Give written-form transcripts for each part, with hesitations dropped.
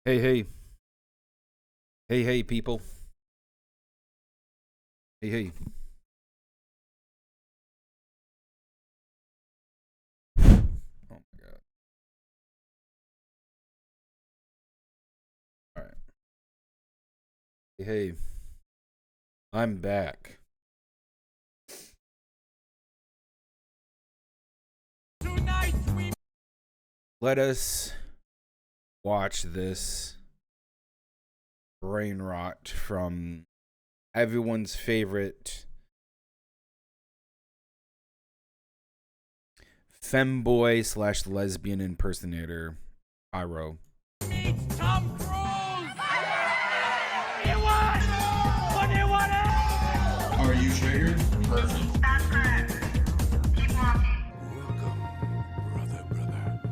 Hey, hey. Hey, hey, people. Hey, hey. Oh my god. All right. Hey, hey. I'm back. Let us watch this brain rot from everyone's favorite femboy slash lesbian impersonator, Pyro. Meets Tom Cruise! You won! What do you want? Are you triggered? Perfect. That's correct. Keep walking.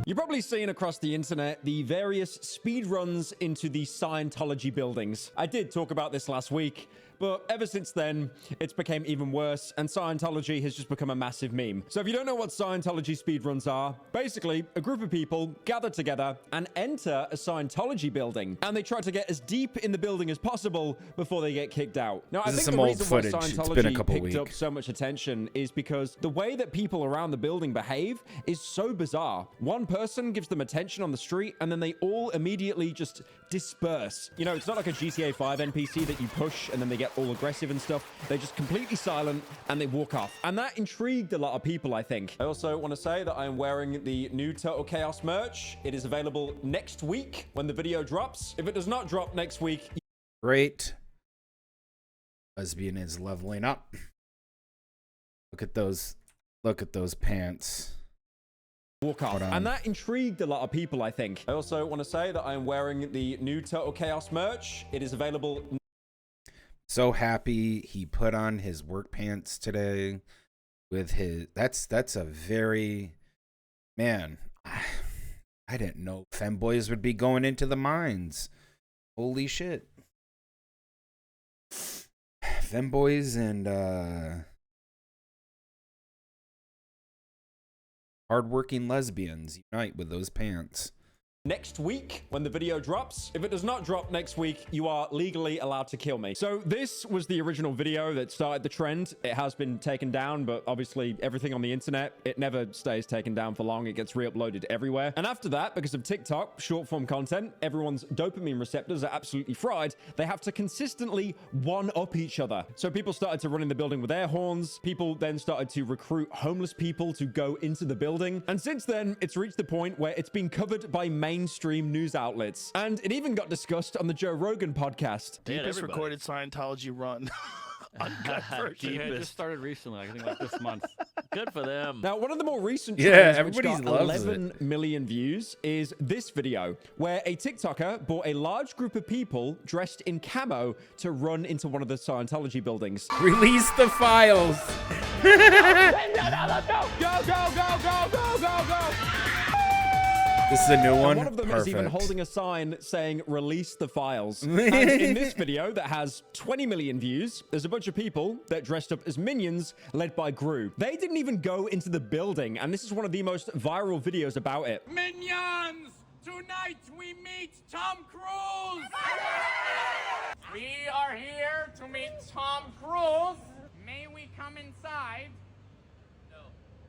You've probably seen across the internet the various speed runs into the Scientology buildings. I did talk about this last week, but ever since then, it's become even worse, and Scientology has just become a massive meme. So if you don't know what Scientology speedruns are, basically, a group of people gather together and enter a Scientology building, and they try to get as deep in the building as possible before they get kicked out. Now, I This is think some the old reason why footage. It's Scientology been a couple picked up weeks. so much attention is because the way that people around the building behave is so bizarre. One person gives them attention on the street, and then they all immediately just disperse. You know, it's not like a GTA 5 NPC that you push and then they get all aggressive and stuff. They're just completely silent and they walk off. And that intrigued a lot of people, I think. I also want to say that I am wearing the new Total Chaos merch. It is available next week when the video drops. If it does not drop next week, Great. Lesbian is leveling up. Look at those. Look at those pants. walk off. Hold on. And that intrigued a lot of people, I think. I also want to say that I am wearing the new Total Chaos merch. It is available. So happy he put on his work pants today with his that's a very man. I didn't know femboys would be going into the mines. Holy shit. Femboys and hardworking lesbians unite with those pants. Next week when the video drops. If it does not drop next week, you are legally allowed to kill me. So this was the original video that started the trend. It has been taken down, but obviously everything on the internet, it never stays taken down for long. It gets re-uploaded everywhere. And after that, because of TikTok, short form content, everyone's dopamine receptors are absolutely fried. They have to consistently one-up each other. So people started to run in the building with air horns. People then started to recruit homeless people to go into the building. And since then, it's reached the point where it's been covered by mainstream news outlets. And it even got discussed on the Joe Rogan podcast. Deepest recorded Scientology run. Uncut version. Yeah, it just started recently, I think like this month. Good for them. Now, one of the more recent Yeah, trends, which everybody got loves 11 it. million views, is this video, where a TikToker brought a large group of people dressed in camo to run into one of the Scientology buildings. Release the files. Let's go! Go, go, go, go, go, go, go! This is a new And one. one of them is even Perfect. holding a sign saying, release the files. And in this video that has 20 million views, there's a bunch of people that dressed up as minions led by Gru. They didn't even go into the building, and this is one of the most viral videos about it. Minions! Tonight we meet Tom Cruise! We are here to meet Tom Cruise. May we come inside?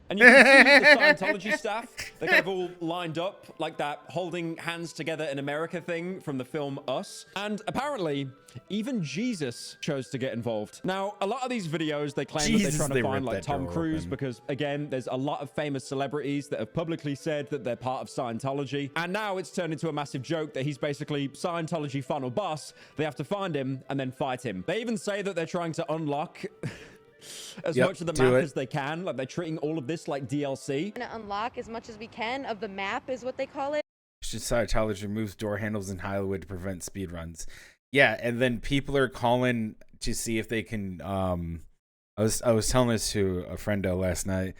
And you can see the Scientology staff, they're kind of all lined up like that holding hands together in America thing from the film Us. And apparently, even Jesus chose to get involved. Now, a lot of these videos, they claim that Jesus, they're trying they to find ripped like that Tom door Cruise open. because, again, there's a lot of famous celebrities that have publicly said that they're part of Scientology. And now it's turned into a massive joke that he's basically Scientology final boss. They have to find him and then fight him. They even say that they're trying to unlock as Yep, much of the do map it. as they can. Like, they're treating all of this like DLC. To unlock as much as we can of the map is what they call it. Scientology removes door handles in Hollywood to prevent speedruns. Yeah, and then people are calling to see if they can. I was telling this to a friendo last night.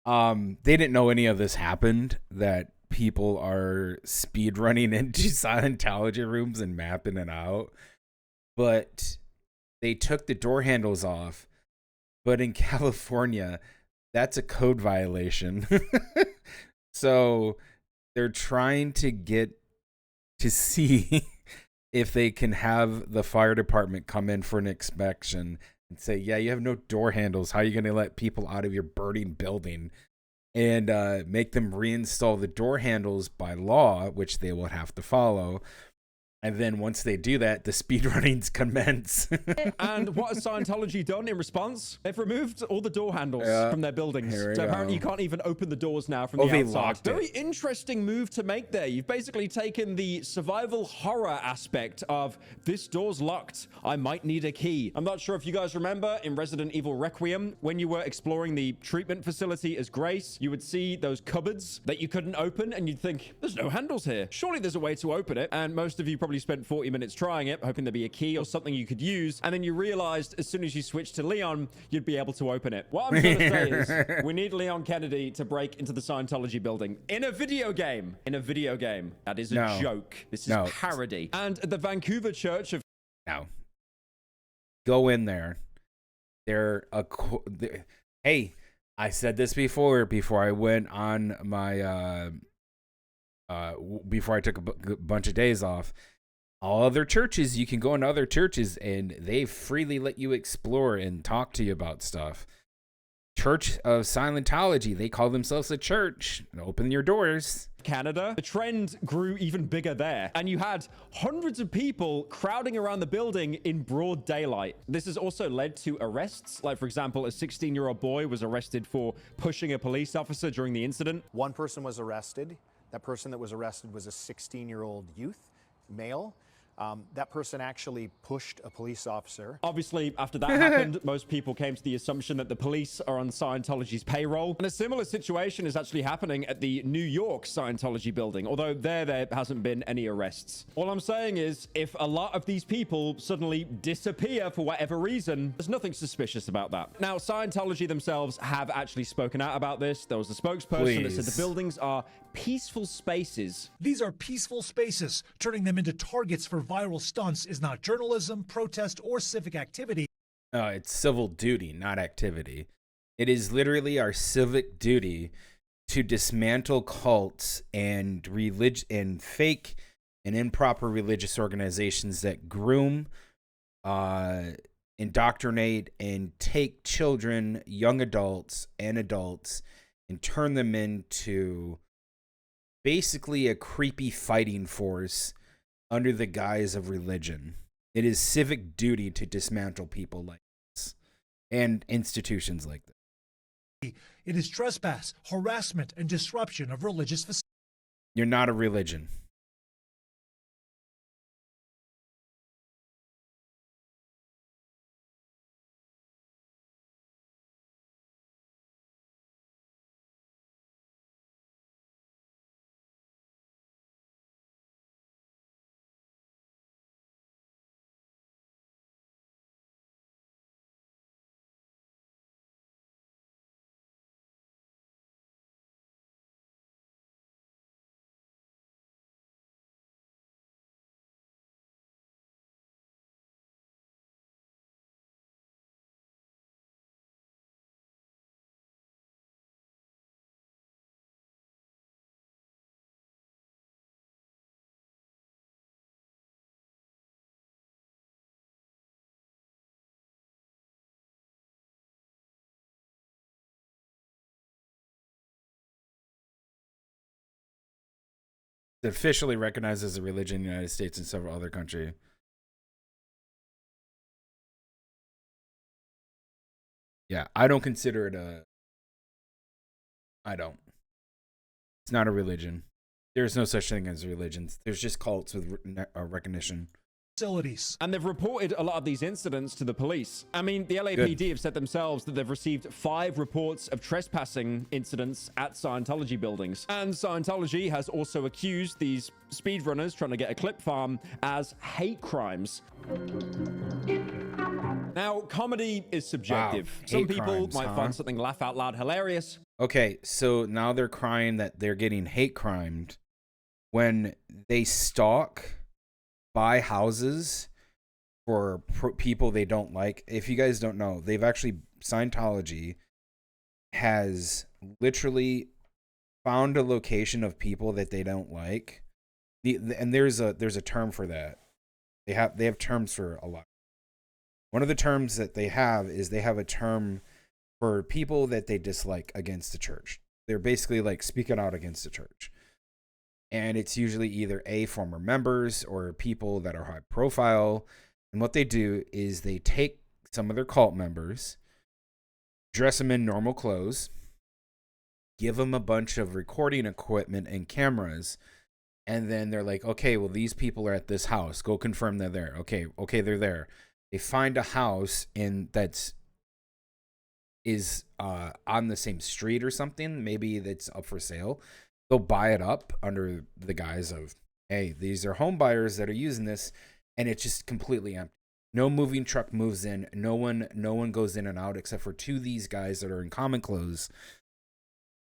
They didn't know any of this happened. That people are speed running into Scientology rooms and mapping it out, but they took the door handles off. But in California, that's a code violation. So they're trying to get to see if they can have the fire department come in for an inspection and say, yeah, you have no door handles. How are you going to let people out of your burning building? And make them reinstall the door handles by law, which they will have to follow. And then once they do that, the speedrunnings commence. And what has Scientology done in response? They've removed all the door handles from their buildings. So apparently you can't even open the doors now from the they outside. locked it. Very interesting move to make there. You've basically taken the survival horror aspect of this door's locked. I might need a key. I'm not sure if you guys remember in Resident Evil Requiem, when you were exploring the treatment facility as Grace, you would see those cupboards that you couldn't open and you'd think, there's no handles here. Surely there's a way to open it. And most of you probably spent 40 minutes trying it, hoping there'd be a key or something you could use. And then you realized as soon as you switched to Leon, you'd be able to open it. What I'm going to say is we need Leon Kennedy to break into the Scientology building in a video game. In a video game. That is a joke. This is parody. And at the Vancouver Church of... No. Go in there. Hey, I said this before I went on my... before I took a bunch of days off. All other churches, you can go into other churches and they freely let you explore and talk to you about stuff. Church of Scientology, they call themselves a church. Open your doors. Canada, the trend grew even bigger there, and you had hundreds of people crowding around the building in broad daylight. This has also led to arrests. Like, for example, a 16-year-old boy was arrested for pushing a police officer during the incident. One person was arrested. That person that was arrested was a 16-year-old youth, male. That person actually pushed a police officer. Obviously, after that happened, most people came to the assumption that the police are on Scientology's payroll. And a similar situation is actually happening at the New York Scientology building, although there hasn't been any arrests. All I'm saying is, if a lot of these people suddenly disappear for whatever reason, there's nothing suspicious about that. Now, Scientology themselves have actually spoken out about this. There was a spokesperson that said the buildings are peaceful spaces. These are peaceful spaces. Turning them into targets for viral stunts is not journalism, protest, or civic activity. It's civil duty, not activity. It is literally our civic duty to dismantle cults and fake and improper religious organizations that groom, indoctrinate, and take children, young adults, and adults and turn them into basically a creepy fighting force under the guise of religion. It is civic duty to dismantle people like this and institutions like this. It is trespass, harassment, and disruption of religious facilities. You're not a religion. Officially recognized as a religion in the United States and several other countries. Yeah, I don't consider it It's not a religion. There's no such thing as religions. There's just cults with recognition. And they've reported a lot of these incidents to the police. I mean, the LAPD have said themselves that they've received 5 reports of trespassing incidents at Scientology buildings. And Scientology has also accused these speedrunners trying to get a clip farm as hate crimes. Now, comedy is subjective. Wow. Some Hate people crimes, might find something laugh out loud hilarious. Okay, so now they're crying that they're getting hate crimed when they stalk, buy houses for people they don't like. If you guys don't know, Scientology has literally found a location of people that they don't like. And there's a term for that. They have terms for a lot. One of the terms that they have is they have a term for people that they dislike against the church. They're basically like speaking out against the church. And it's usually either former members or people that are high profile. And what they do is they take some of their cult members, dress them in normal clothes, give them a bunch of recording equipment and cameras, and then they're like, okay, well, these people are at this house. Go confirm they're there. Okay, they're there. They find a house that's on the same street or something. Maybe that's up for sale. They'll buy it up under the guise of, hey, these are home buyers that are using this, and it's just completely empty. No moving truck moves in. No one goes in and out except for two of these guys that are in common clothes.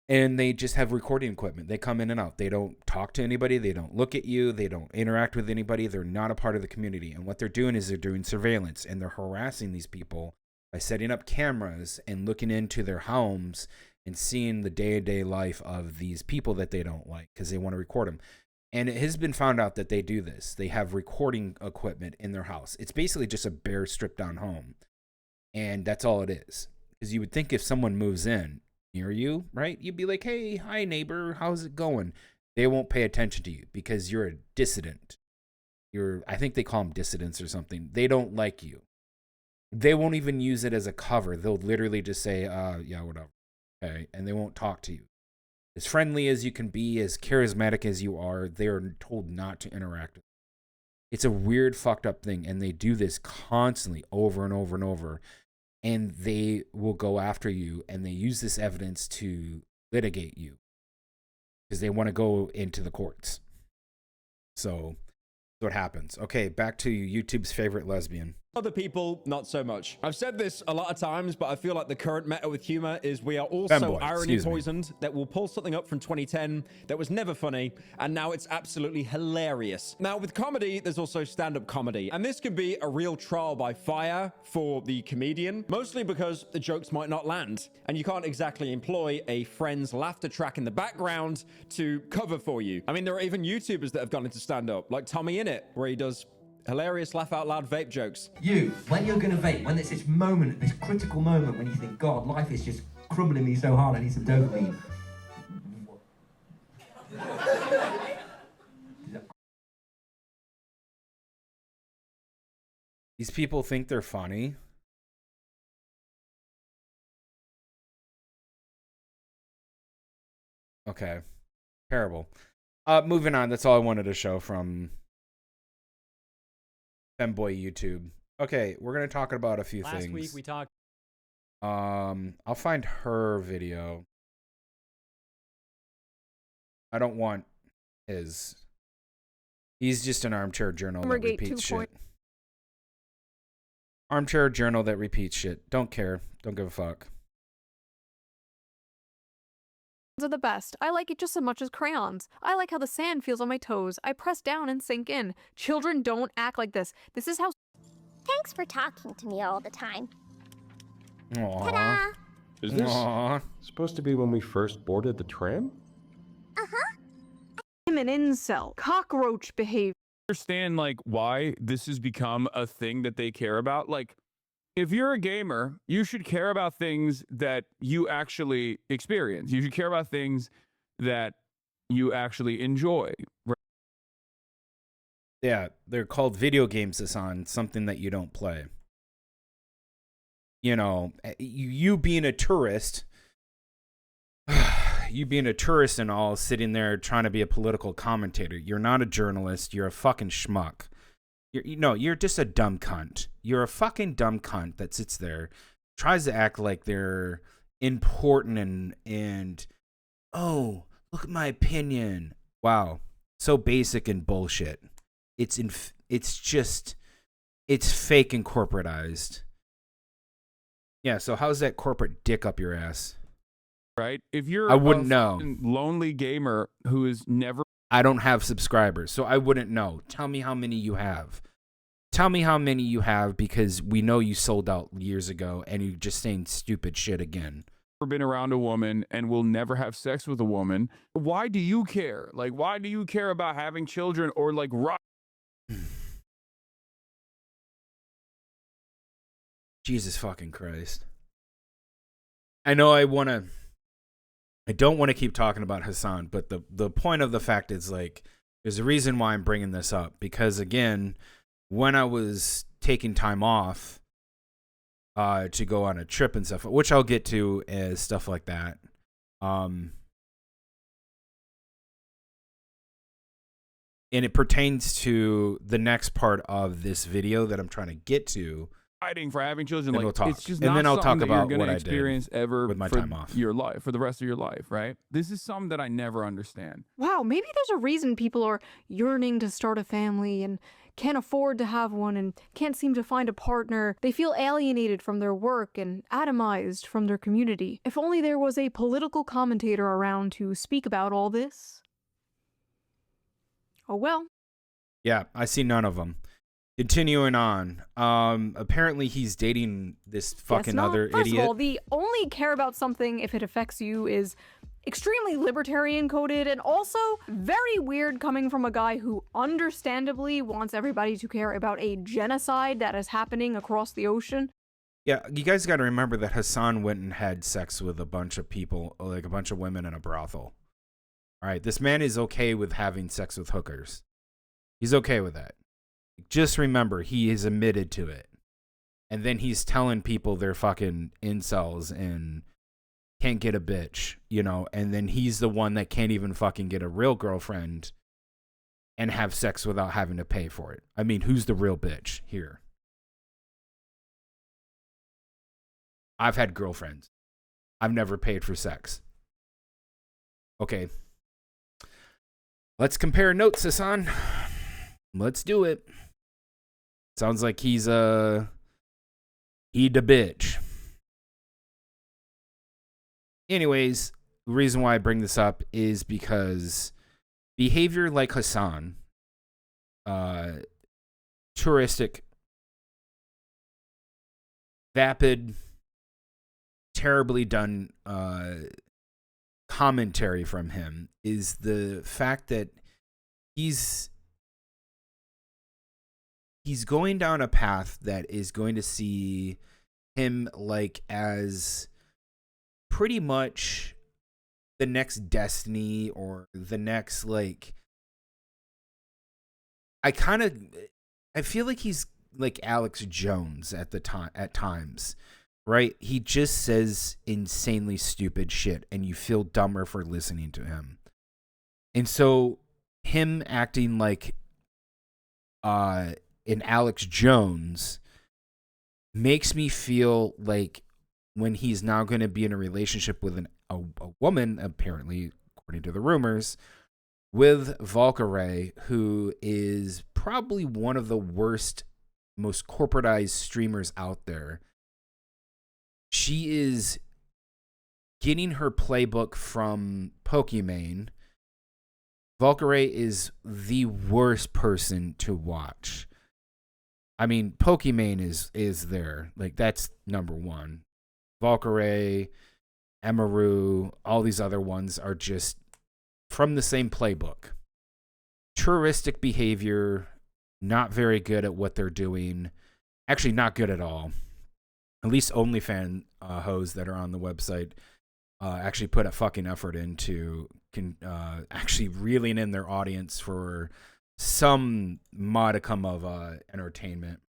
And they just have recording equipment. They come in and out. They don't talk to anybody. They don't look at you. They don't interact with anybody. They're not a part of the community. And what they're doing is they're doing surveillance, and they're harassing these people by setting up cameras and looking into their homes and seeing the day-to-day life of these people that they don't like because they want to record them. And it has been found out that they do this. They have recording equipment in their house. It's basically just a bare, stripped-down home. And that's all it is. Because you would think if someone moves in near you, right, you'd be like, hey, hi, neighbor, how's it going? They won't pay attention to you because you're a dissident. I think they call them dissidents or something. They don't like you. They won't even use it as a cover. They'll literally just say, yeah, whatever. Okay, and they won't talk to you. As friendly as you can be, as charismatic as you are, they are told not to interact with you. It's a weird, fucked up thing, and they do this constantly over and over and over, and they will go after you, and they use this evidence to litigate you because they want to go into the courts. So that's what happens. Okay, back to YouTube's favorite lesbian. Other people, not so much. I've said this a lot of times, but I feel like the current meta with humor is we are also irony poisoned, that will pull something up from 2010 that was never funny, and now it's absolutely hilarious. Now, with comedy, there's also stand-up comedy, and this could be a real trial by fire for the comedian, mostly because the jokes might not land, and you can't exactly employ a friend's laughter track in the background to cover for you. I mean, there are even YouTubers that have gone into stand-up, like Tommy Innit, where he does hilarious laugh out loud vape jokes. When you're gonna vape, when it's this moment, this critical moment when you think, God, life is just crumbling me so hard, I need some dopamine. These people think they're funny. Okay. Terrible. Moving on. That's all I wanted to show from Femboy YouTube. Okay, we're gonna talk about a few things. Last week we talked. I'll find her video. I don't want his. He's just an armchair journal that repeats shit. Armchair journal that repeats shit. Don't care. Don't give a fuck. Are the best. I like it just as much as crayons. I like how the sand feels on my toes. I press down and sink in. Children don't act like this. This is how. Thanks for talking to me all the time. Aww. Ta-da! Is this supposed to be when we first boarded the tram? Uh-huh. I'm an incel. Cockroach behavior. Understand like why this has become a thing that they care about. Like, if you're a gamer, you should care about things that you actually experience. You should care about things that you actually enjoy. Yeah, they're called video games, Hassan, something that you don't play. You know, you being a tourist, and all, sitting there trying to be a political commentator. You're not a journalist. You're a fucking schmuck. You're just a dumb cunt. You're a fucking dumb cunt that sits there, tries to act like they're important and oh, look at my opinion. Wow, so basic and bullshit. It's fake and corporatized. Yeah, so how's that corporate dick up your ass? Right? If you're I wouldn't know. Lonely gamer who is never. I don't have subscribers, so I wouldn't know. Tell me how many you have. Tell me how many you have, because we know you sold out years ago and you're just saying stupid shit again. been around a woman and will never have sex with a woman. Why do you care? Like, why do you care about having children or like Jesus fucking Christ. I know I don't want to keep talking about Hassan, but the point of the fact is, like, there's a reason why I'm bringing this up, because again, when I was taking time off to go on a trip and stuff, which I'll get to as stuff like that. And it pertains to the next part of this video that I'm trying to get to. fighting for having children, Then like, we'll talk. it's just And not then I'll talk something that about you're what gonna I did experience ever with my for time off. your life, for the rest of your life, right? This is something that I never understand. Wow, maybe there's a reason people are yearning to start a family and can't afford to have one and can't seem to find a partner. They feel alienated from their work and atomized from their community. If only there was a political commentator around to speak about all this. Oh well. Yeah, I see none of them. Continuing on, apparently he's dating this fucking other First idiot. of all, the only care about something if it affects you is extremely libertarian coded and also very weird coming from a guy who understandably wants everybody to care about a genocide that is happening across the ocean. Yeah, you guys got to remember that Hassan went and had sex with a bunch of people, like a bunch of women in a brothel. All right, this man is okay with having sex with hookers. He's okay with that. Just remember, he is admitted to it. And then he's telling people they're fucking incels and can't get a bitch, you know, and then he's the one that can't even fucking get a real girlfriend and have sex without having to pay for it. I mean, who's the real bitch here? I've had girlfriends. I've never paid for sex. Okay. Let's compare notes, Hassan. Let's do it. Sounds like he the bitch. Anyways, the reason why I bring this up is because behavior like Hassan, touristic, vapid, terribly done commentary from him is the fact that he's going down a path that is going to see him like as pretty much the next Destiny or the next, like, I feel like he's like Alex Jones at times, right? He just says insanely stupid shit and you feel dumber for listening to him. And so him acting like in Alex Jones makes me feel like when he's now going to be in a relationship with a woman, apparently, according to the rumors, with Valkyrie, who is probably one of the worst, most corporatized streamers out there. She is getting her playbook from Pokimane. Valkyrie is the worst person to watch. I mean, Pokimane is there. Like, that's number one. Valkyrie, Emaru, all these other ones are just from the same playbook. Touristic behavior, not very good at what they're doing. Actually, not good at all. At least OnlyFans hoes that are on the website actually put a fucking effort into actually reeling in their audience for some modicum of entertainment.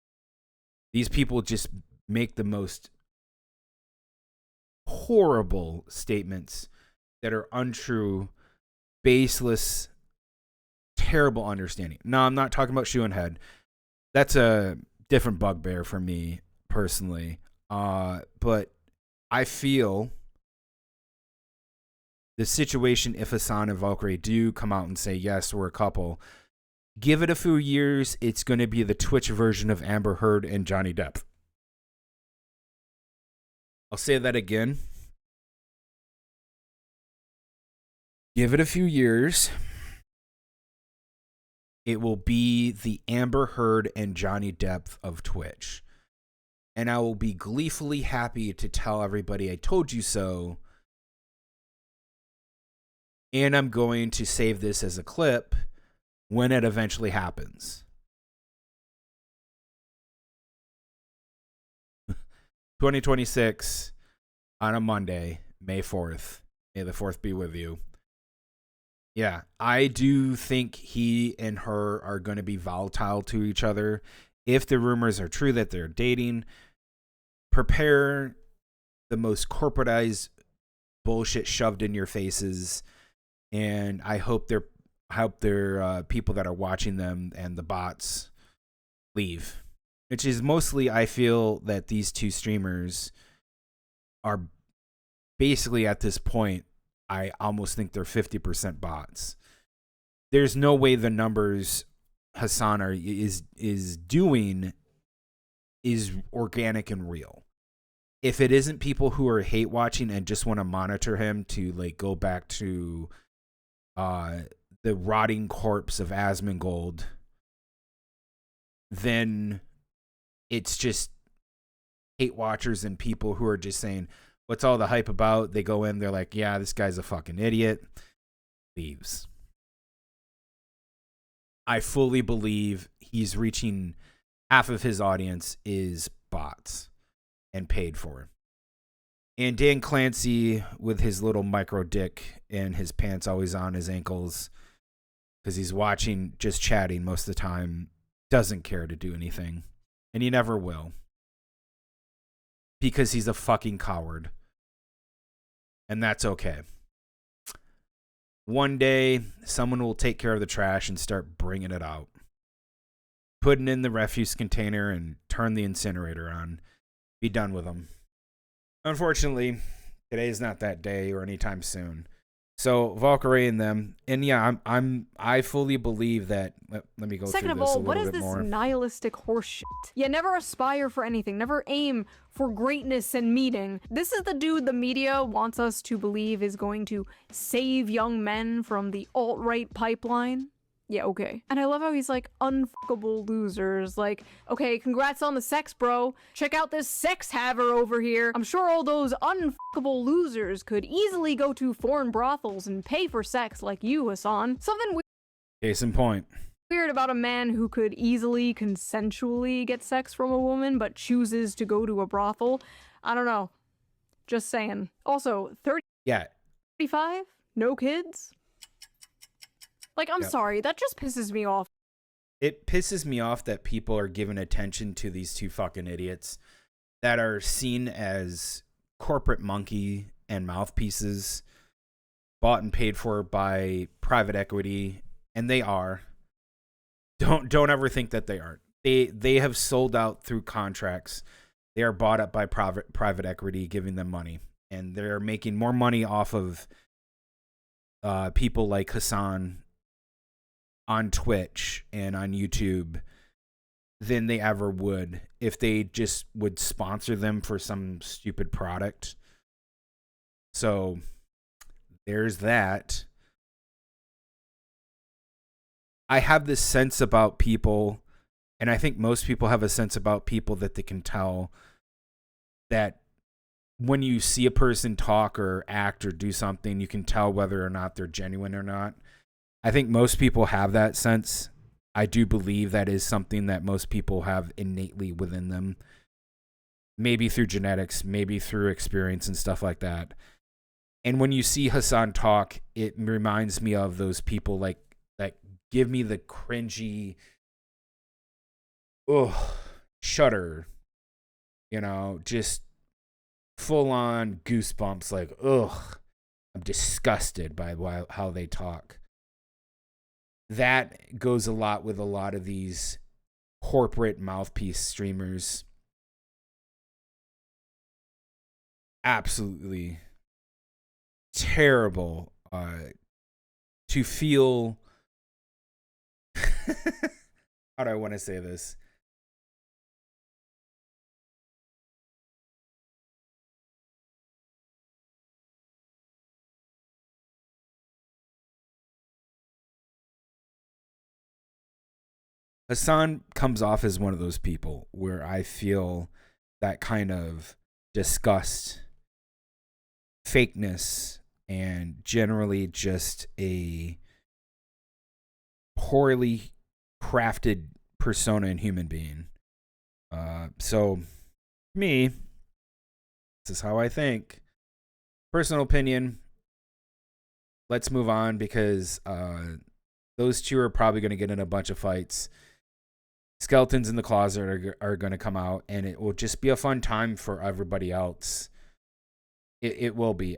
These people just make the most horrible statements that are untrue, baseless, terrible understanding. No, I'm not talking about Shoe and Head. That's a different bugbear for me personally. But I feel the situation, if Hassan and Valkyrie do come out and say, yes, we're a couple, give it a few years, it's going to be the Twitch version of Amber Heard and Johnny Depp. I'll say that again. Give it a few years. It will be the Amber Heard and Johnny Depp of Twitch. and I will be gleefully happy to tell everybody I told you so. And I'm going to save this as a clip when it eventually happens. 2026 on a Monday, May 4th. May the 4th be with you. Yeah, I do think he and her are going to be volatile to each other. If the rumors are true that they're dating, prepare the most corporatized bullshit shoved in your faces. And I hope their people that are watching them and the bots leave. Which is mostly, I feel that these two streamers are basically at this point, I almost think they're 50% bots. There's no way the numbers Hassan is doing is organic and real. If it isn't people who are hate watching and just want to monitor him to like go back to the rotting corpse of Asmongold, then it's just hate watchers and people who are just saying, what's all the hype about? They go in, they're like, yeah, this guy's a fucking idiot. Leaves. I fully believe he's reaching half of his audience is bots and paid for. And Dan Clancy with his little micro dick and his pants always on his ankles because he's watching, just chatting most of the time, doesn't care to do anything. And he never will. Because he's a fucking coward. And that's okay. One day, someone will take care of the trash and start bringing it out. Putting in the refuse container and turn the incinerator on. Be done with them. Unfortunately, today is not that day or anytime soon. So Valkyrie and them, and yeah, I fully believe that. Let me go Second through of this all, a little what is bit this more. nihilistic horseshit? Yeah, never aspire for anything, never aim for greatness and meeting. This is the dude the media wants us to believe is going to save young men from the alt-right pipeline. Yeah, okay. And I love how he's like, unfuckable losers. Like, okay, congrats on the sex, bro. Check out this sex haver over here. I'm sure all those unfuckable losers could easily go to foreign brothels and pay for sex like you, Hassan. Something Case in point. weird about a man who could easily consensually get sex from a woman but chooses to go to a brothel. I don't know. Just saying. Also, 30, Yeah. 35? No kids? Like, I'm Yep. sorry, that just pisses me off. It pisses me off that people are giving attention to these two fucking idiots that are seen as corporate monkey and mouthpieces bought and paid for by private equity, and they are. Don't ever think that they aren't. They have sold out through contracts. They are bought up by private equity giving them money, and they're making more money off of people like Hassan on Twitch and on YouTube than they ever would if they just would sponsor them for some stupid product. So there's that. I have this sense about people, and I think most people have a sense about people that they can tell that when you see a person talk or act or do something, you can tell whether or not they're genuine or not. I think most people have that sense. I do believe that is something that most people have innately within them. Maybe through genetics, maybe through experience and stuff like that. And when you see Hassan talk, it reminds me of those people like that give me the cringy, shudder, just full on goosebumps, like, I'm disgusted by how they talk. That goes a lot with a lot of these corporate mouthpiece streamers. Absolutely terrible to feel. How do I want to say this? Hassan comes off as one of those people where I feel that kind of disgust, fakeness, and generally just a poorly crafted persona and human being. So me, this is how I think. Personal opinion. Let's move on, because those two are probably going to get in a bunch of fights. Skeletons in the closet are going to come out, and it will just be a fun time for everybody else. It will be.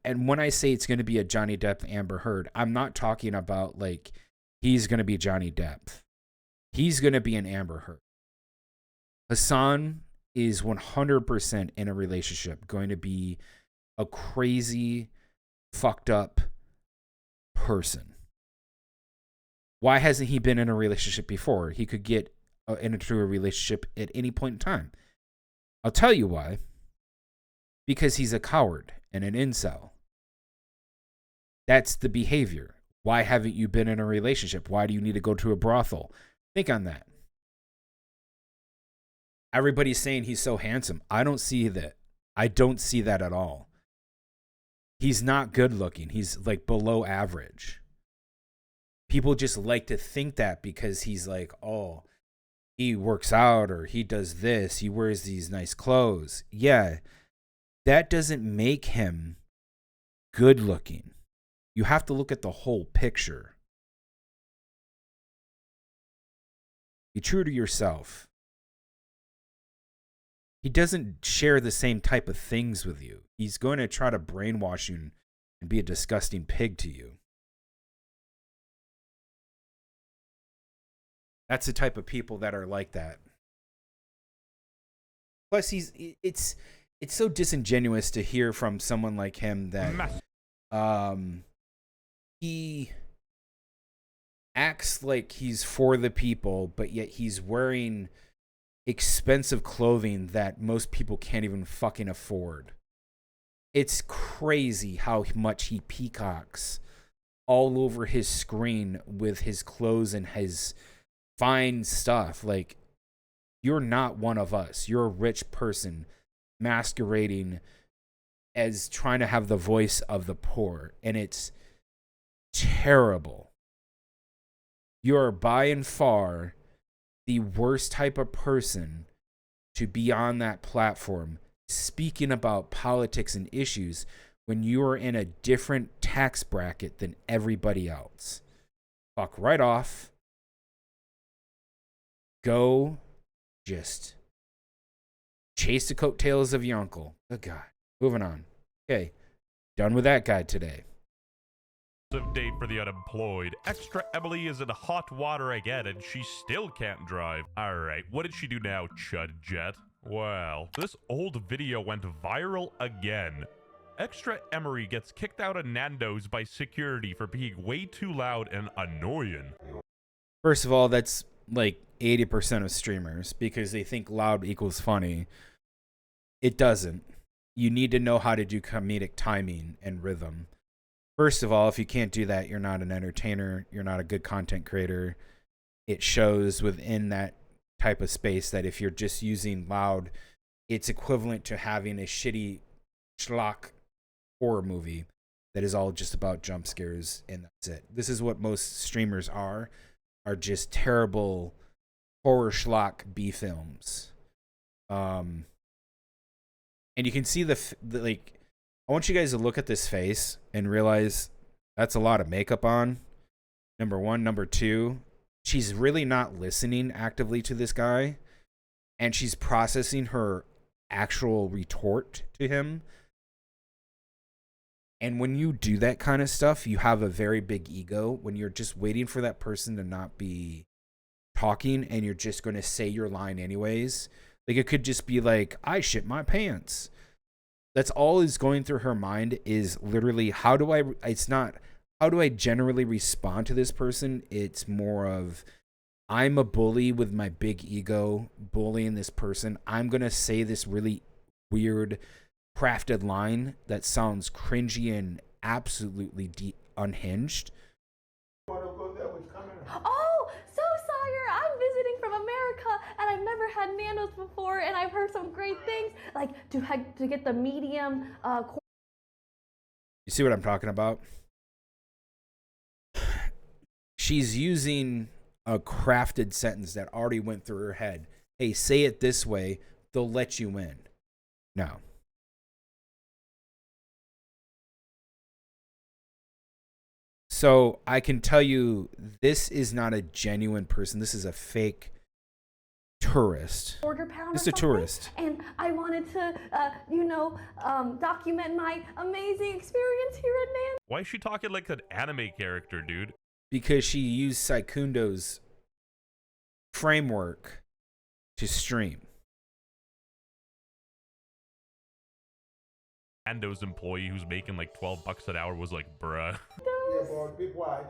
And when I say it's going to be a Johnny Depp Amber Heard, I'm not talking about like he's going to be Johnny Depp. He's going to be an Amber Heard. Hassan is 100% in a relationship, going to be a crazy, fucked up person. Why hasn't he been in a relationship before? He could get into a relationship at any point in time. I'll tell you why. Because he's a coward and an incel. That's the behavior. Why haven't you been in a relationship? Why do you need to go to a brothel? Think on that. Everybody's saying he's so handsome. I don't see that. I don't see that at all. He's not good looking. He's like below average. People just like to think that because he's like, oh, he works out, or he does this, he wears these nice clothes. Yeah, that doesn't make him good looking. You have to look at the whole picture. Be true to yourself. He doesn't share the same type of things with you. He's going to try to brainwash you and be a disgusting pig to you. That's the type of people that are like that. Plus, it's so disingenuous to hear from someone like him that he acts like he's for the people, but yet he's wearing expensive clothing that most people can't even fucking afford. It's crazy how much he peacocks all over his screen with his clothes and his fine stuff. Like, you're not one of us. You're a rich person masquerading as trying to have the voice of the poor, and it's terrible. You're by and far the worst type of person to be on that platform speaking about politics and issues when you are in a different tax bracket than everybody else. Fuck right off. Go just chase the coattails of your uncle. Good God. Moving on. Okay. Done with that guy today. Date for the unemployed. Extra Emily is in hot water again, and she still can't drive. Alright, what did she do now, Chud Jet? Well, this old video went viral again. Extra Emery gets kicked out of Nando's by security for being way too loud and annoying. First of all, that's like 80% of streamers, because they think loud equals funny. It doesn't. You need to know how to do comedic timing and rhythm. First of all, if you can't do that, you're not an entertainer. You're not a good content creator. It shows within that type of space that if you're just using loud, it's equivalent to having a shitty schlock horror movie that is all just about jump scares, and that's it. This is what most streamers are just terrible horror schlock B films. And you can see the like, I want you guys to look at this face and realize that's a lot of makeup on. Number one. Number two, she's really not listening actively to this guy, and she's processing her actual retort to him. And when you do that kind of stuff, you have a very big ego when you're just waiting for that person to not be talking and you're just going to say your line anyways. Like, it could just be like, I shit my pants. That's all is going through her mind, is literally, how do I generally respond to this person? It's more of, I'm a bully with my big ego bullying this person. I'm going to say this really weird crafted line that sounds cringy and absolutely unhinged. Oh, so Sire, I'm visiting from America, and I I've never had Nando's before, and I've heard some great things, like to get the medium. You see what I'm talking about? She's using a crafted sentence that already went through her head. Hey, say it this way, they'll let you in. No. So I can tell you, this is not a genuine person. This is a fake tourist. Quarter pound. Just a tourist. And I wanted to, document my amazing experience here at Nando's. Why is she talking like an anime character, dude? Because she used Saikundo's framework to stream. Nando's employee who's making like $12 an hour was like, bruh. Yeah, but people are,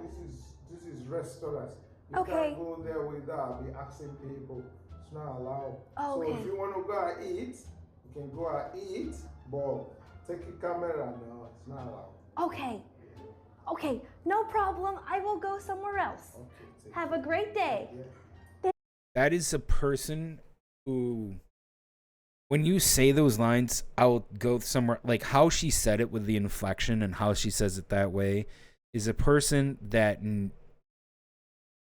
this is restaurants. You can't go there without be asking people. It's not allowed. Oh, okay. So if you want to go and eat, you can go and eat, but take a camera. No, it's not allowed. Okay. Okay, no problem. I will go somewhere else. Okay, have a great day. Yeah. That is a person who, when you say those lines, I'll go somewhere. Like how she said it with the inflection and how she says it that way is a person that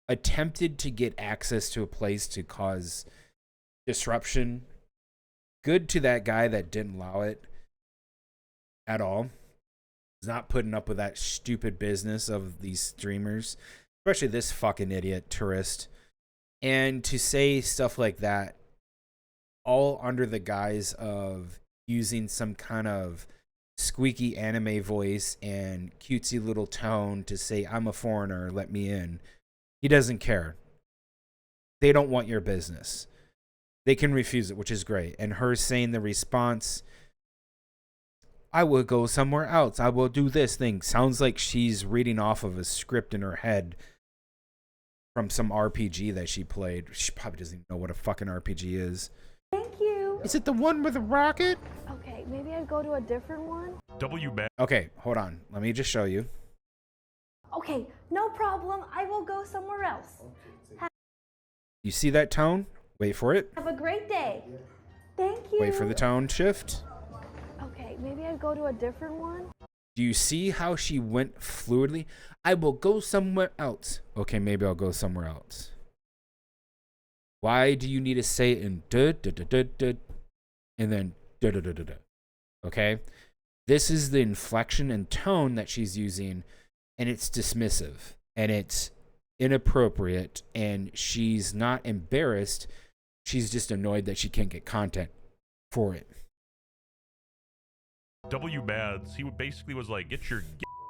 attempted to get access to a place to cause disruption. Good to that guy that didn't allow it at all. He's not putting up with that stupid business of these streamers, especially this fucking idiot tourist. And to say stuff like that, all under the guise of using some kind of squeaky anime voice and cutesy little tone to say, I'm a foreigner, let me in. He doesn't care. They don't want your business. They can refuse it, which is great. And her saying the response, I will go somewhere else. I will do this thing. Sounds like she's reading off of a script in her head from some RPG that she played. She probably doesn't even know what a fucking RPG is. Thank you. Is it the one with the rocket? Okay, maybe I'd go to a different one. Okay, hold on. Let me just show you. Okay, no problem. I will go somewhere else. You see that tone? Wait for it. Have a great day. Thank you. Wait for the tone shift. Okay, maybe I'd go to a different one. Do you see how she went fluidly? I will go somewhere else. Okay, maybe I'll go somewhere else. Why do you need to say it in duh, duh, duh, duh, duh, and then duh, duh, duh, duh, duh? Okay? This is the inflection and tone that she's using, and it's dismissive, and it's inappropriate, and she's not embarrassed. She's just annoyed that she can't get content for it. W Mads, he basically was like, get your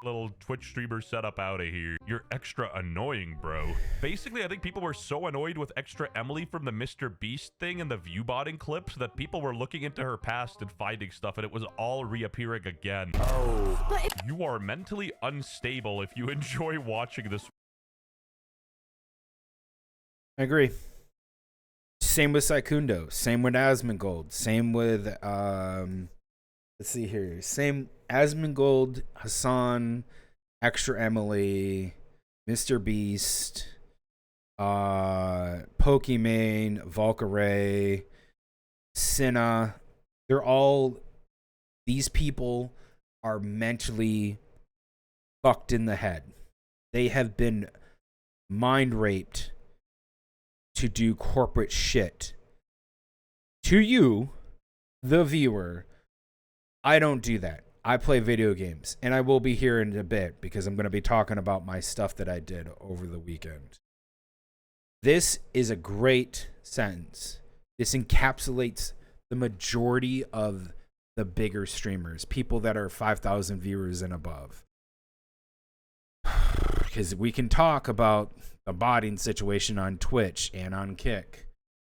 little Twitch streamer setup out of here. You're extra annoying, bro. Basically, I think people were so annoyed with Extra Emily from the Mr. Beast thing and the viewbotting clips that people were looking into her past and finding stuff, and it was all reappearing again. Oh. You are mentally unstable if you enjoy watching this. I agree. Same with Saikundo. Same with Asmongold. Same with, let's see here. Same Asmongold, Hassan, Extra Emily, Mr. Beast, Pokimane, Valkyrie, Cinna. They're all, these people are mentally fucked in the head. They have been mind raped to do corporate shit. To you, the viewer, I don't do that. I play video games, and I will be here in a bit because I'm going to be talking about my stuff that I did over the weekend. This is a great sentence. This encapsulates the majority of the bigger streamers, people that are 5,000 viewers and above. Because we can talk about the botting situation on Twitch and on Kick,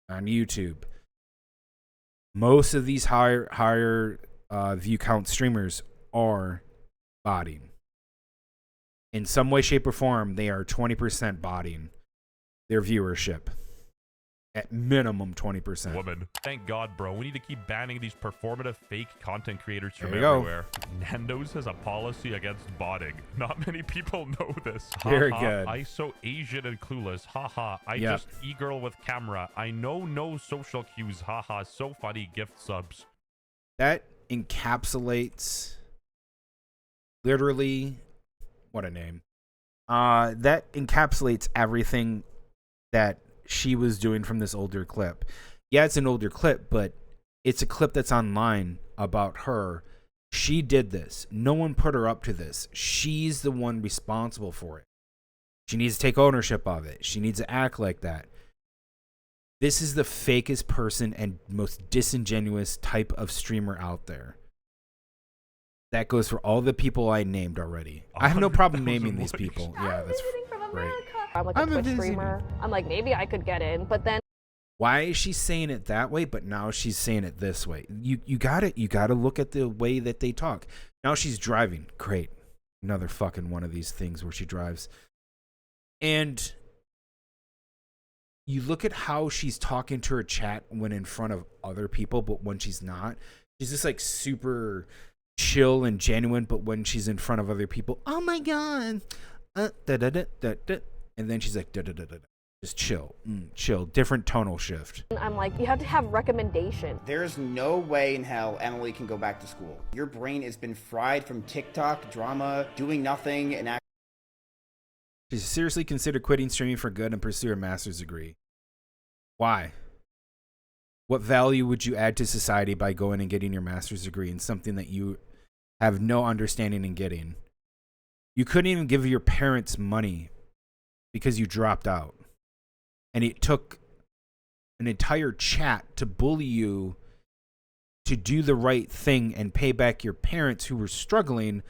on YouTube. Most of these higher view count streamers are botting. In some way, shape, or form, they are 20% botting their viewership. At minimum 20%. Woman. Thank God, bro. We need to keep banning these performative fake content creators from There you go. everywhere. Nando's has a policy against botting. Not many people know this. Very Ha, good. I so Asian and clueless. Haha. I Yep. just e-girl with camera. I know no social cues. Haha. So funny. Gift subs. That encapsulates literally what a name. That encapsulates everything that she was doing from this older clip. Yeah, it's an older clip, but it's a clip that's online about her. She did this. No one put her up to this. She's the one responsible for it. She needs to take ownership of it. She needs to act like that. This is the fakest person and most disingenuous type of streamer out there. That goes for all the people I named already. I have no problem naming these people. Yeah, that's great. I'm like a Twitch streamer. I'm like, maybe I could get in, but then Why is she saying it that way, but now she's saying it this way? You gotta look at the way that they talk. Now she's driving. Great. Another fucking one of these things where she drives. And you look at how she's talking to her chat when in front of other people, but when she's not, she's just like super chill and genuine, but when she's in front of other people, oh my god, and then she's like, just chill, chill, different tonal shift. I'm like, you have to have recommendation. There's no way in hell Emily can go back to school. Your brain has been fried from TikTok, drama, doing nothing, and She seriously considered quitting streaming for good and pursue her master's degree. Why? What value would you add to society by going and getting your master's degree in something that you have no understanding in getting? You couldn't even give your parents money because you dropped out. And it took an entire chat to bully you to do the right thing and pay back your parents who were struggling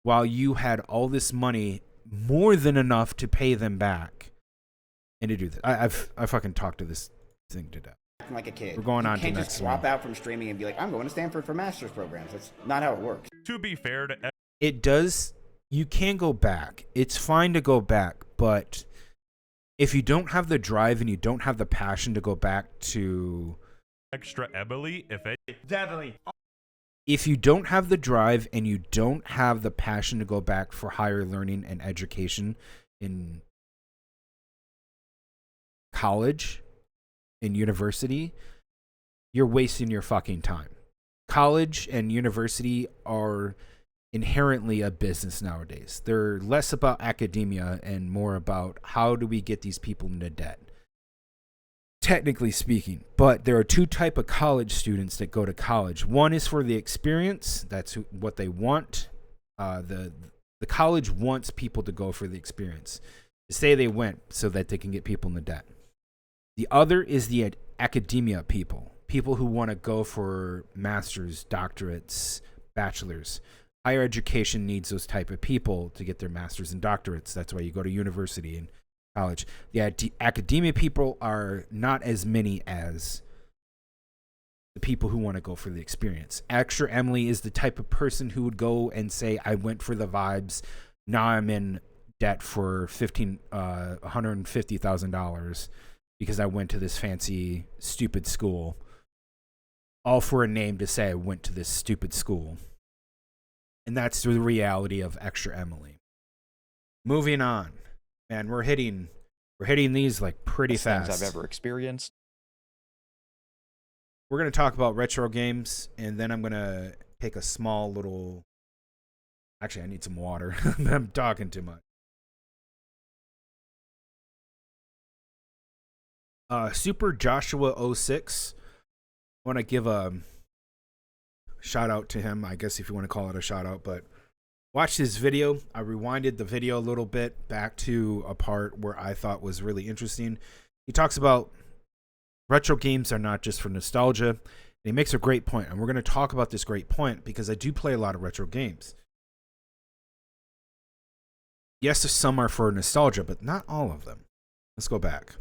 while you had all this money, more than enough to pay them back. And to do that. I fucking talked to this thing to death. like a kid. We're going on to You can't next just swap one. out from streaming and be like, I'm going to Stanford for master's programs. That's not how it works. To be fair to It does. You can go back. It's fine to go back, but if you don't have the drive and you don't have the passion to go back to extra Emily, Definitely. if you don't have the drive and you don't have the passion to go back for higher learning and education in college, in university, you're wasting your fucking time. College and university are inherently a business nowadays. They're less about academia and more about how do we get these people into debt. Technically speaking, but there are two type of college students that go to college. One is for the experience. That's what they want. The college wants people to go for the experience. To say they went so that they can get people into debt. The other is the academia people who want to go for masters, doctorates, bachelors. Higher education needs those type of people to get their masters and doctorates. That's why you go to university and college. The academia people are not as many as the people who want to go for the experience. Extra Emily is the type of person who would go and say, I went for the vibes. Now I'm in debt for $150,000 because I went to this fancy, stupid school. All for a name to say I went to this stupid school. And that's the reality of Extra Emily. Moving on. Man, we're hitting these like pretty fast. Things I've ever experienced. We're going to talk about retro games, and then I'm going to take a small little... Actually, I need some water. I'm talking too much. Super Joshua 06. I want to give a shout out to him, I guess if you want to call it a shout out, but watch this video. I rewinded the video a little bit back to a part where I thought was really interesting. He talks about retro games are not just for nostalgia. And he makes a great point, and we're going to talk about this great point because I do play a lot of retro games. Yes, some are for nostalgia, but not all of them. Let's go back.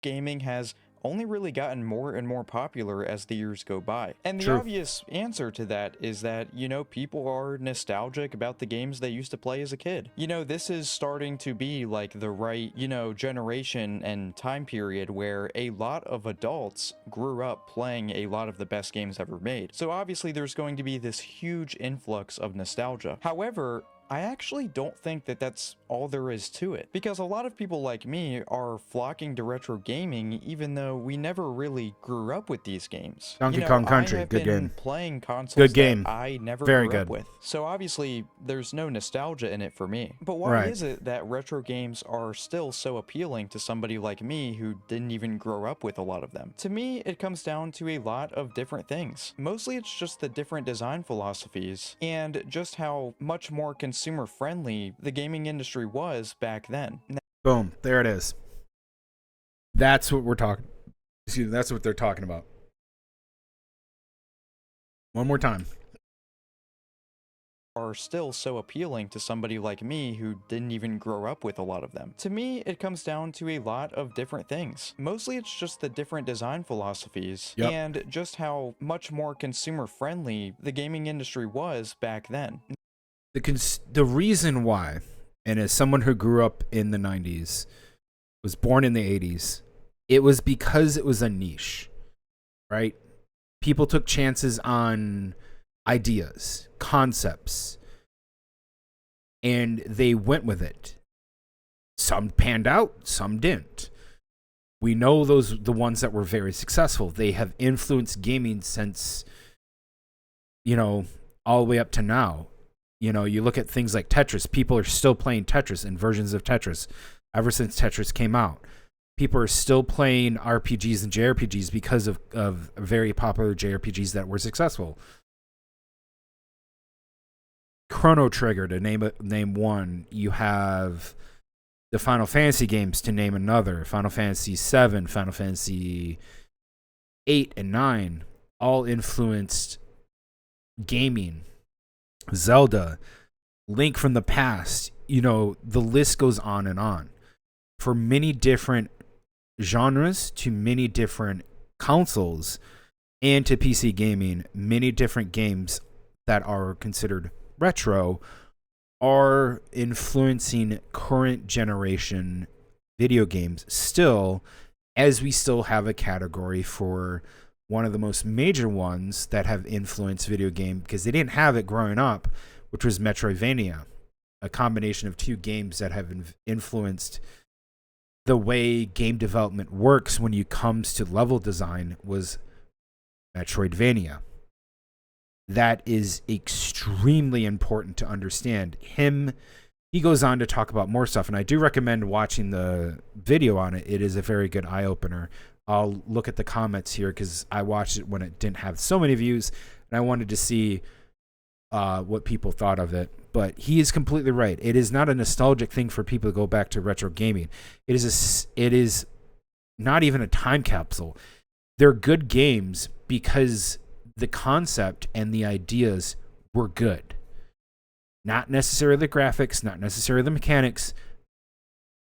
Gaming has only really gotten more and more popular as the years go by. And the True. obvious answer to that is that, you know, people are nostalgic about the games they used to play as a kid. You know, this is starting to be like the right, you know, generation and time period where a lot of adults grew up playing a lot of the best games ever made. So obviously there's going to be this huge influx of nostalgia. However, I actually don't think that that's all there is to it, because a lot of people like me are flocking to retro gaming even though we never really grew up with these games. Donkey Kong Country, I have good been game. playing consoles Good game. that I never Very grew up good. with. So obviously there's no nostalgia in it for me. But why Right. is it that retro games are still so appealing to somebody like me who didn't even grow up with a lot of them? To me, it comes down to a lot of different things. Mostly it's just the different design philosophies and just how much more consumer friendly the gaming industry was back then. Boom. There it is. That's what we're talking. Excuse me, that's what they're talking about. One more time. Are still so appealing to somebody like me who didn't even grow up with a lot of them. To me, it comes down to a lot of different things. Mostly it's just the different design philosophies and just how much more consumer friendly the gaming industry was back then. The reason why, and as someone who grew up in the 90s, was born in the 80s, it was because it was a niche, right? People took chances on ideas, concepts, and they went with it. Some panned out, some didn't. We know the ones that were very successful. They have influenced gaming since, you know, all the way up to now. You know, you look at things like Tetris. People are still playing Tetris and versions of Tetris ever since Tetris came out. People are still playing RPGs and JRPGs because of very popular JRPGs that were successful. Chrono Trigger, to name one. You have the Final Fantasy games, to name another. Final Fantasy 7, Final Fantasy 8 and 9 all influenced gaming. Zelda, Link from the Past, you know, the list goes on and on. For many different genres, to many different consoles, and to PC gaming, many different games that are considered retro are influencing current generation video games still, as we still have a category for one of the most major ones that have influenced video game, because they didn't have it growing up, which was Metroidvania, a combination of two games that have influenced the way game development works when it comes to level design, was Metroidvania. That is extremely important to understand. He goes on to talk about more stuff, and I do recommend watching the video on it. It is a very good eye-opener. I'll look at the comments here because I watched it when it didn't have so many views, and I wanted to see what people thought of it. But he is completely right. It is not a nostalgic thing for people to go back to retro gaming. It is not even a time capsule. They're good games because the concept and the ideas were good. Not necessarily the graphics, not necessarily the mechanics.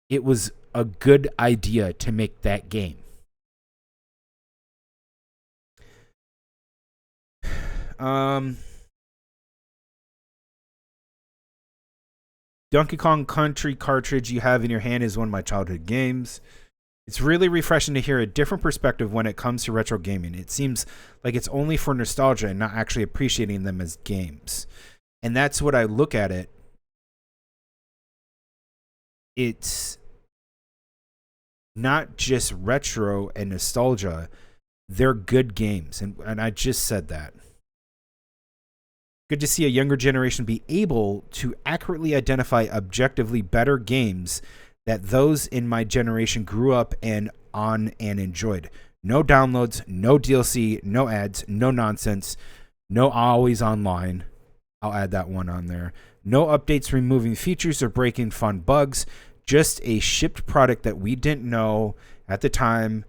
It was a good idea to make that game. Donkey Kong Country cartridge you have in your hand is one of my childhood games. It's really refreshing to hear a different perspective when it comes to retro gaming. It seems like it's only for nostalgia and not actually appreciating them as games. And that's what I look at it. It's not just retro and nostalgia. They're good games. And I just said that. Good to see a younger generation be able to accurately identify objectively better games that those in my generation grew up on and enjoyed. No downloads, no DLC, no ads, no nonsense, no always online. I'll add that one on there. No updates removing features or breaking fun bugs. Just a shipped product that we didn't know at the time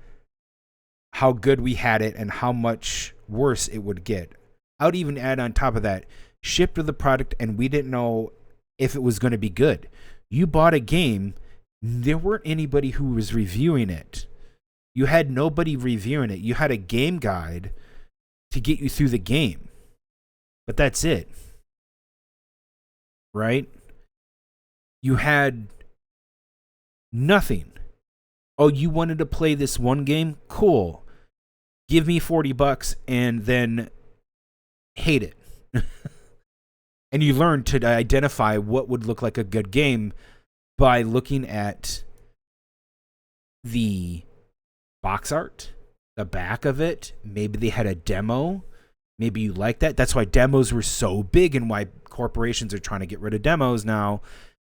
how good we had it and how much worse it would get. I would even add on top of that, shipped with the product and we didn't know if it was going to be good. You bought a game, there weren't anybody who was reviewing it. You had nobody reviewing it. You had a game guide to get you through the game. But that's it. Right? You had nothing. Oh, you wanted to play this one game? Cool. Give me $40 and then hate it. And you learn to identify what would look like a good game by looking at the box art, the back of it. Maybe they had a demo. Maybe you like that. That's why demos were so big and why corporations are trying to get rid of demos now,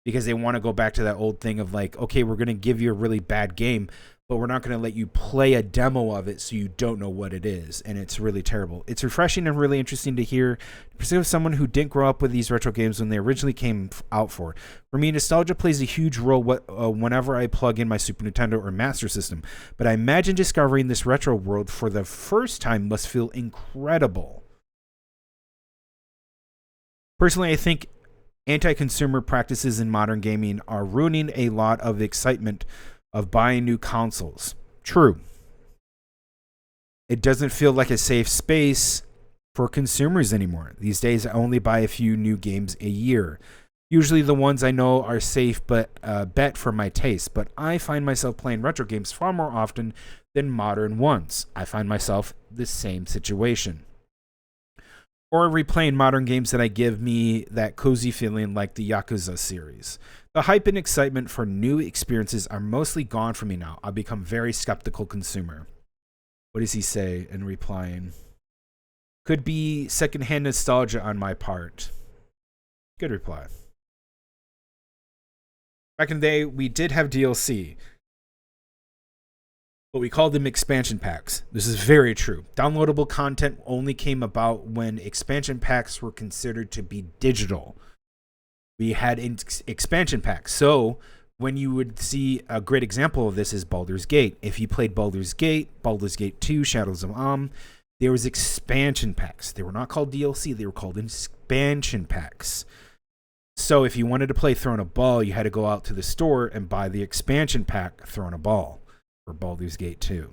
because they want to go back to that old thing of like, okay, we're going to give you a really bad game, but we're not going to let you play a demo of it so you don't know what it is. And it's really terrible. It's refreshing and really interesting to hear, particularly as someone who didn't grow up with these retro games when they originally came out for. For me, nostalgia plays a huge role whenever I plug in my Super Nintendo or Master System. But I imagine discovering this retro world for the first time must feel incredible. Personally, I think anti-consumer practices in modern gaming are ruining a lot of the excitement of buying new consoles. True. It doesn't feel like a safe space for consumers anymore. These days, I only buy a few new games a year. Usually the ones I know are safe but bet for my taste, but I find myself playing retro games far more often than modern ones. I find myself the same situation. Or replaying modern games that give me that cozy feeling like the Yakuza series. The hype and excitement for new experiences are mostly gone for me now. I've become a very skeptical consumer. What does he say in replying? Could be secondhand nostalgia on my part. Good reply. Back in the day, we did have DLC, but we called them expansion packs. This is very true. Downloadable content only came about when expansion packs were considered to be digital. We had expansion packs. So when you would see a great example of this is Baldur's Gate. If you played Baldur's Gate 2, Shadows of there was expansion packs. They were not called DLC. They were called expansion packs. So if you wanted to play Throwing a Ball, you had to go out to the store and buy the expansion pack Throwing a Ball for Baldur's Gate 2.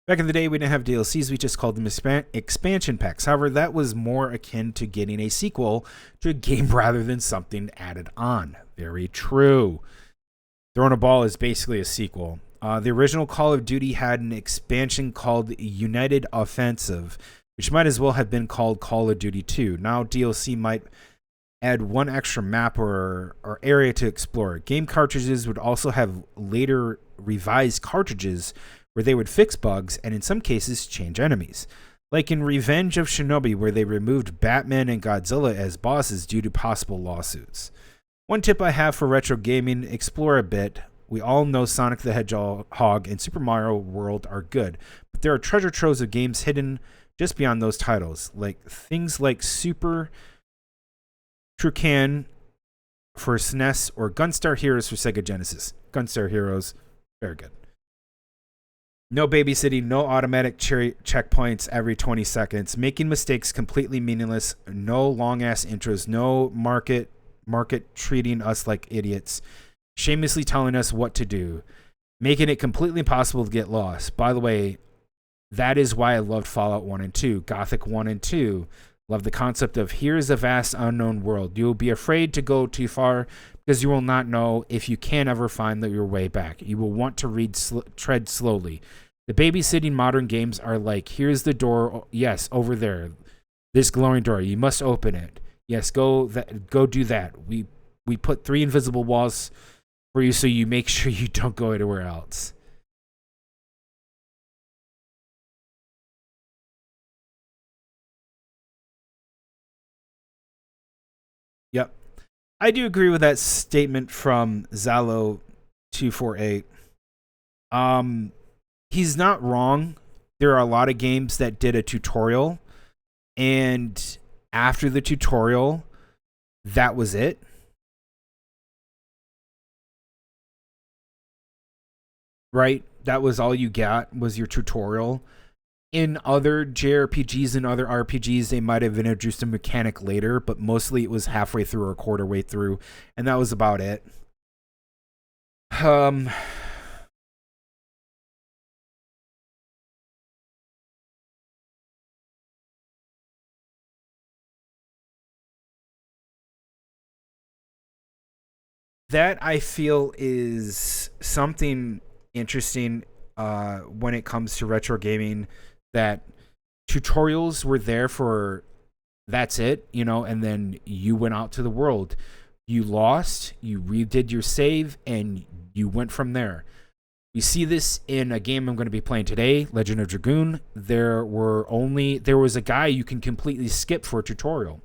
Back in the day, we didn't have DLCs. We just called them expansion packs. However, that was more akin to getting a sequel to a game rather than something added on. Very true. Throwing a Ball is basically a sequel. The original Call of Duty had an expansion called United Offensive, which might as well have been called Call of Duty 2. Now DLC might add one extra map or area to explore. Game cartridges would also have later revised cartridges where they would fix bugs and in some cases change enemies. Like in Revenge of Shinobi, where they removed Batman and Godzilla as bosses due to possible lawsuits. One tip I have for retro gaming, explore a bit. We all know Sonic the Hedgehog and Super Mario World are good, but there are treasure troves of games hidden just beyond those titles, like things like Super Trucan for SNES or Gunstar Heroes for Sega Genesis. Gunstar Heroes, very good. No babysitting, no automatic checkpoints every 20 seconds, making mistakes completely meaningless, no long-ass intros, no market treating us like idiots, shamelessly telling us what to do, making it completely impossible to get lost. By the way, that is why I loved Fallout 1 and 2, Gothic 1 and 2. Love the concept of here's a vast unknown world. You will be afraid to go too far because you will not know if you can ever find your way back. You will want to tread slowly. The babysitting modern games are like, here's the door. Yes, over there. This glowing door. You must open it. Yes, go do that. We put 3 invisible walls for you so you make sure you don't go anywhere else. Yep. I do agree with that statement from Zalo248. He's not wrong. There are a lot of games that did a tutorial, and after the tutorial, that was it. Right? That was all you got, was your tutorial. In other JRPGs and other RPGs, they might have introduced a mechanic later, but mostly it was halfway through or a quarter way through, and that was about it. that I feel is something interesting when it comes to retro gaming, that tutorials were there for that's it, you know, and then you went out to the world. You lost, you redid your save, and you went from there. We see this in a game I'm going to be playing today, Legend of Dragoon. There was a guy you can completely skip for a tutorial.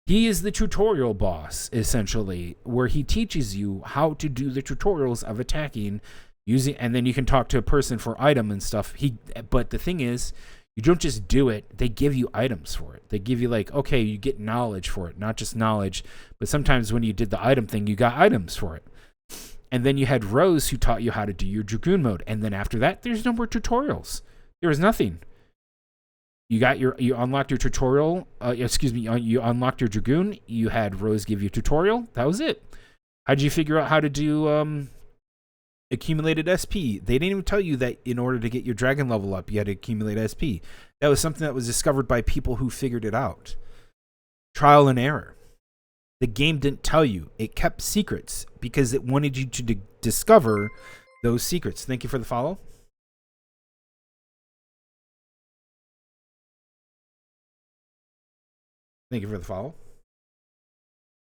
He is the tutorial boss, essentially, where he teaches you how to do the tutorials of attacking, using, and then you can talk to a person for item and stuff. But the thing is, you don't just do it. They give you items for it. They give you like, okay, you get knowledge for it, not just knowledge, but sometimes when you did the item thing, you got items for it. And then you had Rose who taught you how to do your Dragoon mode. And then after that, there's no more tutorials. There was nothing. You unlocked your tutorial. You unlocked your Dragoon. You had Rose give you a tutorial. That was it. How'd you figure out how to do accumulated SP? They didn't even tell you that in order to get your dragon level up, you had to accumulate SP. That was something that was discovered by people who figured it out. Trial and error. The game didn't tell you. It kept secrets because it wanted you to discover those secrets. Thank you for the follow. Thank you for the follow.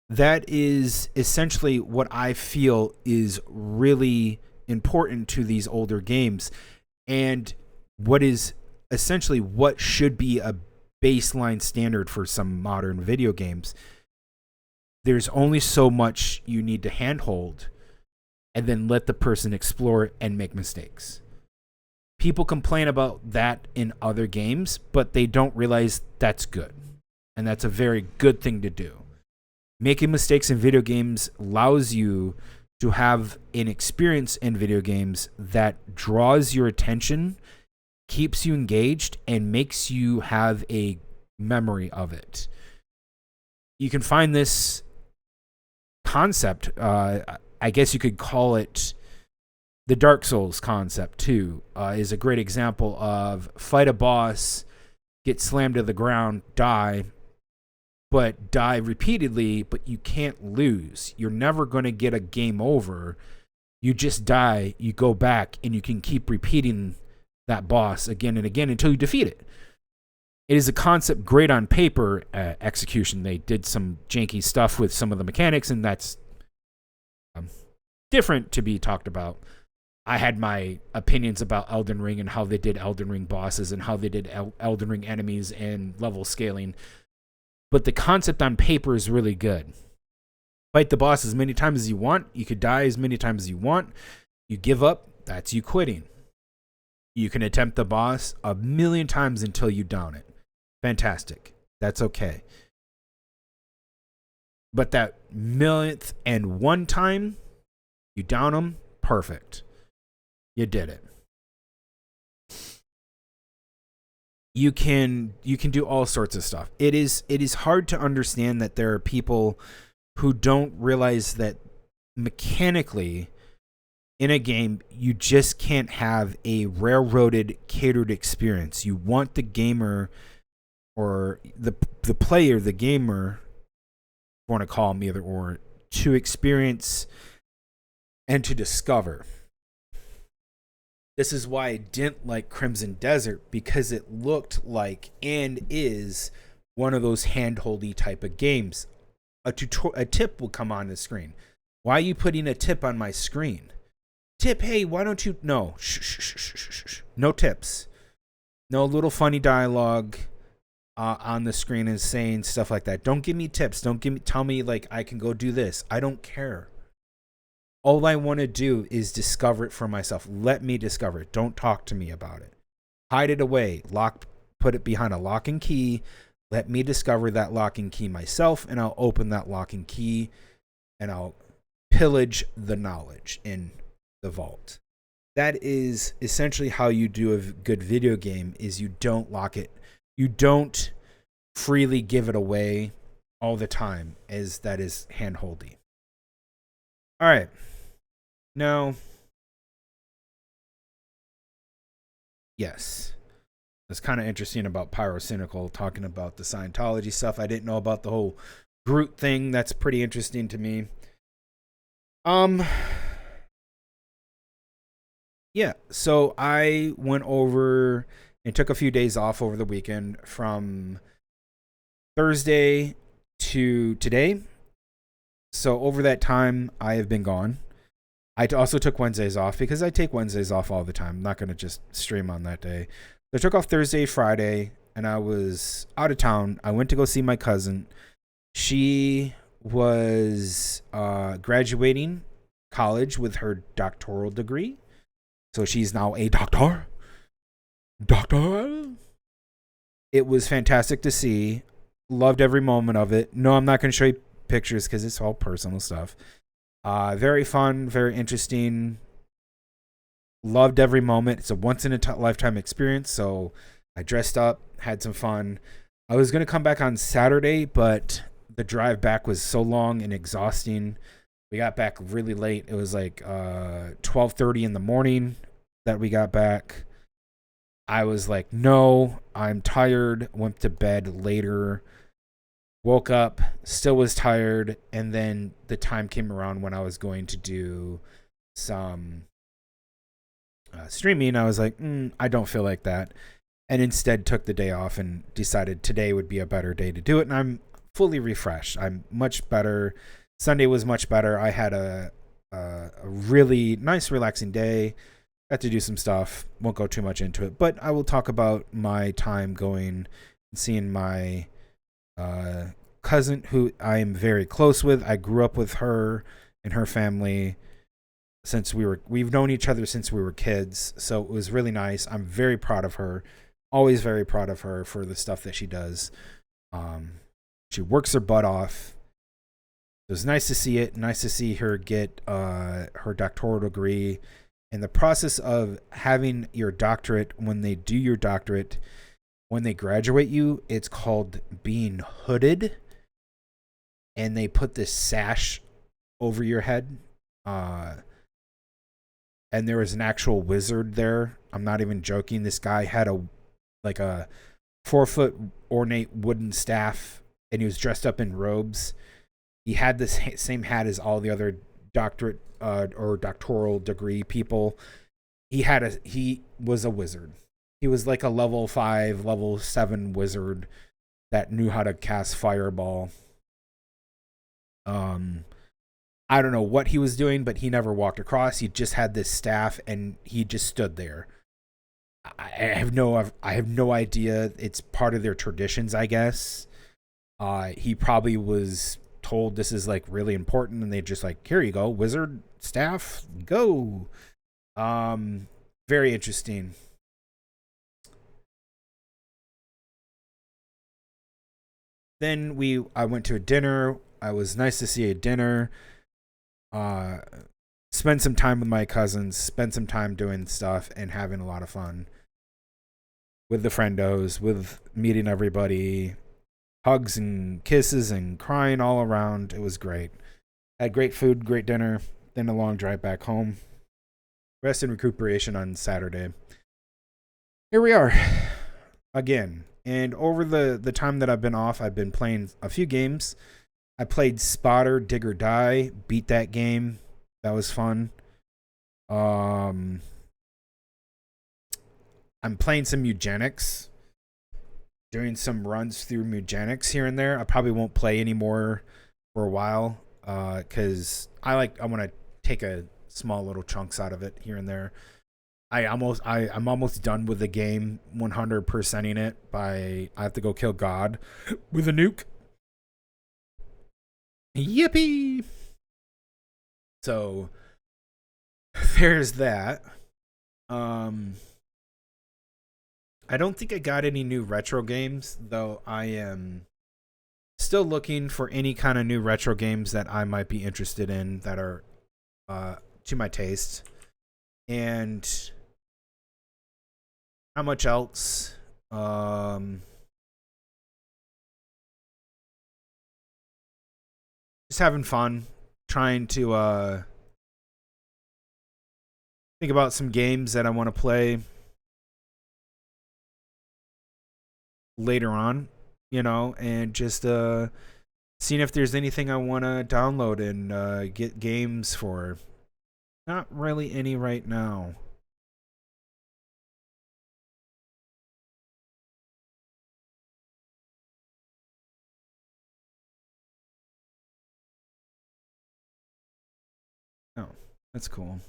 That is essentially what I feel is really important to these older games, and what is essentially what should be a baseline standard for some modern video games. There's only so much you need to handhold, and then let the person explore and make mistakes. People complain about that in other games, but they don't realize that's good, and that's a very good thing to do. Making mistakes in video games allows you to have an experience in video games that draws your attention, keeps you engaged, and makes you have a memory of it. You can find this concept, I guess you could call it the Dark Souls concept too, is a great example of fight a boss, get slammed to the ground, die, but die repeatedly, but you can't lose. You're never going to get a game over. You just die, you go back, and you can keep repeating that boss again and again until you defeat it. It is a concept great on paper. Execution, they did some janky stuff with some of the mechanics, and that's different to be talked about. I had my opinions about Elden Ring and how they did Elden Ring bosses and how they did Elden Ring enemies and level scaling. But the concept on paper is really good. Fight the boss as many times as you want. You could die as many times as you want. You give up, that's you quitting. You can attempt the boss 1,000,000 times until you down it. Fantastic. That's okay. But that 1,000,001 time, you down them, perfect. You did it. You can do all sorts of stuff. It is hard to understand that there are people who don't realize that mechanically in a game you just can't have a railroaded, catered experience. You want the gamer or the player, the gamer, if you want to call them either or, to experience and to discover. This is why I didn't like Crimson Desert, because it looked like and is one of those hand-holdy type of games. A tip will come on the screen. Why are you putting a tip on my screen? Tip, hey, why don't you... No. Shh. No tips. No little funny dialogue on the screen and saying stuff like that. Don't give me tips. Tell me like I can go do this. I don't care. All I want to do is discover it for myself. Let me discover it. Don't talk to me about it. Hide it away. Put it behind a lock and key. Let me discover that lock and key myself, and I'll open that lock and key, and I'll pillage the knowledge in the vault. That is essentially how you do a good video game, is you don't lock it. You don't freely give it away all the time, as that is hand-holdy. All right. Now, yes, that's kind of interesting about Pyrocynical talking about the Scientology stuff. I didn't know about the whole Groot thing. That's pretty interesting to me. Um, yeah, so I went over and took a few days off over the weekend from Thursday to today. So over that time, I have been gone. I also took Wednesdays off because I take Wednesdays off all the time. I'm not going to just stream on that day. So I took off Thursday, Friday, and I was out of town. I went to go see my cousin. She was graduating college with her doctoral degree. So she's now a doctor. Doctor. It was fantastic to see. Loved every moment of it. No, I'm not going to show you pictures because it's all personal stuff. Very fun, very interesting. Loved every moment. It's a once in a lifetime experience. So I dressed up, had some fun. I was going to come back on Saturday, but the drive back was so long and exhausting. We got back really late. It was like 12:30 in the morning that we got back. I was like, no, I'm tired. Went to bed later. Woke up, still was tired, and then the time came around when I was going to do some streaming. I was like, I don't feel like that, and instead took the day off and decided today would be a better day to do it, and I'm fully refreshed. I'm much better. Sunday was much better. I had a really nice, relaxing day. Got to do some stuff. Won't go too much into it, but I will talk about my time going and seeing my cousin, who I am very close with. I grew up with her and her family since we've known each other since we were kids. So it was really nice. I'm very proud of her. Always very proud of her for the stuff that she does. She works her butt off. It was nice to see it. Nice to see her get her doctoral degree. In the process of having your doctorate, when they do your doctorate, when they graduate you, it's called being hooded. And they put this sash over your head. And there was an actual wizard there. I'm not even joking. This guy had a 4-foot ornate wooden staff, and he was dressed up in robes. He had this same hat as all the other doctorate or doctoral degree people. He was a wizard. He was like a level 5, level 7 wizard that knew how to cast fireball. I don't know what he was doing, but he never walked across. He just had this staff and he just stood there. I have no idea. It's part of their traditions, I guess. He probably was told this is like really important, and they just like, here you go, wizard staff, go. Very interesting. Then I went to a dinner. I was nice to see a dinner. Spend some time with my cousins, spend some time doing stuff and having a lot of fun with the friendos, with meeting everybody, hugs and kisses and crying all around. It was great. Had great food, great dinner, then a long drive back home. Rest and recuperation on Saturday. Here we are again. And over the time that I've been off, I've been playing a few games. I played Spotter, Dig or Die, beat that game. That was fun. I'm playing some Eugenics, doing some runs through Eugenics here and there. I probably won't play anymore for a while because I want to take a small little chunks out of it here and there. I'm almost done with the game, 100%ing it I have to go kill God with a nuke. Yippee! So there's that. I don't think I got any new retro games, though I am still looking for any kind of new retro games that I might be interested in that are to my taste. And how much else? Just having fun, trying to think about some games that I want to play later on, and just Seeing if there's anything I want to download and get games for. Not really any right now. Oh, that's cool.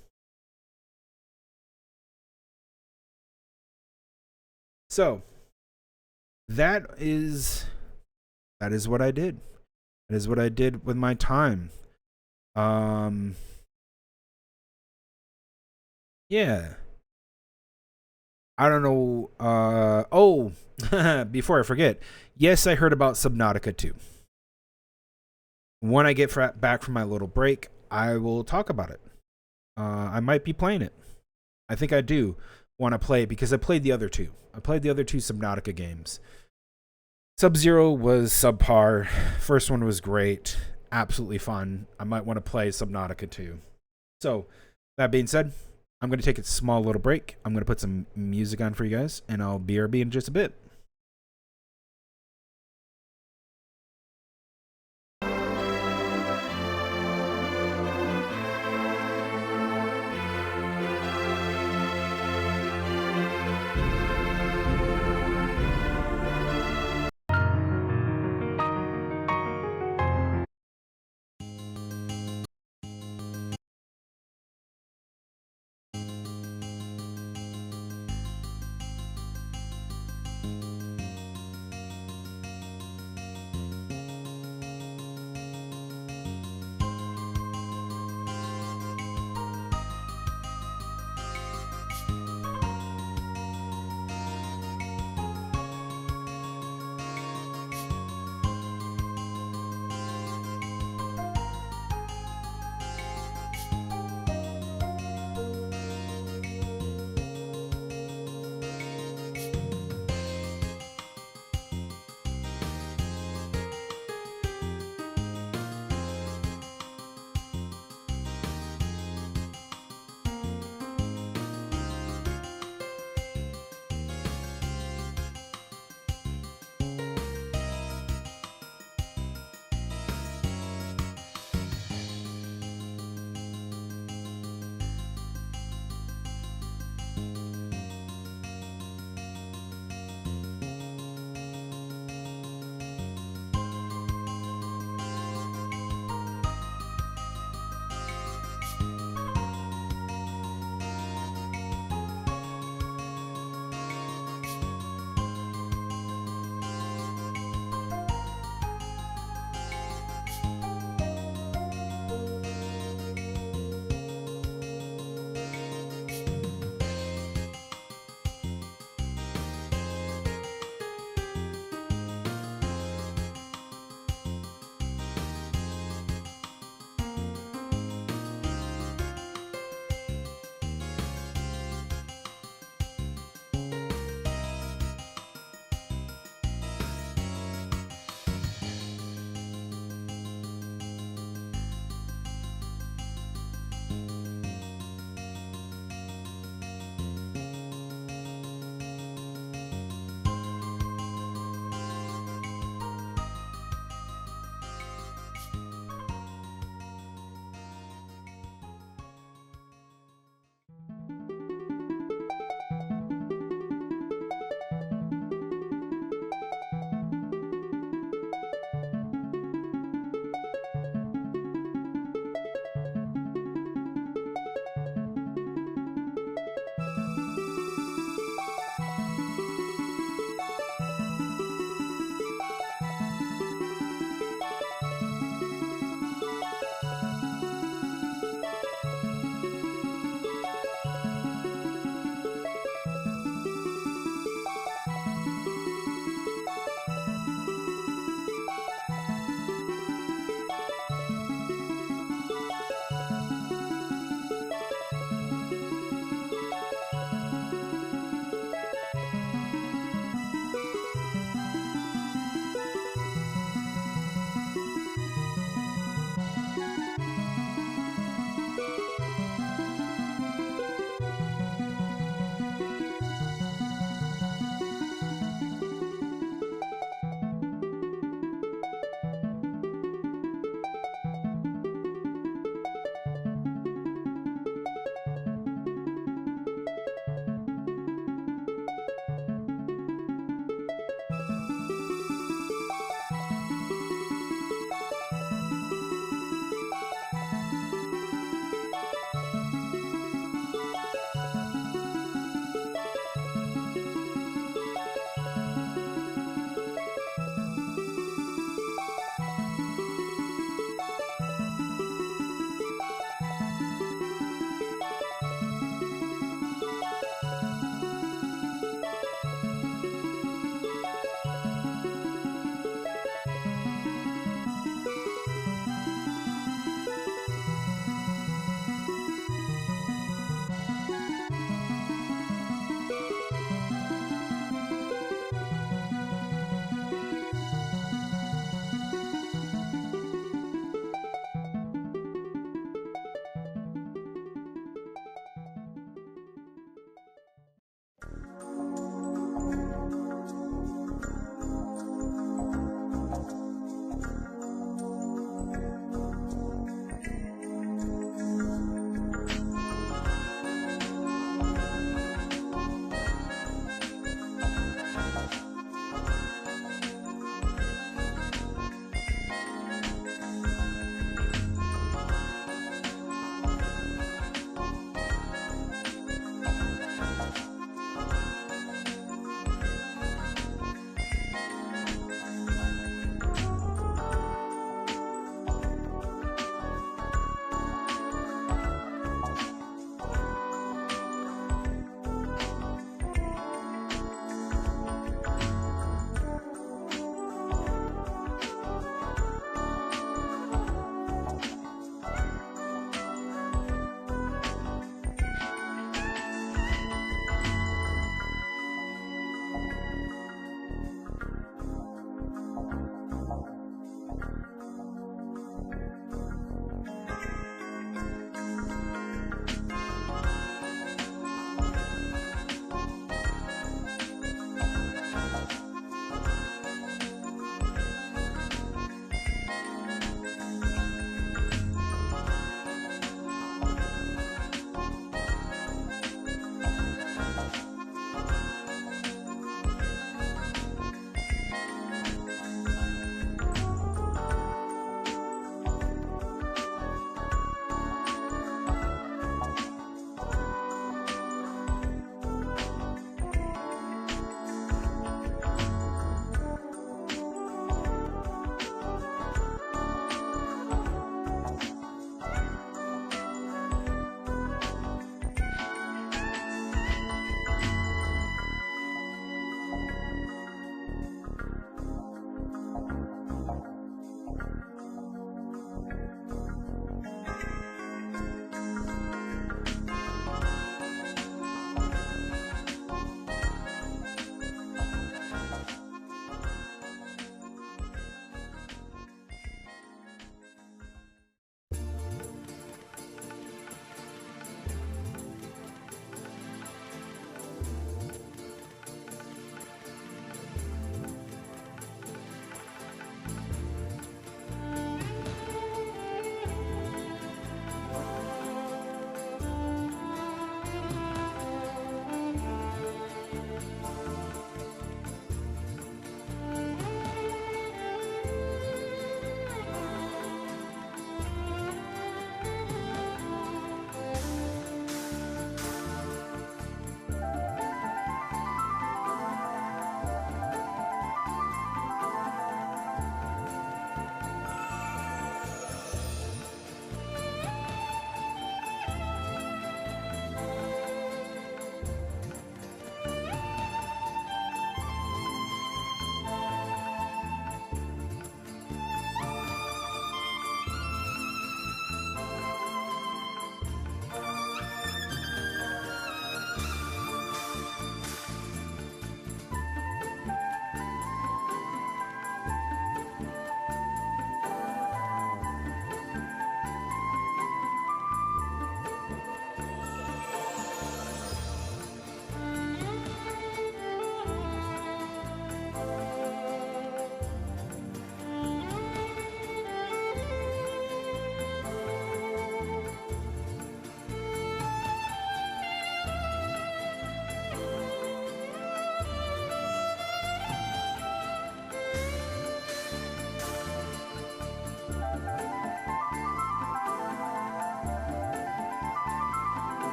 So, that is what I did. That is what I did with my time. Yeah. I don't know. Oh, before I forget, yes, I heard about Subnautica 2. When I get back from my little break, I will talk about it. I might be playing it. I think I do want to play it because I played the other two. I played the other two Subnautica games. Sub-Zero was subpar. First one was great. Absolutely fun. I might want to play Subnautica 2. So, that being said, I'm going to take a small little break. I'm going to put some music on for you guys, and I'll BRB in just a bit.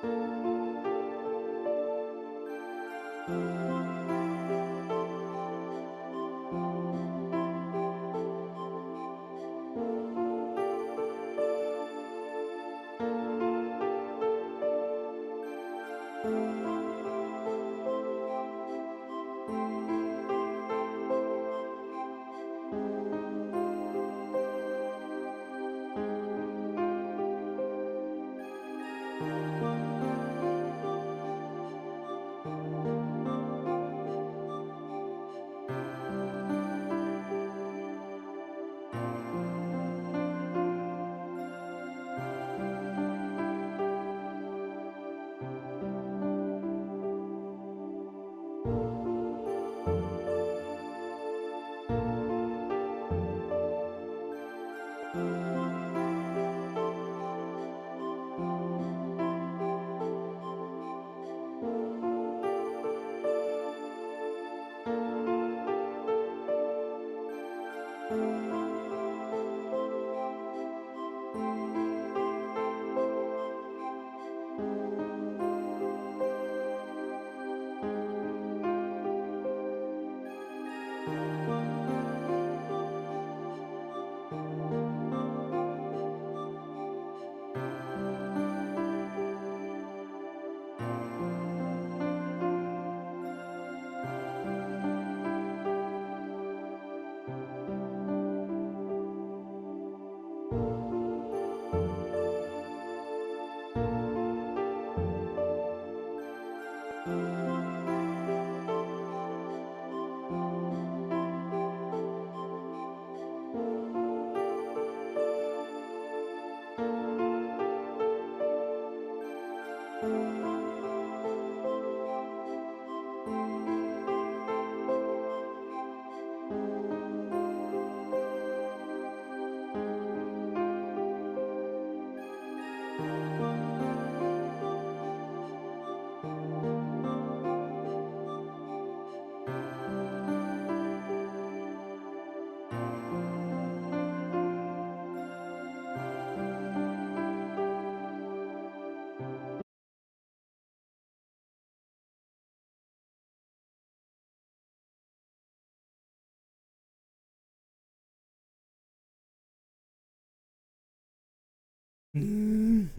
Thank you.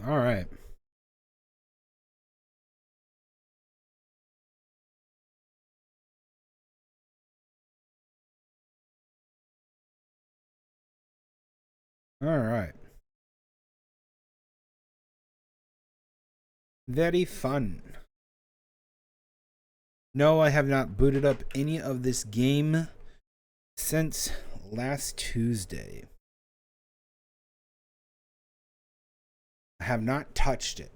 All right. All right. Very fun. No, I have not booted up any of this game since last Tuesday. I have not touched it.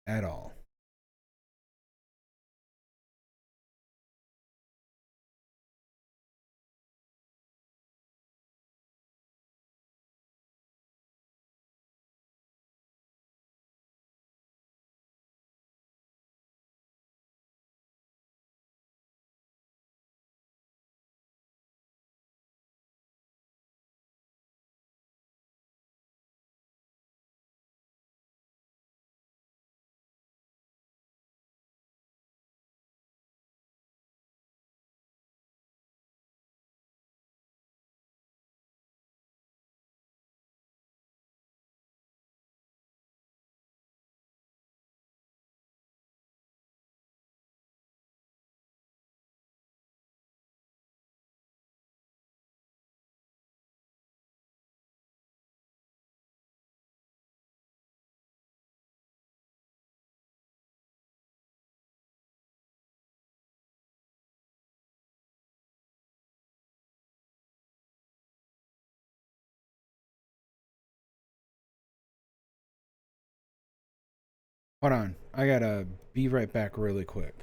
At all. Hold on. I gotta be right back really quick.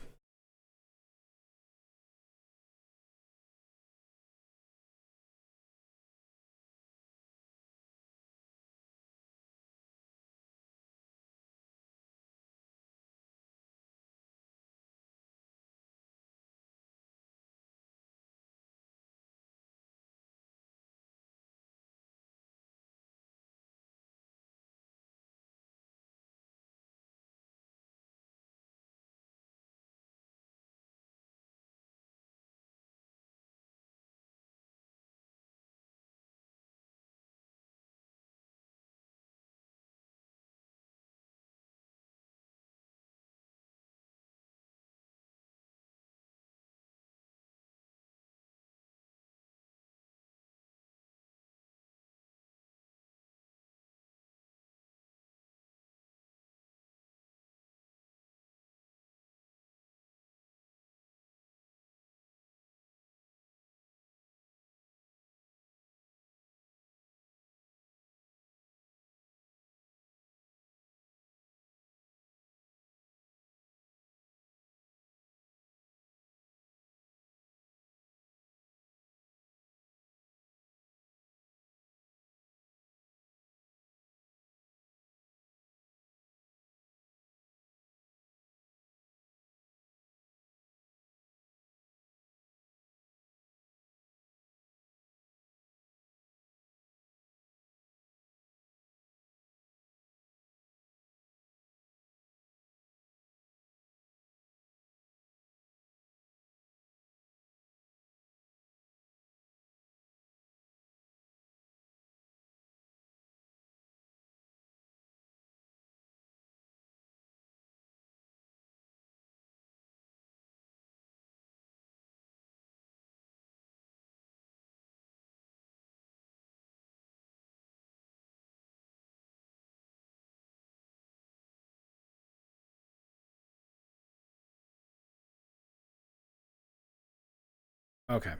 Okay.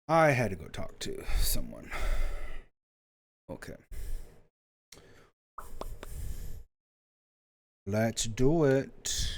I had to go talk to someone. Okay. Let's do it.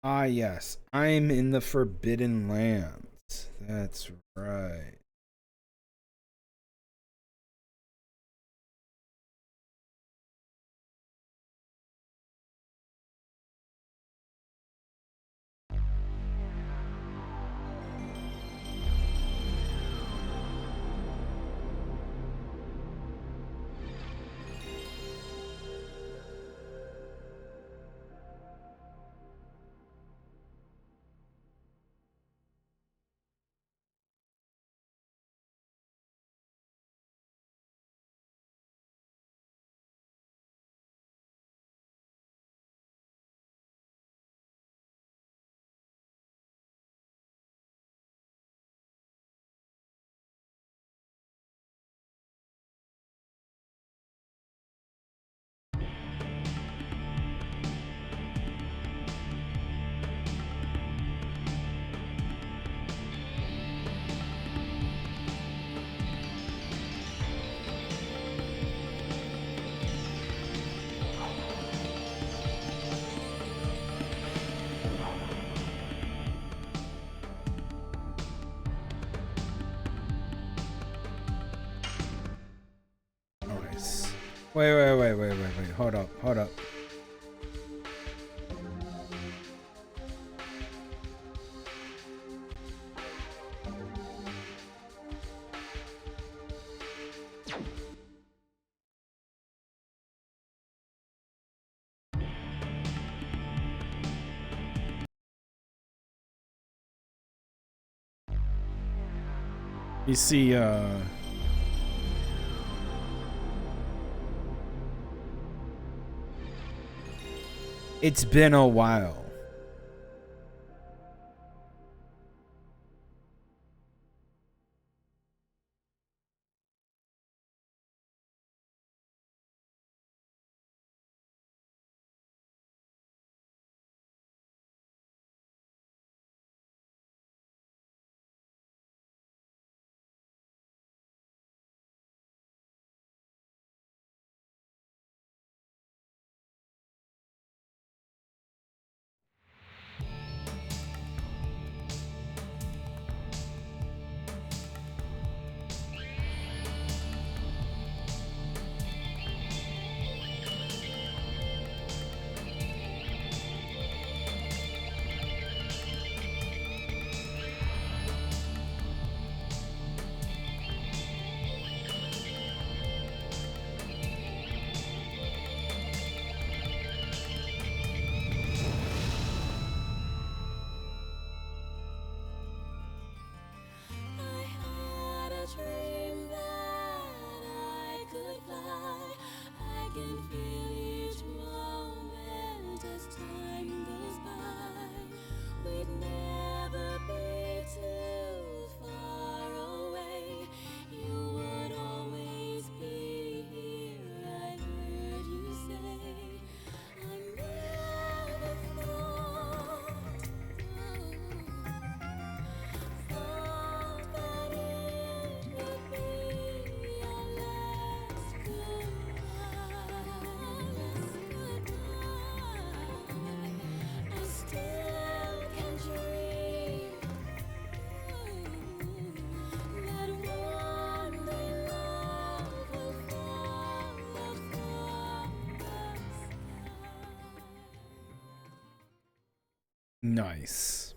Ah, yes. I'm in the Forbidden Lands. That's right. Nice. Wait. Hold up. You see, it's been a while. Nice.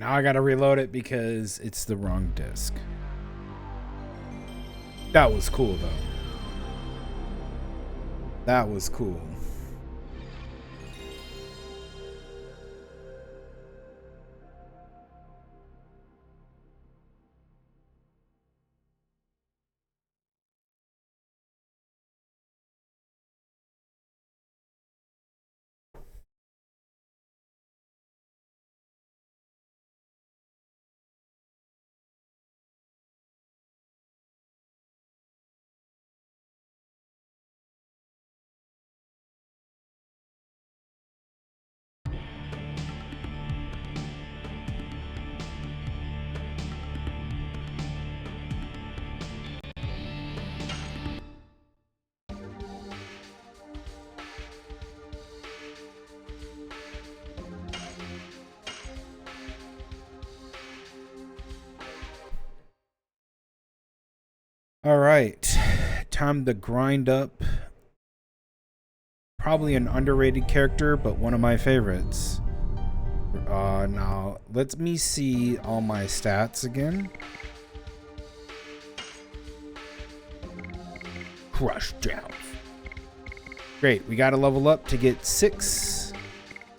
now I gotta reload it because it's the wrong disc. That was cool though. That was cool. All right, time to grind up. Probably an underrated character, but one of my favorites. Now, let me see all my stats again. Crush down. Great, we got to level up to get 6.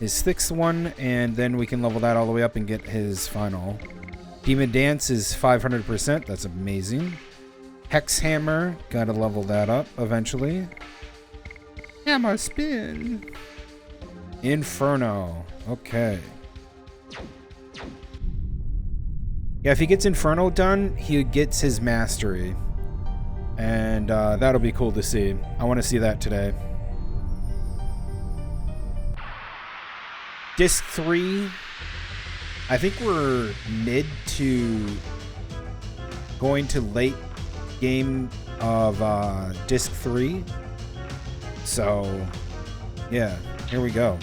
His 6th one, and then we can level that all the way up and get his final. Demon Dance is 500%. That's amazing. Hex Hammer, gotta level that up eventually. Hammer spin. Inferno, okay. Yeah, if he gets Inferno done, he gets his mastery. And that'll be cool to see. I want to see that today. Disc 3. I think we're mid to going to late game of disc 3. So yeah, here we go.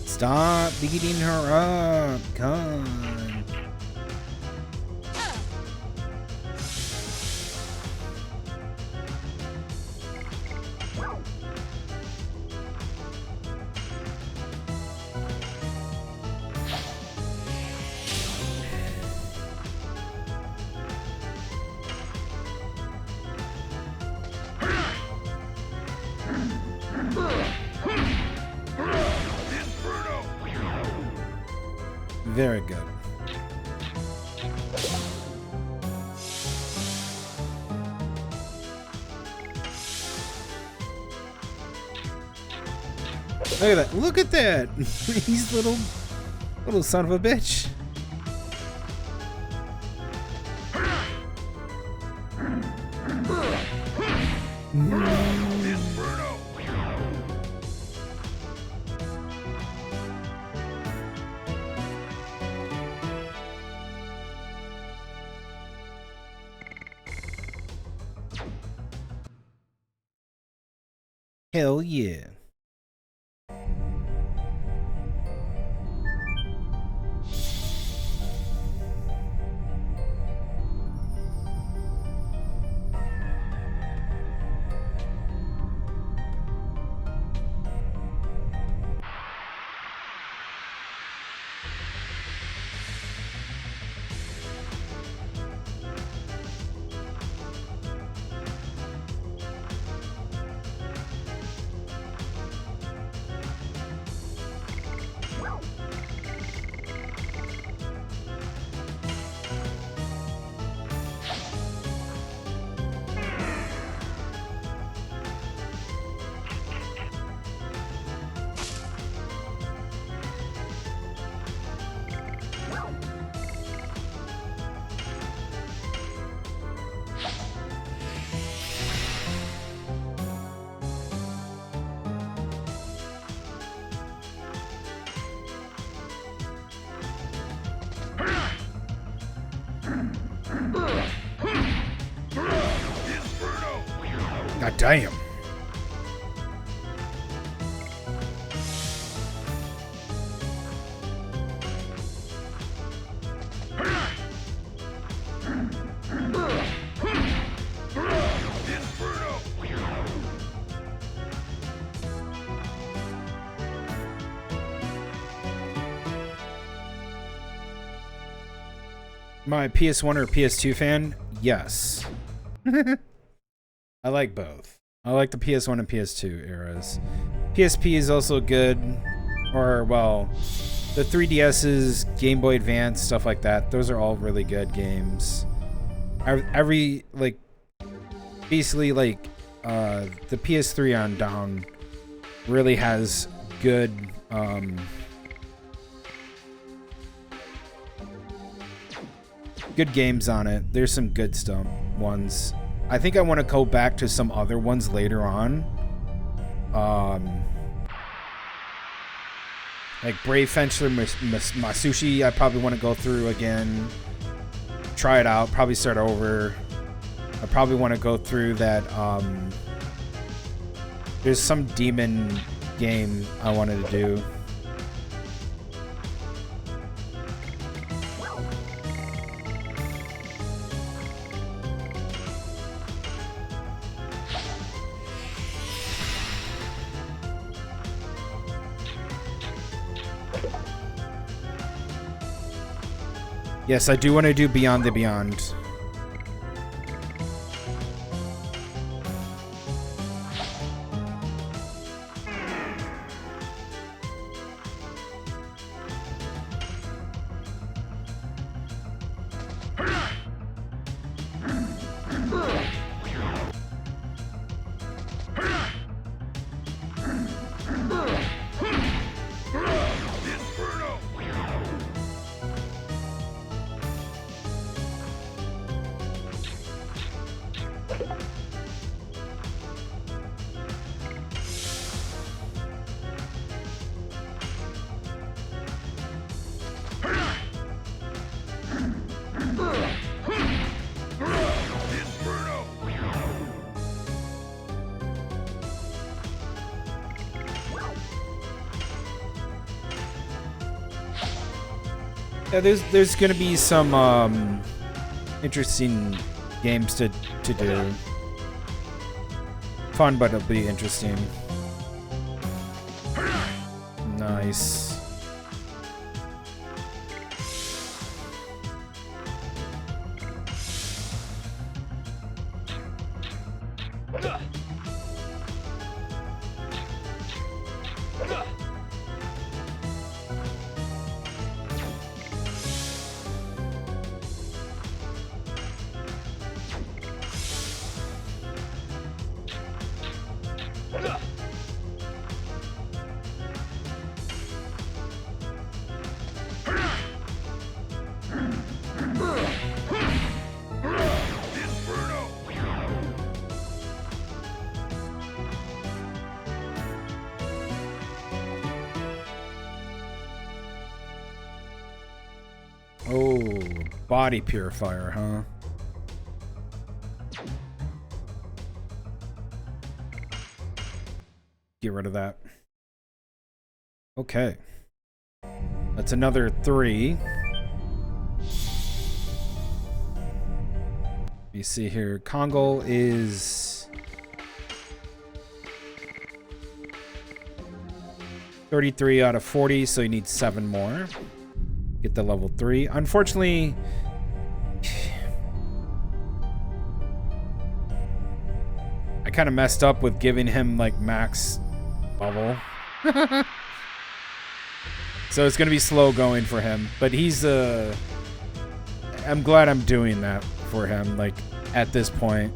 Stop beating her up. Come on. Very good. Look at that. Look at that. He's little son of a bitch. Hell yeah. Damn. My PS1 or PS2 fan? Yes. I like both. I like the PS1 and PS2 eras. PSP is also good. Or, well, the 3DS's, Game Boy Advance, stuff like that. Those are all really good games. Every, like, basically, like, the PS3 on down really has good, good games on it. There's some good stuff ones. I think I want to go back to some other ones later on. Like Brave Fencer Masushi, I probably want to go through again. Try it out, probably start over. I probably want to go through that, there's some demon game I wanted to do. Yes, I do want to do Beyond the Beyond. Yeah, there's gonna be some interesting games to do. Fun, but it'll be interesting. Nice. Oh, body purifier, huh? Get rid of that. Okay. That's another 3. You see here, Kongol is 33 out of 40, so you need 7 more. Get the level 3. Unfortunately, I kind of messed up with giving him like max bubble. So it's going to be slow going for him, but he's I'm glad I'm doing that for him, like at this point.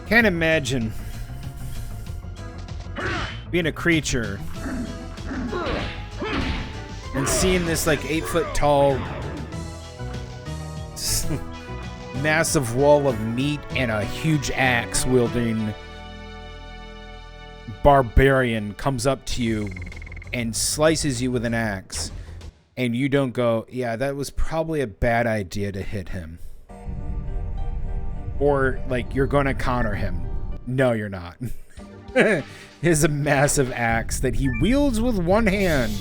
Can't imagine being a creature and seeing this like 8-foot tall massive wall of meat and a huge axe wielding barbarian comes up to you and slices you with an axe, and you don't go, yeah, that was probably a bad idea to hit him. Or, like, you're gonna counter him. No, you're not. Here's a massive axe that he wields with one hand.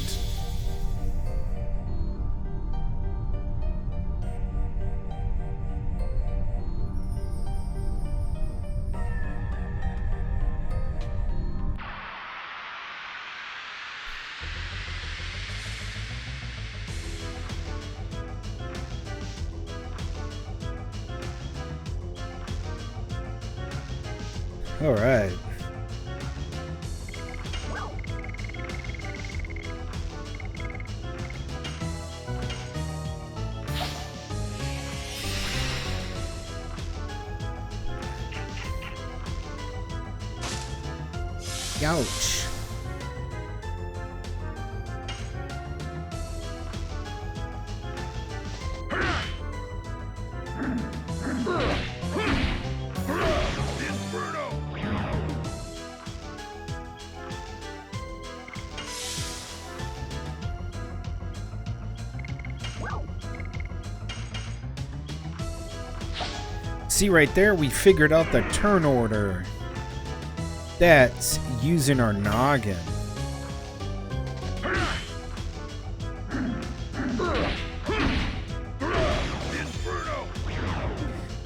All right. Ouch. See right there, we figured out the turn order. That's using our noggin.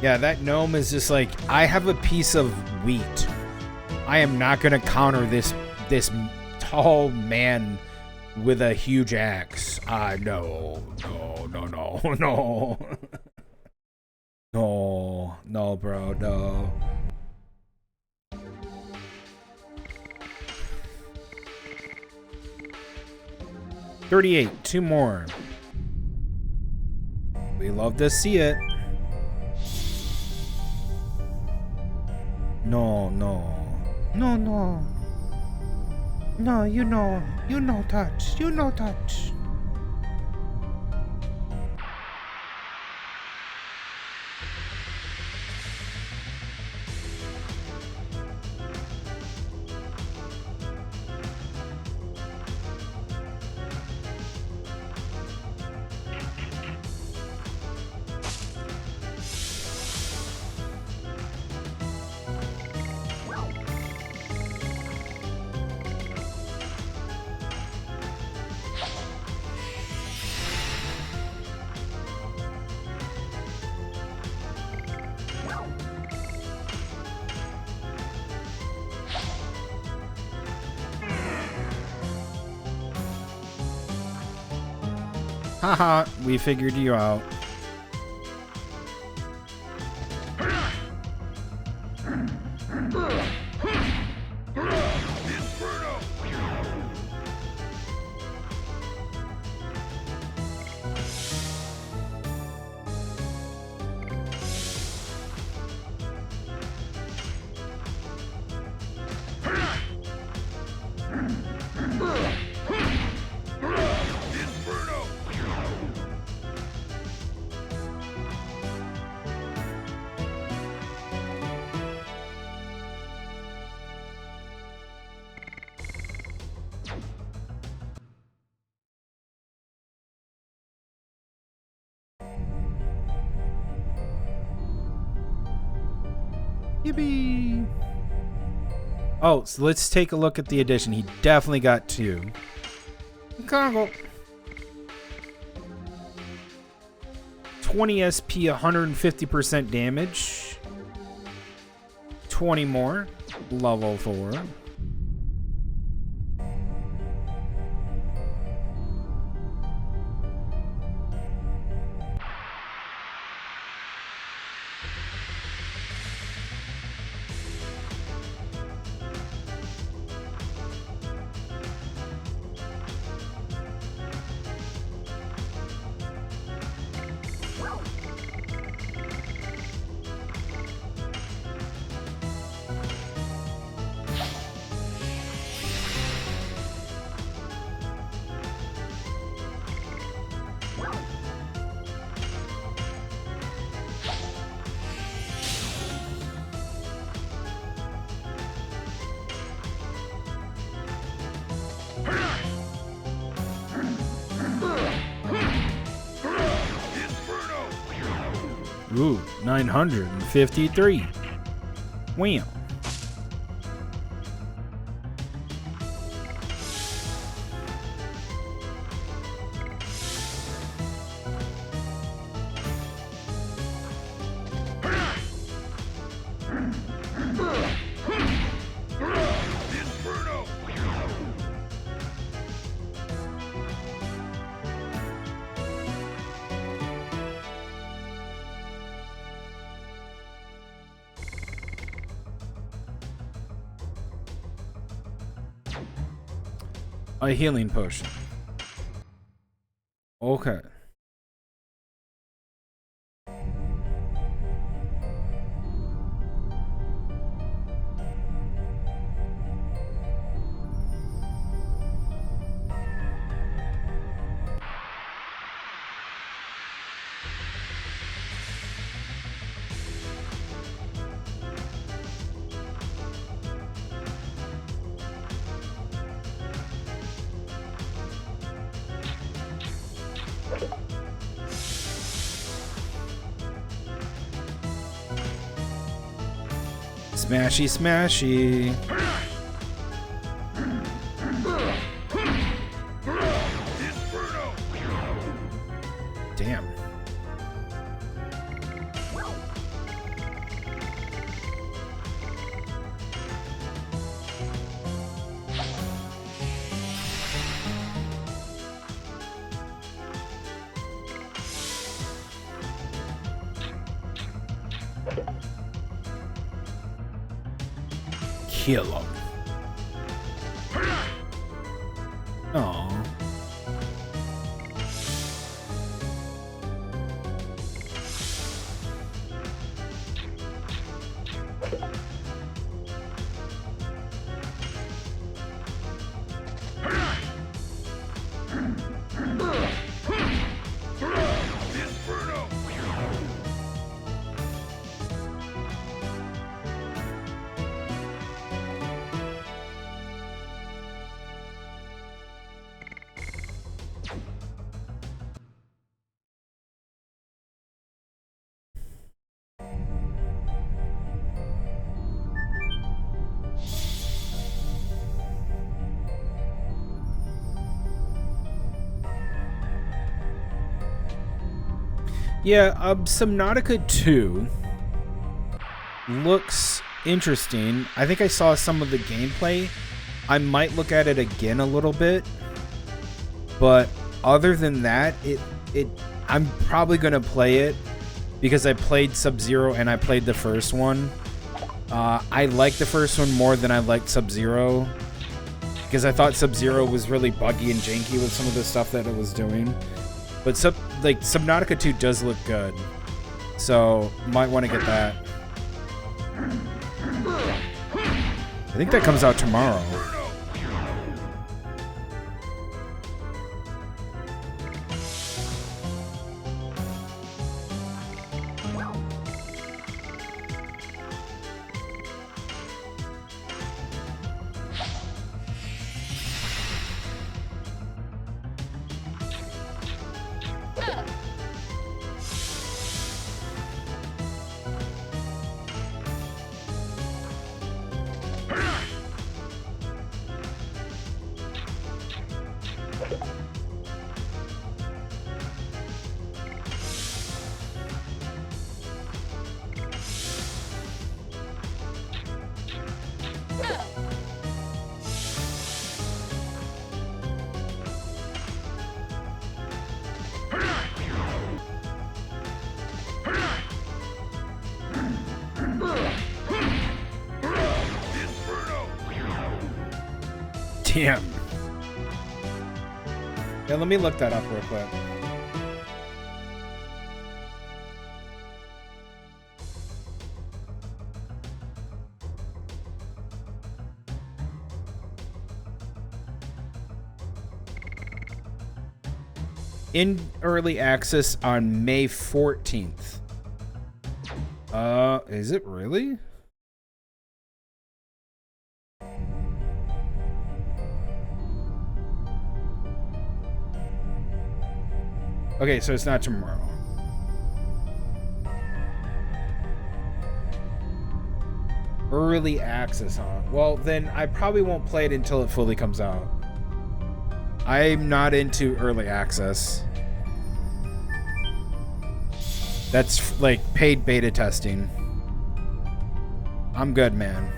Yeah, that gnome is just like, I have a piece of wheat. I am not gonna counter this tall man with a huge axe. No. No, bro, no. $38, 2 more. We love to see it. No, you know touch. Haha, we figured you out. Yippee! Oh, so let's take a look at the addition. He definitely got 2. Congo. 20 SP, 150% damage. 20 more. Level 4. Ooh, 953. Wow. A healing potion. Okay. Smashy, smashy. Damn. Kill him. Aww. Yeah, Subnautica 2 looks interesting. I think I saw some of the gameplay. I might look at it again a little bit. But other than that, I'm probably going to play it because I played Sub-Zero and I played the first one. I liked the first one more than I liked Sub-Zero because I thought Sub-Zero was really buggy and janky with some of the stuff that it was doing. But Subnautica 2 does look good, so might want to get that. I think that comes out tomorrow. Damn. Yeah, let me look that up real quick. In early access on May 14th. Is it really? Okay, so it's not tomorrow. Early access, huh? Well, then I probably won't play it until it fully comes out. I'm not into early access. That's like paid beta testing. I'm good, man.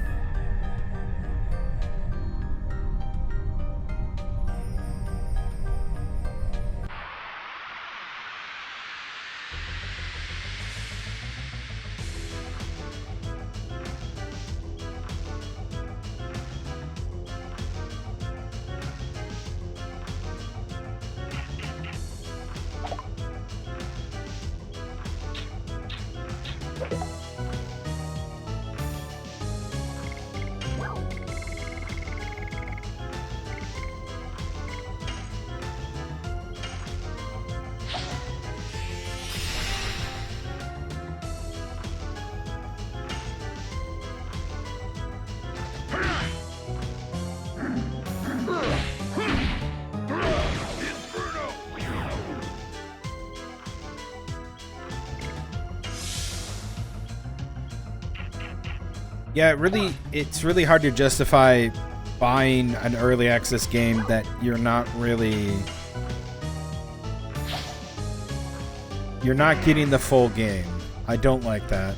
Yeah, it's really hard to justify buying an early access game that you're not getting the full game. I don't like that.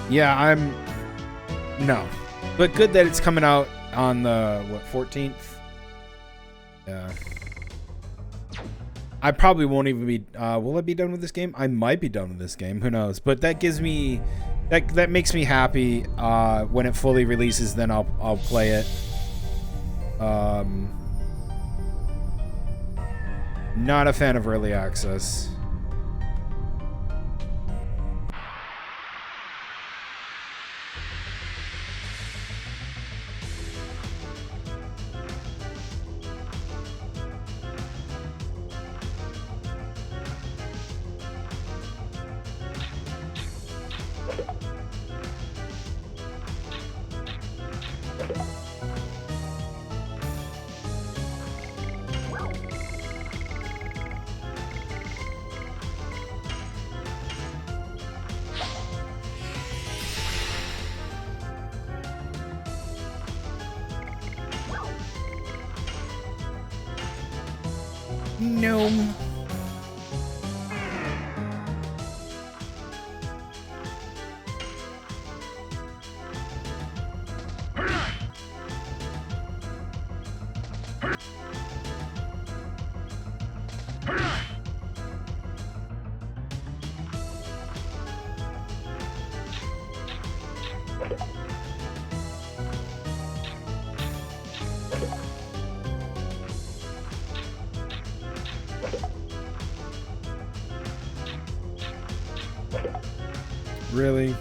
Yeah, no. But good that it's coming out on the, 14th? Yeah. I probably won't even be, will I be done with this game? I might be done with this game, who knows? But that gives me, that makes me happy. When it fully releases, then I'll play it. Not a fan of early access. Gnome. Really?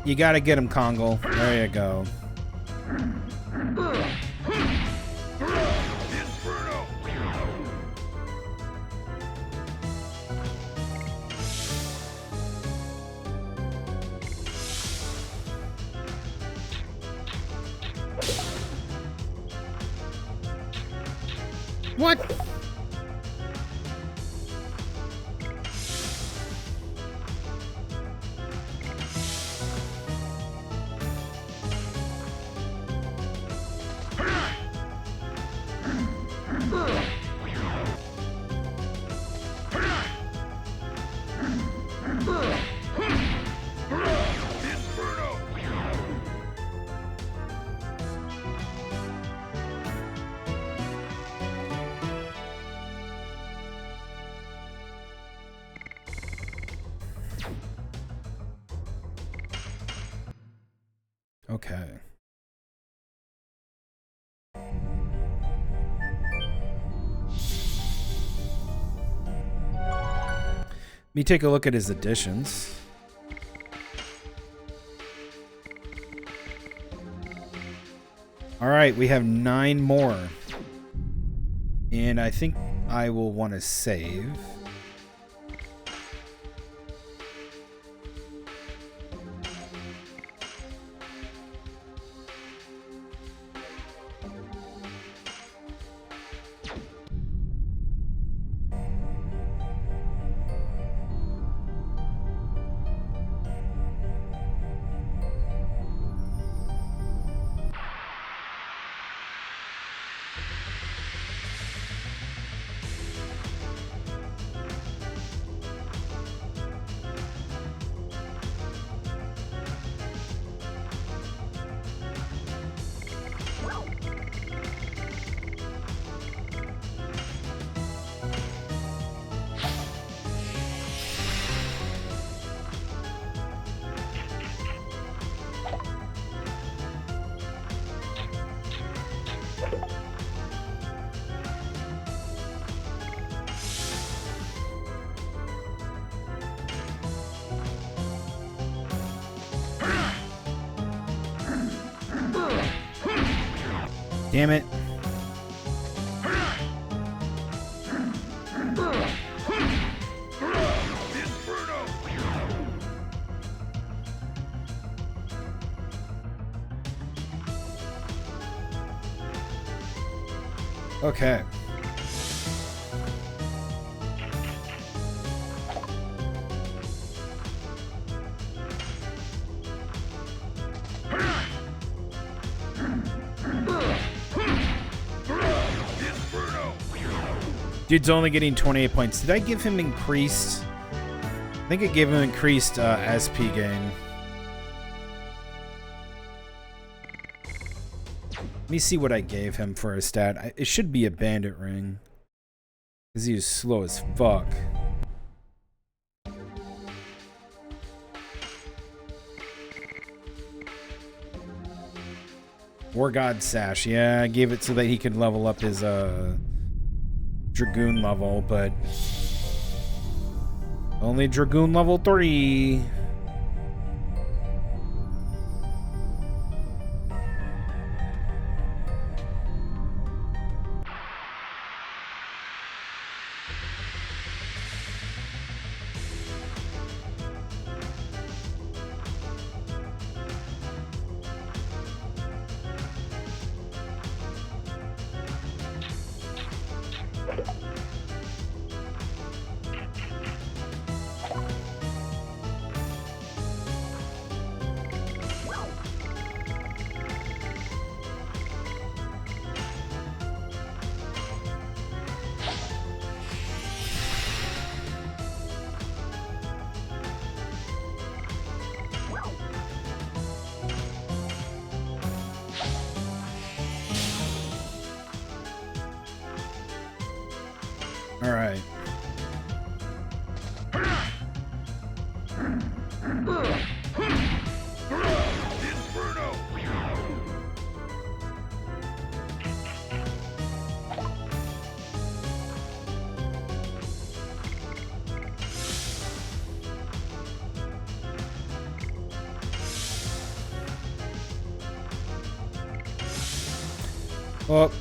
You gotta get him, Kongle. There you go. What? Okay. Let me take a look at his additions. All right, we have 9 more. And I think I will want to save. Damn it. Okay. Dude's only getting 28 points. Did I give him increased? I think I gave him increased SP gain. Let me see what I gave him for a stat. It should be a bandit ring. Because he was slow as fuck. War God Sash. Yeah, I gave it so that he could level up his Dragoon level, but only Dragoon level 3. All right. Well,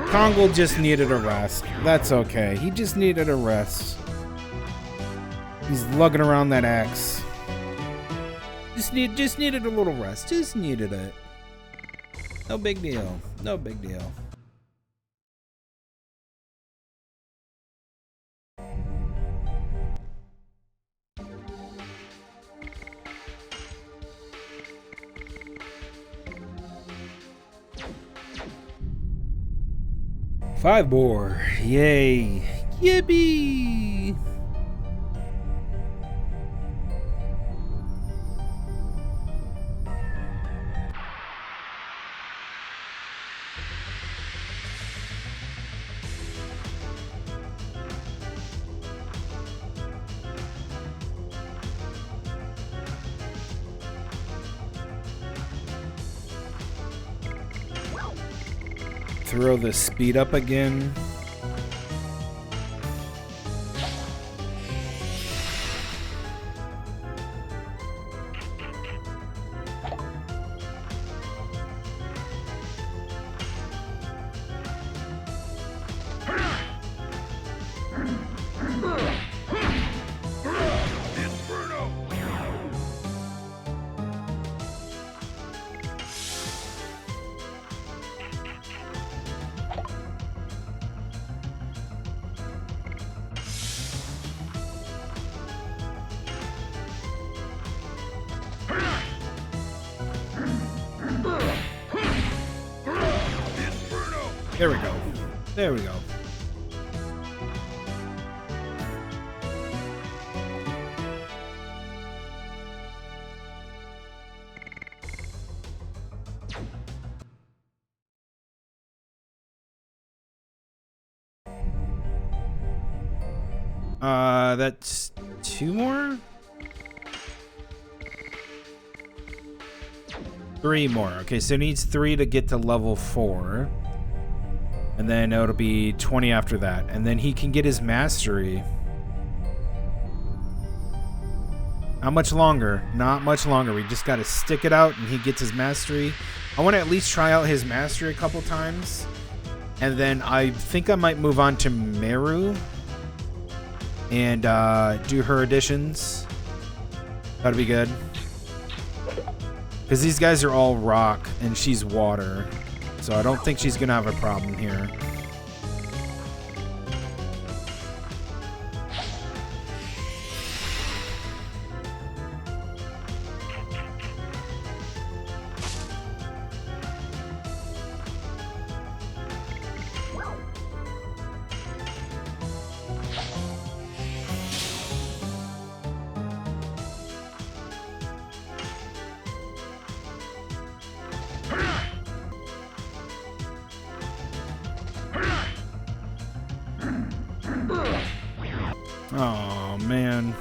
Congo just needed a rest. That's okay. He just needed a rest. He's lugging around that axe. Just needed a little rest. Just needed it. No big deal. No big deal. Five more. Yay. Yippee. throw the speed up again. There we go. There we go. That's 2 more? 3 more. Okay, so it needs 3 to get to level 4. And then it'll be 20 after that. And then he can get his mastery. Not much longer. Not much longer. We just got to stick it out and he gets his mastery. I want to at least try out his mastery a couple times. And then I think I might move on to Meru. And do her additions. That'd be good. Because these guys are all rock and she's water. So I don't think she's going to have a problem here. Oh, man.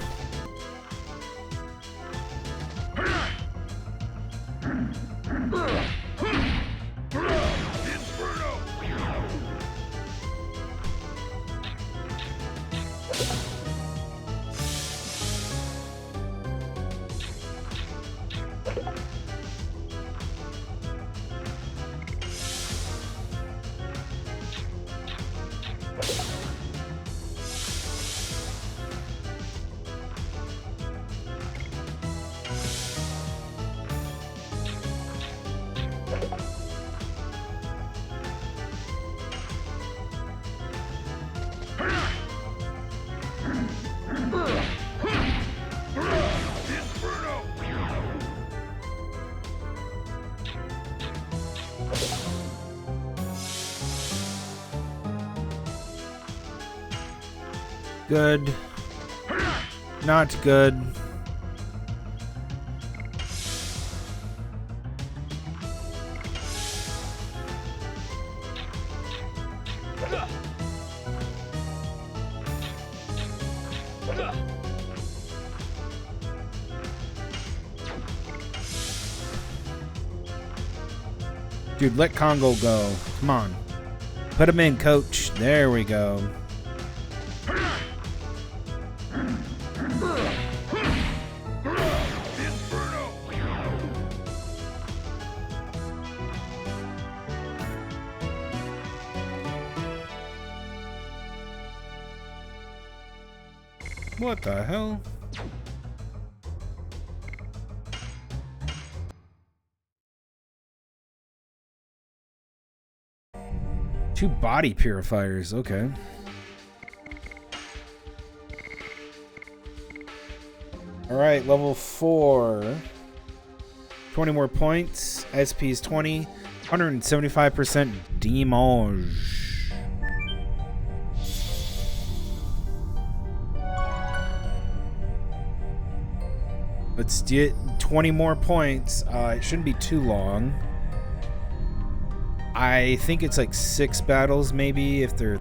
Good. Not good. Dude, let Congo go. Come on. Put him in, coach. There we go. What the hell? Two body purifiers, okay. Alright, level 4. 20 more points. SP is 20. 175% damage. Let's get 20 more points. It shouldn't be too long. I think it's like 6 battles, maybe, if they're...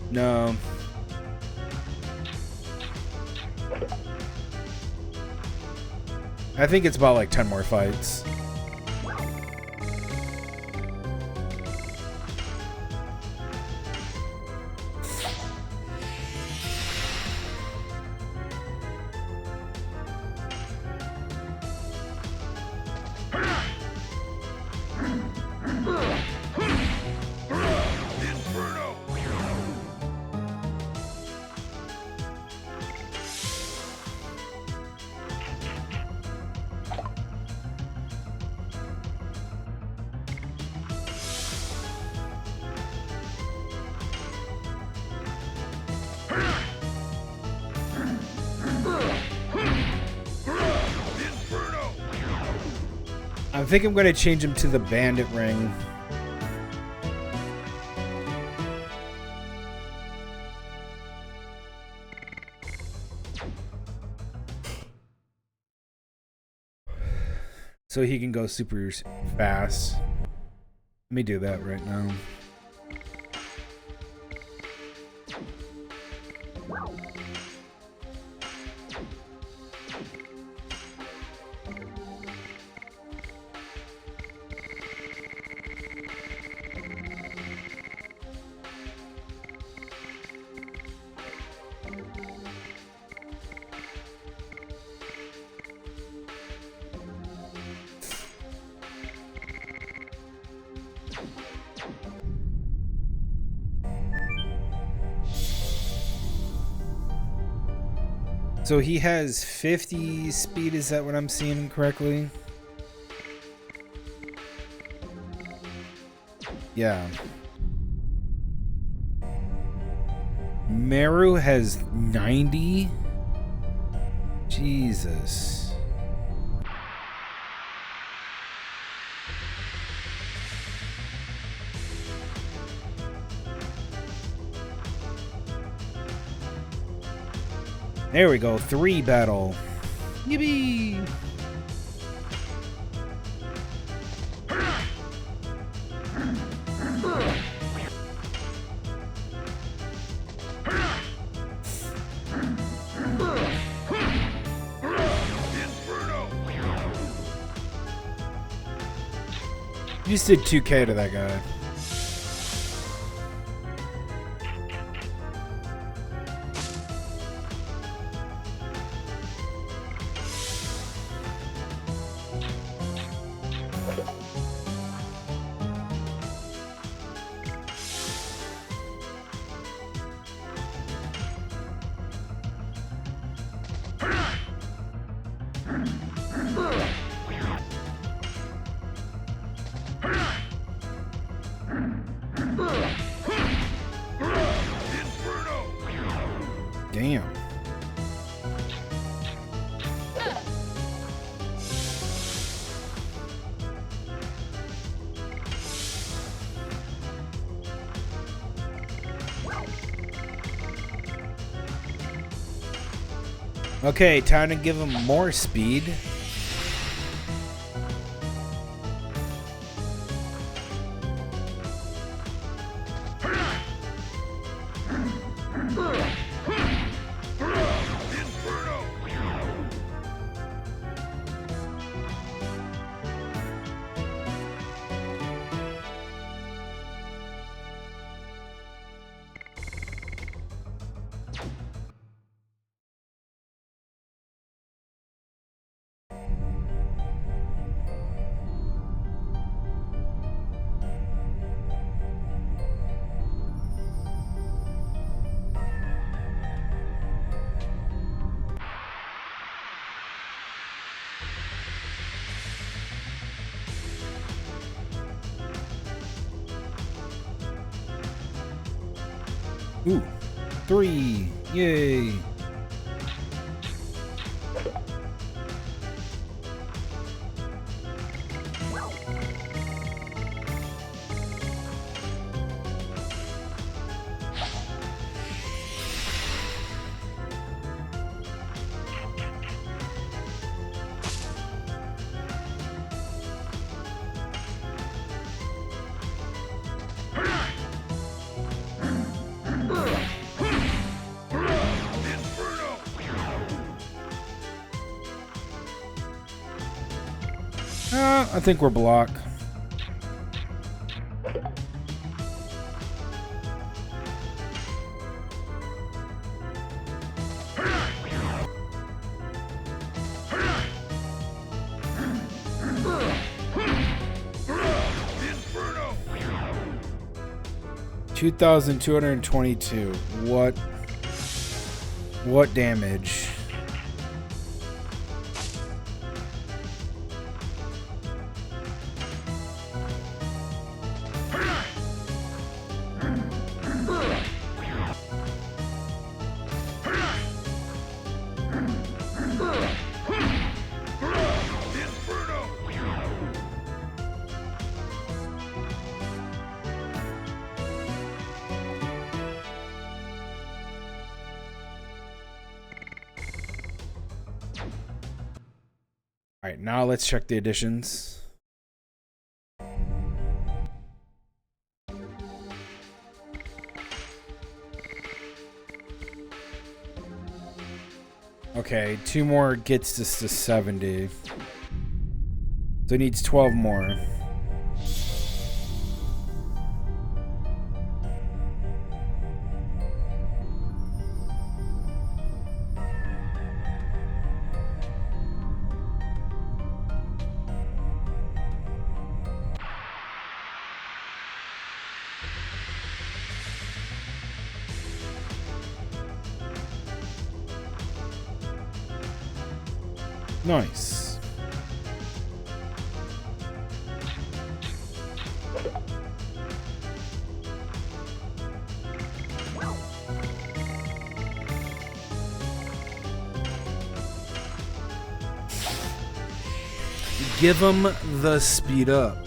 No. I think it's about like 10 more fights. I think I'm going to change him to the bandit ring. So he can go super fast. Let me do that right now. So he has 50 speed, is that what I'm seeing correctly? Yeah. Meru has 90? Jesus. There we go, 3 battle. Yippee! You just did 2K to that guy. Damn. Okay, time to give him more speed. Ooh, 3, yay. I think we're blocked. Inferno. 2,222. What damage? All right, now let's check the additions. Okay, 2 more gets us to 70. So it needs 12 more. Nice. Give them the speed up.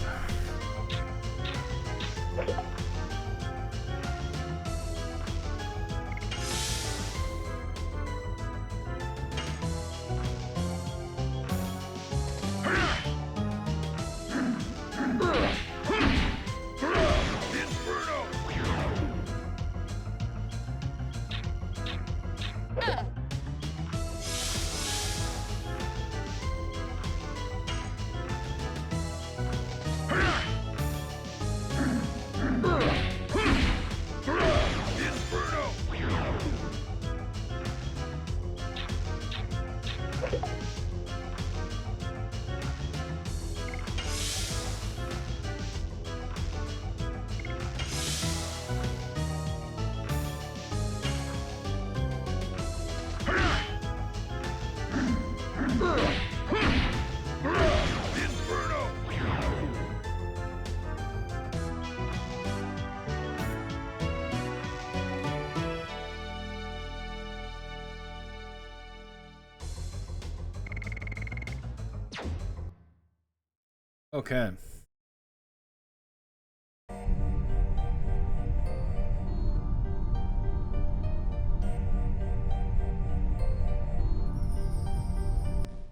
Okay.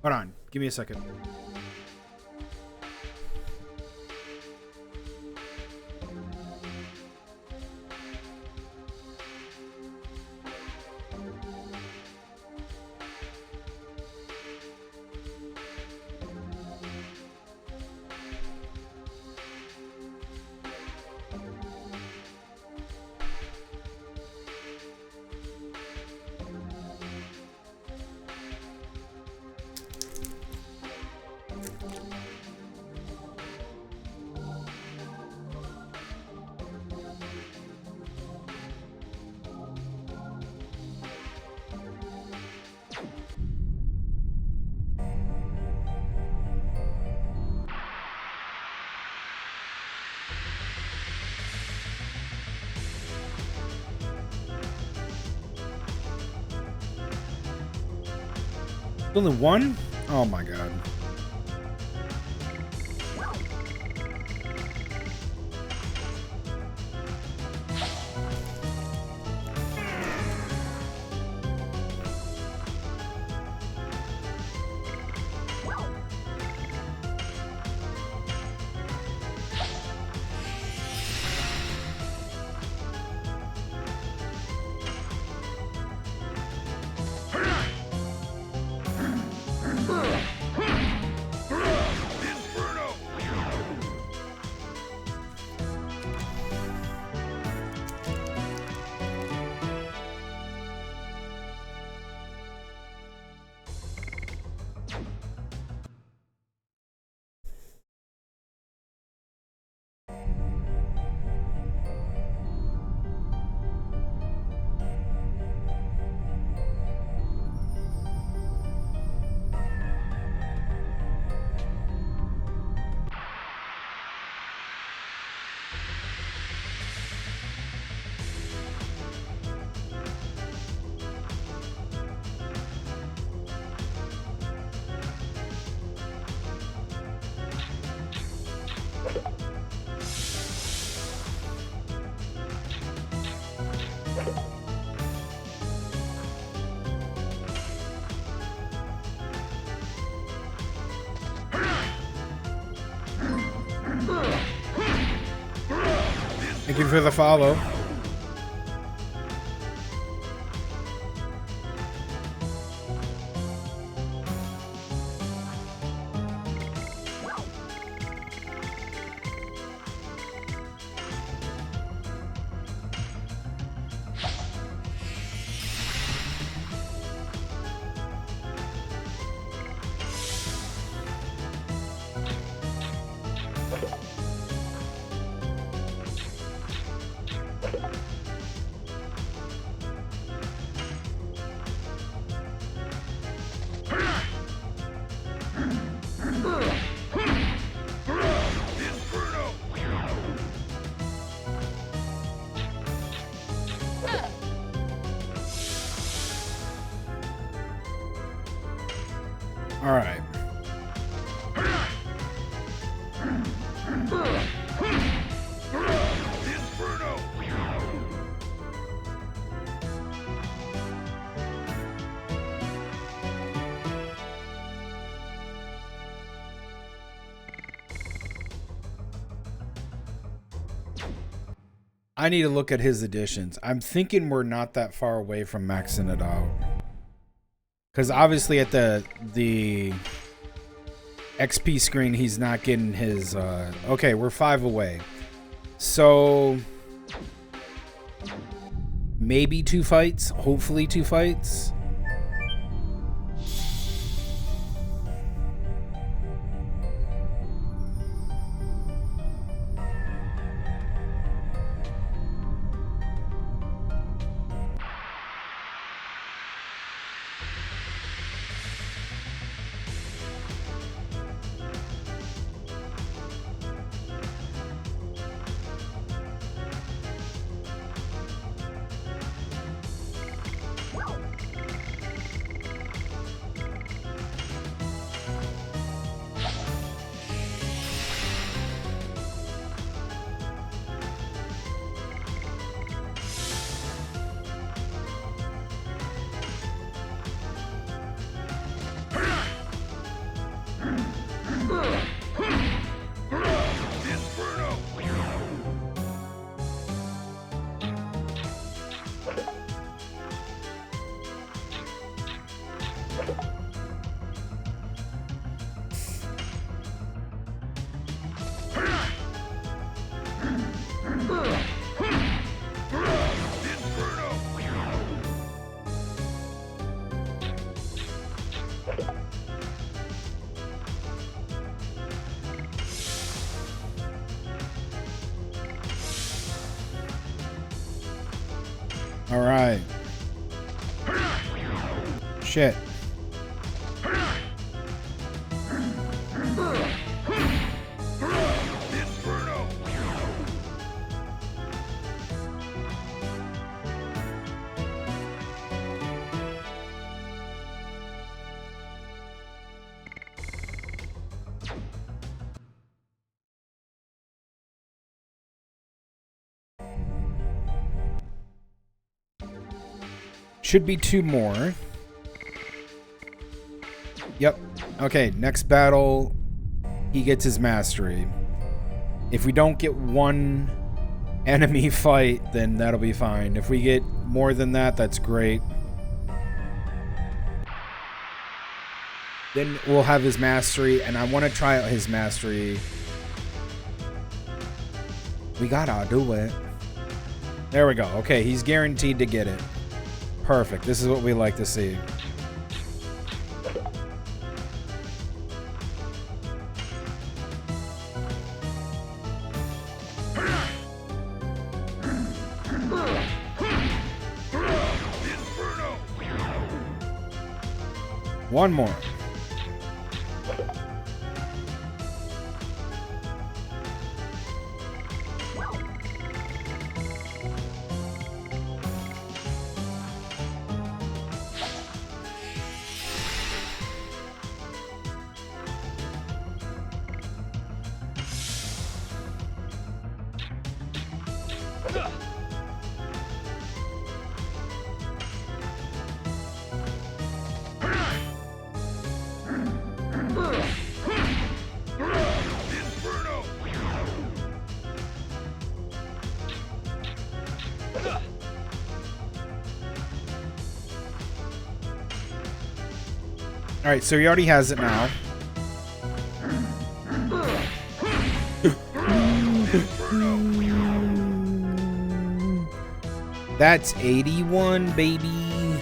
Hold on. Give me a second. Only one? Oh my god. Thank you for the follow. All right. I need to look at his additions. I'm thinking we're not that far away from maxing it out. Because obviously at the XP screen, he's not getting his... okay, we're 5 away. So... maybe 2 fights. Hopefully 2 fights. All right. Shit. Should be 2 more. Yep. Okay, next battle, he gets his mastery. If we don't get 1 enemy fight, then that'll be fine. If we get more than that, that's great. Then we'll have his mastery, and I want to try out his mastery. We gotta do it. There we go. Okay, he's guaranteed to get it. Perfect. This is what we like to see. One more. All right, so he already has it now. That's 81, baby.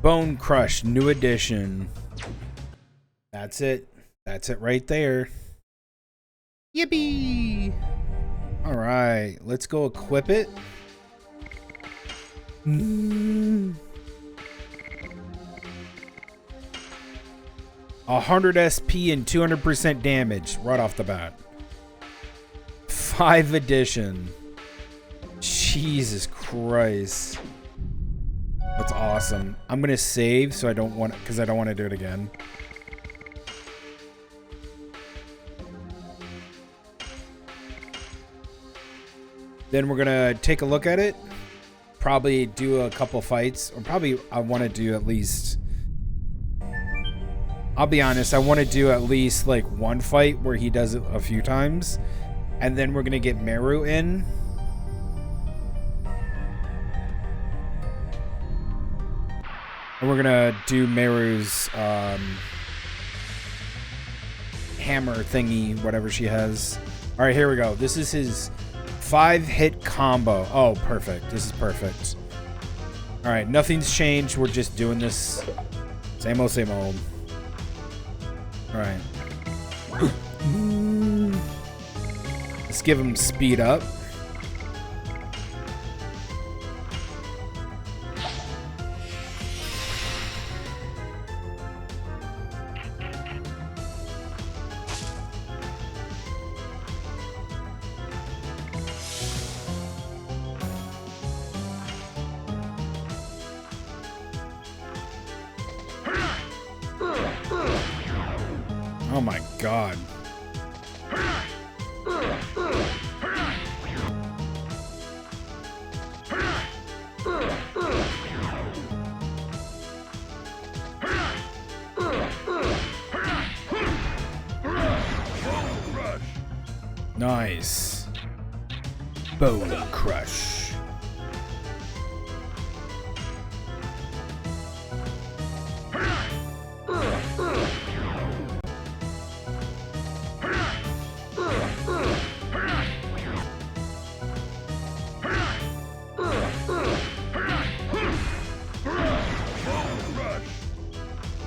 Bone Crush, new edition. That's it. That's it right there. Yippee! All right, let's go equip it. 100 SP and 200% damage right off the bat. 5 edition. Jesus Christ. That's awesome. I'm gonna save so I don't want, because I don't want to do it again. Then we're gonna take a look at it. Probably do a couple fights, or probably I want to do at least. I'll be honest, I want to do at least like one fight where he does it a few times, and then we're gonna get Meru in. And we're gonna do Meru's hammer thingy, whatever she has. All right, here we go. This is his 5-hit combo. Oh, perfect. This is perfect. All right, nothing's changed. We're just doing this same old, same old. All right. Let's give him speed up. Oh my god. Nice. Bone Crush.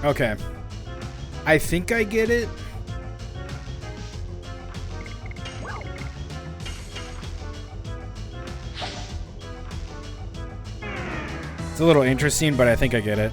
Okay. I think I get it. It's a little interesting, but I think I get it.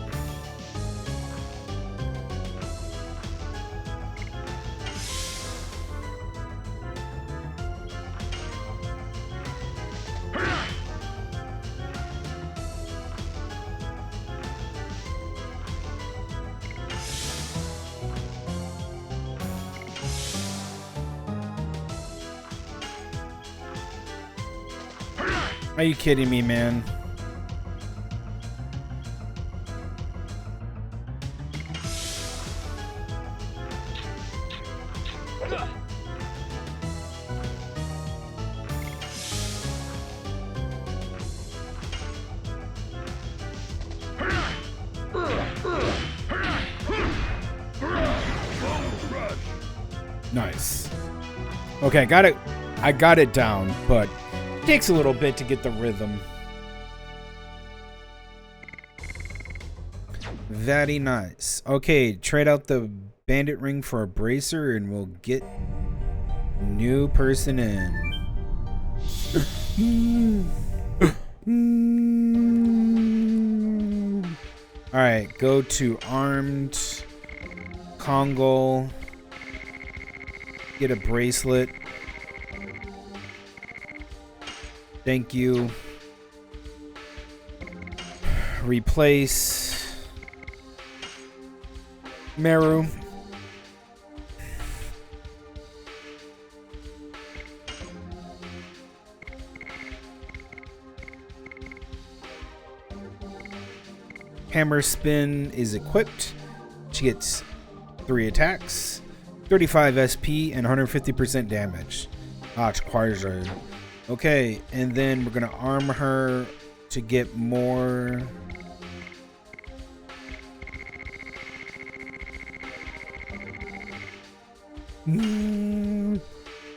Are you kidding me, man? Nice. Okay, got it. I got it down, but it takes a little bit to get the rhythm. Very nice. Okay, trade out the bandit ring for a bracer and we'll get new person in. Alright, go to armed Congo. Get a bracelet. Thank you. Replace Meru. Hammer Spin is equipped. She gets 3 attacks, 35 SP, and 150% damage. Ah, Tlightzero. Okay, and then we're gonna arm her to get more.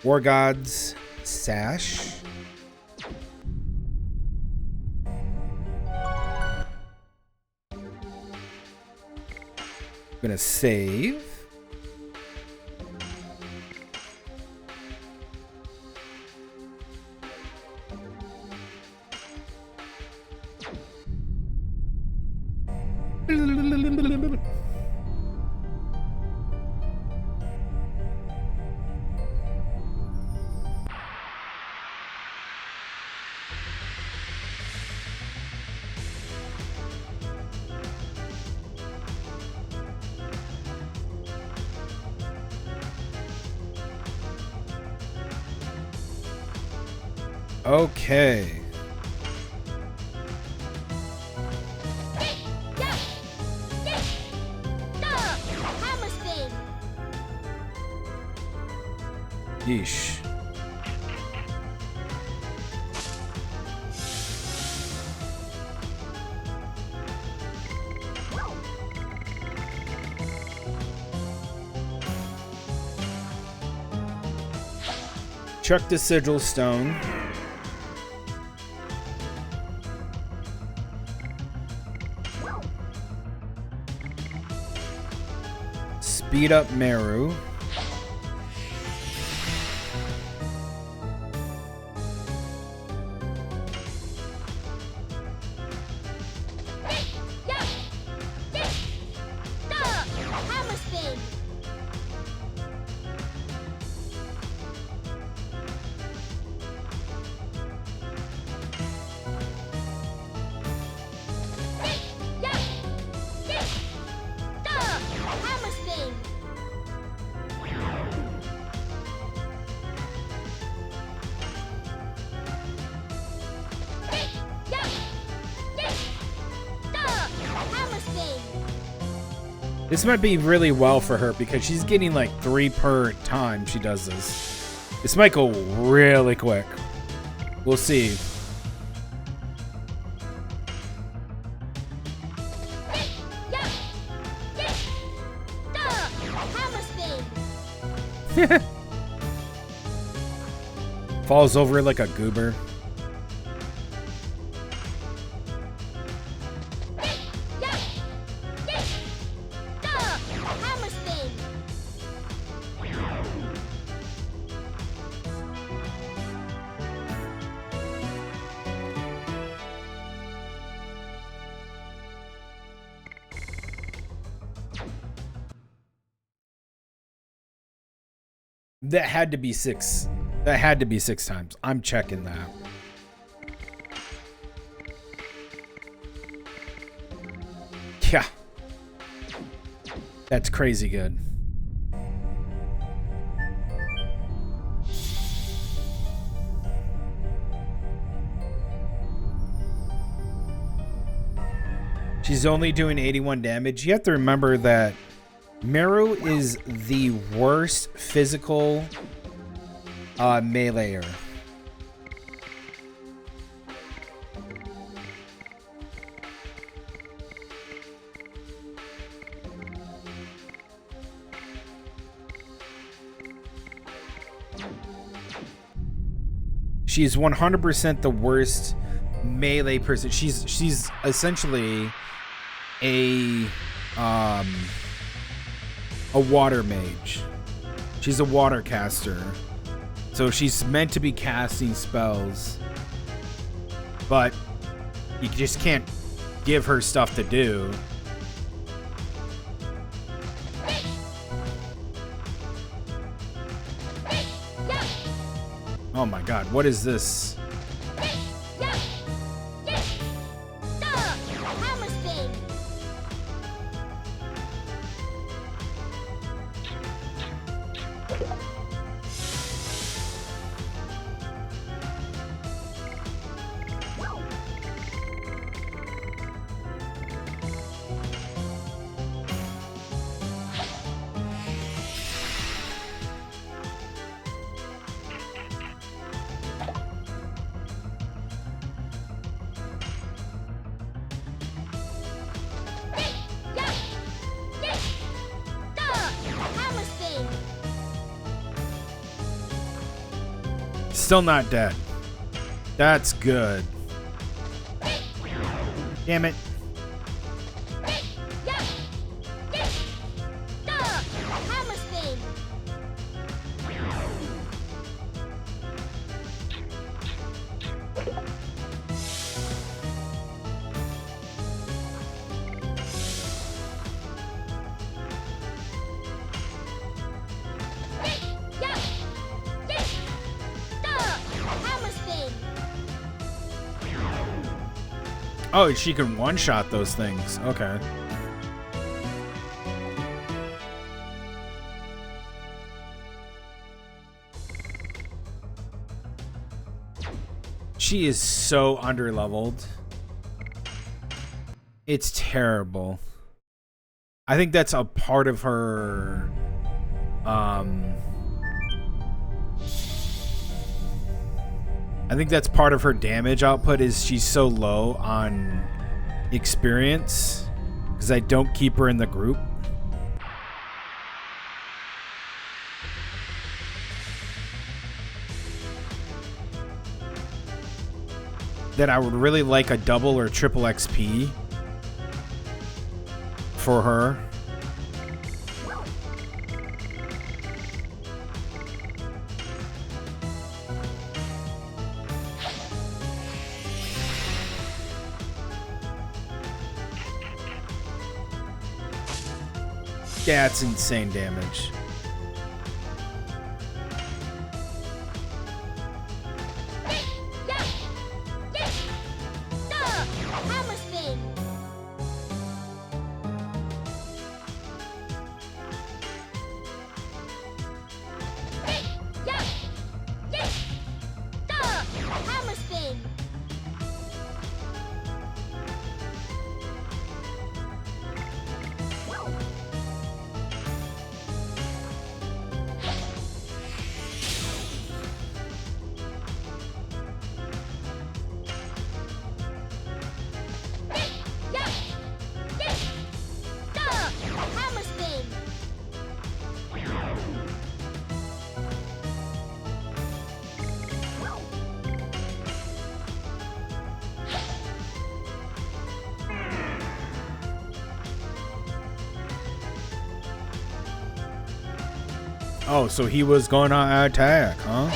War God's Sash. Gonna save. Okay. Yeesh. Chuck the sigil stone. Speed up Meru. This might be really well for her because she's getting like 3 per time she does this. This might go really quick. We'll see. Falls over like a goober. That had to be 6. That had to be 6 times. I'm checking that. Yeah. That's crazy good. She's only doing 81 damage. You have to remember that Meru is the worst physical meleeer. She's 100% the worst melee person. She's essentially a water mage. She's a water caster. So she's meant to be casting spells. But you just can't give her stuff to do. Oh my god, what is this? Still not dead. That's good. Damn it. Oh, she can one-shot those things. Okay. She is so underleveled. It's terrible. I think that's a part of her I think that's part of her damage output is she's so low on experience because I don't keep her in the group. That I would really like a double or triple XP for her. Yeah, it's insane damage. Oh, so he was going to attack, huh?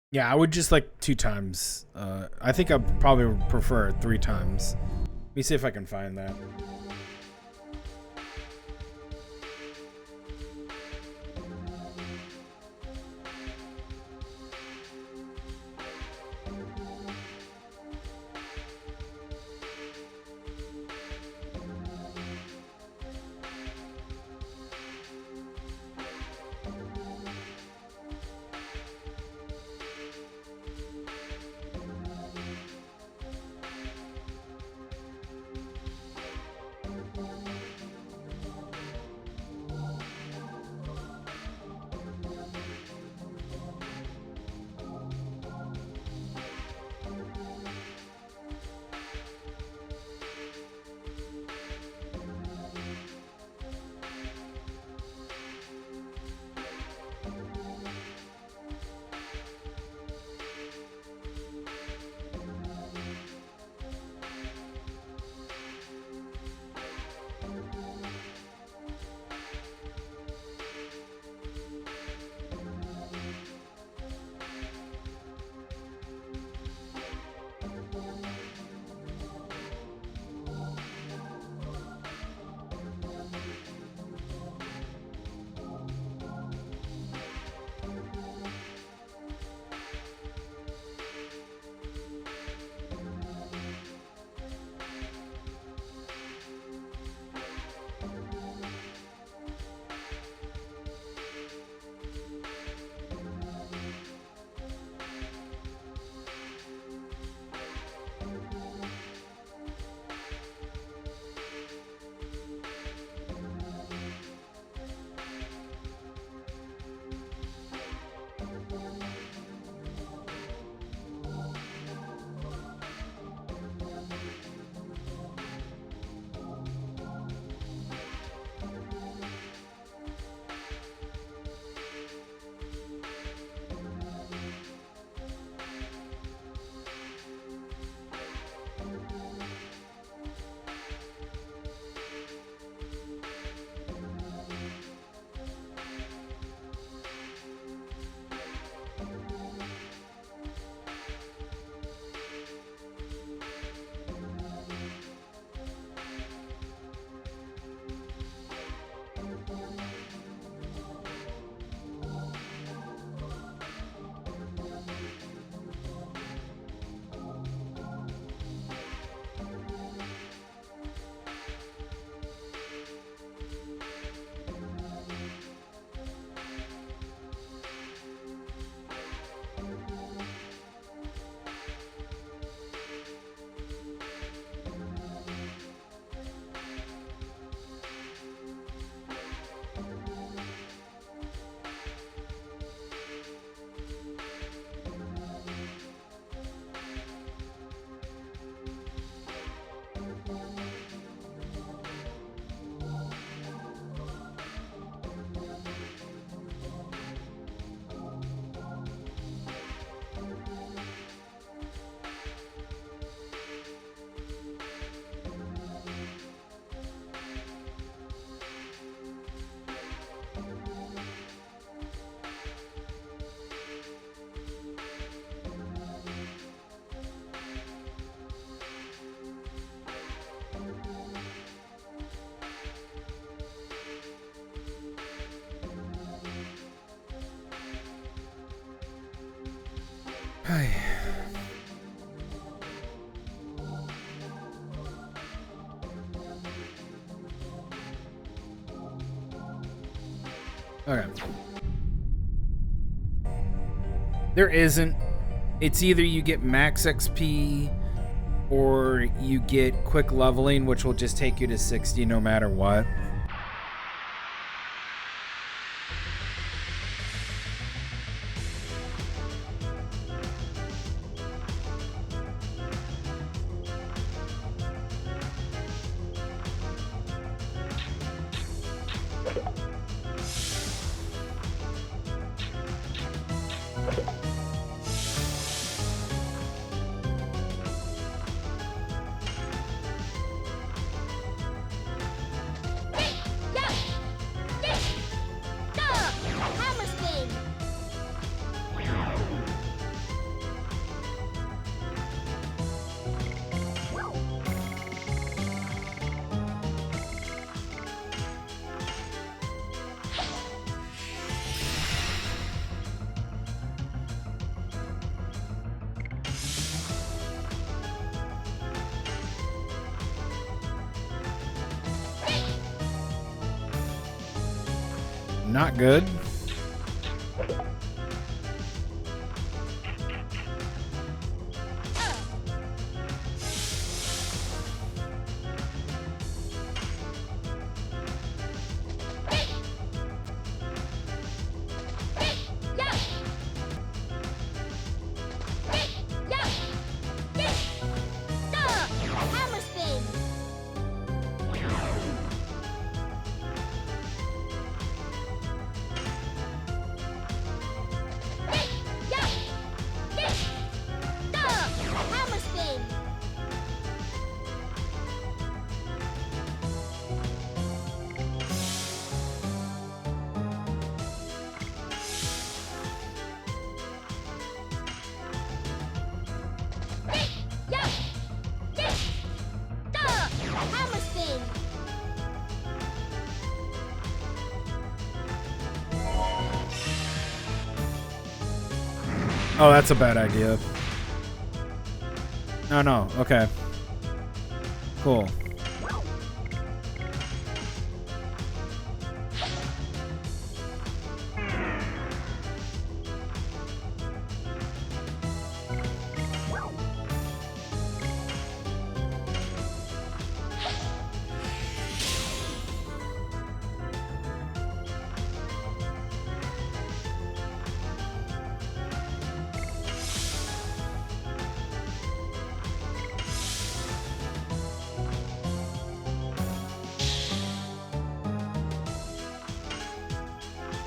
Yeah, I would just like 2 times. I think I probably prefer 3 times. Let me see if I can find that. Okay. There isn't. It's either you get max XP or you get quick leveling, which will just take you to 60 no matter what. Not good. Oh, that's a bad idea. No, okay. Cool.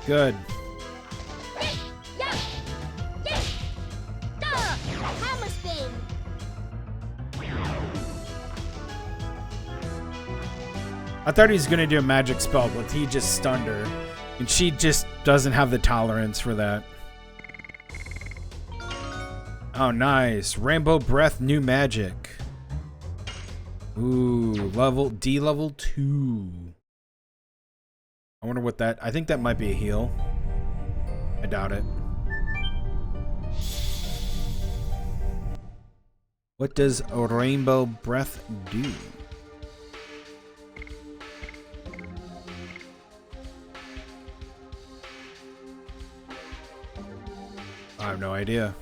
Good. I thought he was gonna do a magic spell, but he just stunned her. And she just doesn't have the tolerance for that. Oh, nice. Rainbow Breath, new magic. Ooh, D level 2. I wonder what that... I think that might be a heal. I doubt it. What does a Rainbow Breath do? I have no idea.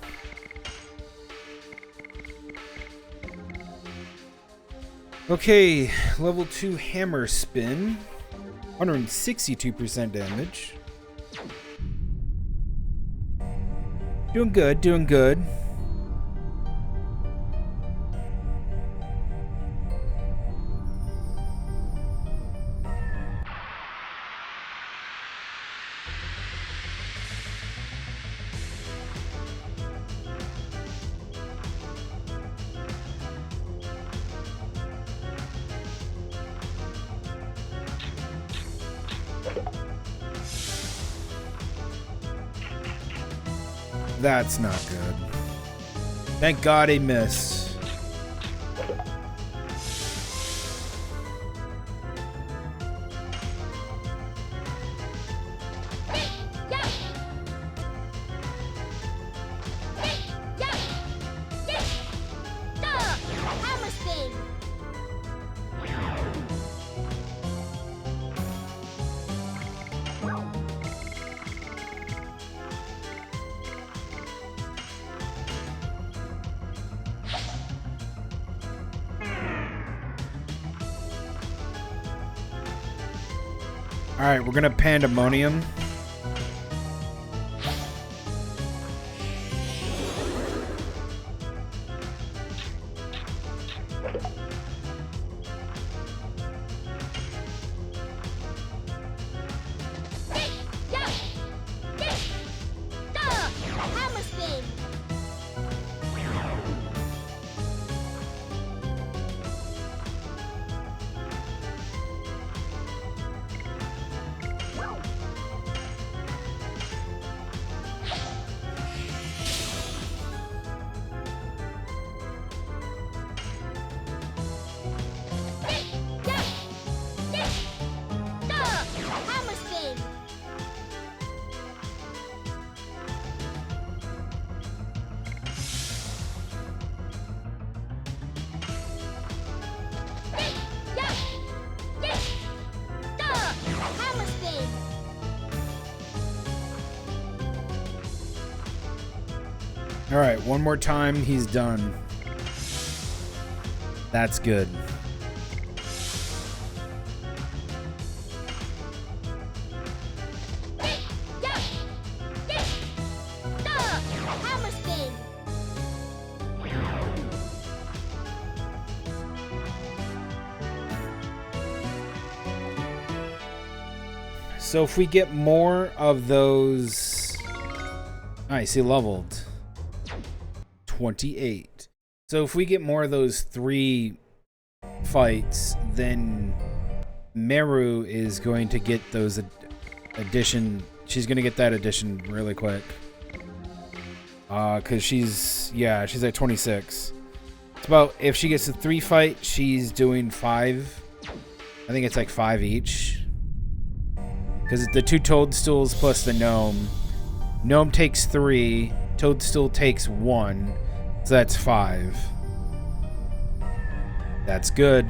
Okay, level 2 hammer spin. 162% damage. Doing good, doing good. That's not good. Thank God he missed. All right, we're gonna pandemonium. All right, one more time, he's done. That's good. So if we get more of those... Nice, he leveled. 28. So if we get more of those 3 fights, then Meru is going to get those addition. She's going to get that addition really quick. Because she's at 26. It's about, if she gets a 3 fight, she's doing 5. I think it's like 5 each. Because the 2 toadstools plus the gnome. Gnome takes 3. Toadstool takes 1. So that's 5. That's good.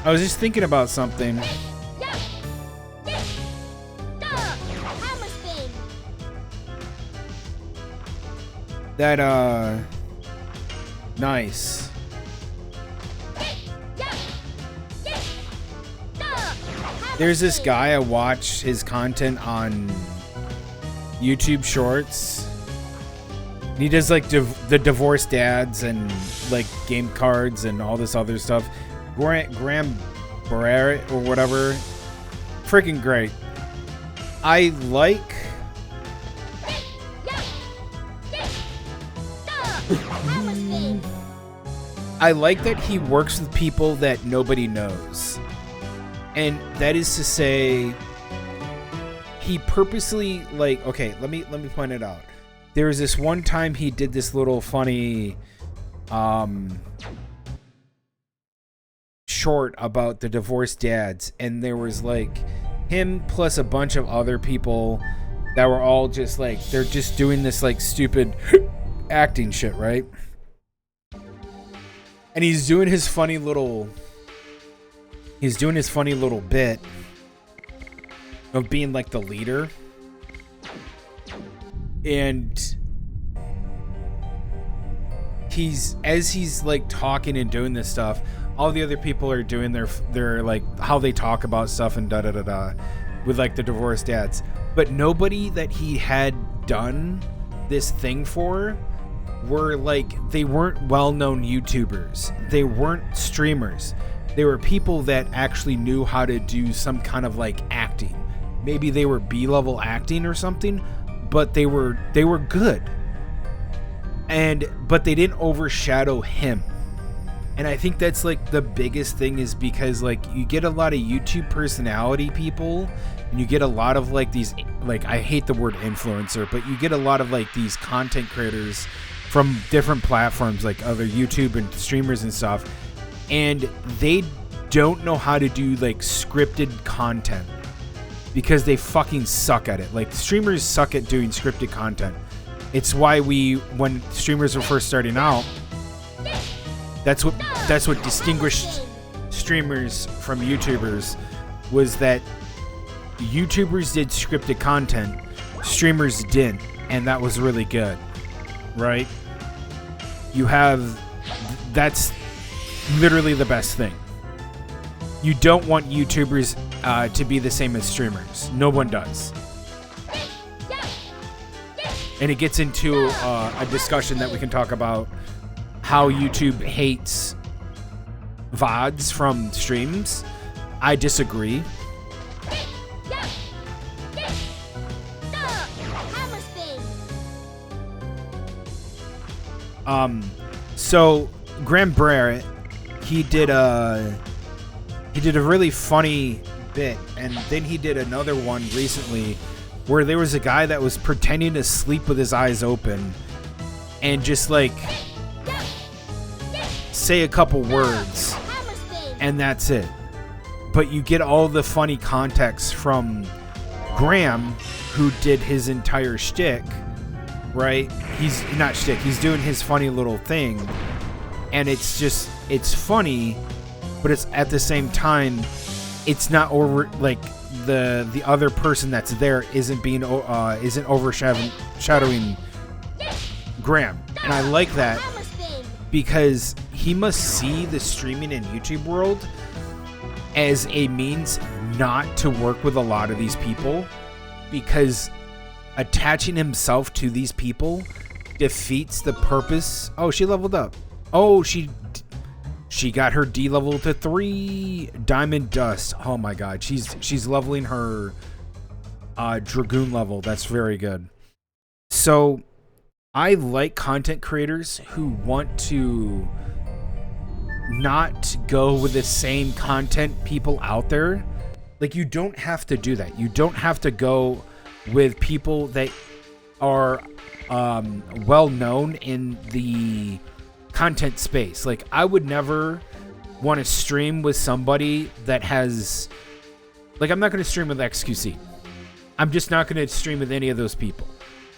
I was just thinking about something. That, nice. There's this guy, I watch his content on YouTube Shorts. He does like the divorced dads and like game cards and all this other stuff. Graham Barrett or whatever. Freaking great. I like that he works with people that nobody knows. And that is to say, he purposely, like, okay, let me point it out. There was this one time he did this little funny short about the divorced dads, and there was like him plus a bunch of other people that were all just like, they're just doing this like stupid acting shit, right? And he's doing his funny little bit of being like the leader. And as he's like talking and doing this stuff, all the other people are doing their like how they talk about stuff and da da da da with like the divorced dads. But nobody that he had done this thing for were like, they weren't well-known YouTubers. They weren't streamers. They were people that actually knew how to do some kind of like acting. Maybe they were B-level acting or something, but they were good. But they didn't overshadow him. And I think that's like the biggest thing, is because like you get a lot of YouTube personality people, and you get a lot of like these, like, I hate the word influencer, but you get a lot of like these content creators from different platforms, like other YouTube and streamers and stuff, and they don't know how to do like scripted content because they fucking suck at it. Like, streamers suck at doing scripted content. It's why when streamers were first starting out, that's what distinguished streamers from YouTubers, was that YouTubers did scripted content, streamers didn't, and that was really good, right? That's literally the best thing. You don't want YouTubers to be the same as streamers. No one does. And it gets into a discussion that we can talk about, how YouTube hates VODs from streams. I disagree. So Graham Barrett, he did a really funny bit, and then he did another one recently where there was a guy that was pretending to sleep with his eyes open and just like say a couple words, and that's it. But you get all the funny context from Graham, who did his entire shtick, right? He's not shtick, he's doing his funny little thing, and it's funny, but it's at the same time, it's not over, like the other person that's there isn't overshadowing Graham. And I like that, because he must see the streaming and YouTube world as a means not to work with a lot of these people, because attaching himself to these people defeats the purpose. Oh, she leveled up. Oh, she got her D level to 3 diamond dust. Oh my god, she's leveling her dragoon level. That's very good. So I like content creators who want to not go with the same content people out there. Like, you don't have to do that. You don't have to go with people that are well known in the content space. Like, I would never want to stream with somebody that has, like, I'm not going to stream with XQC. I'm just not going to stream with any of those people.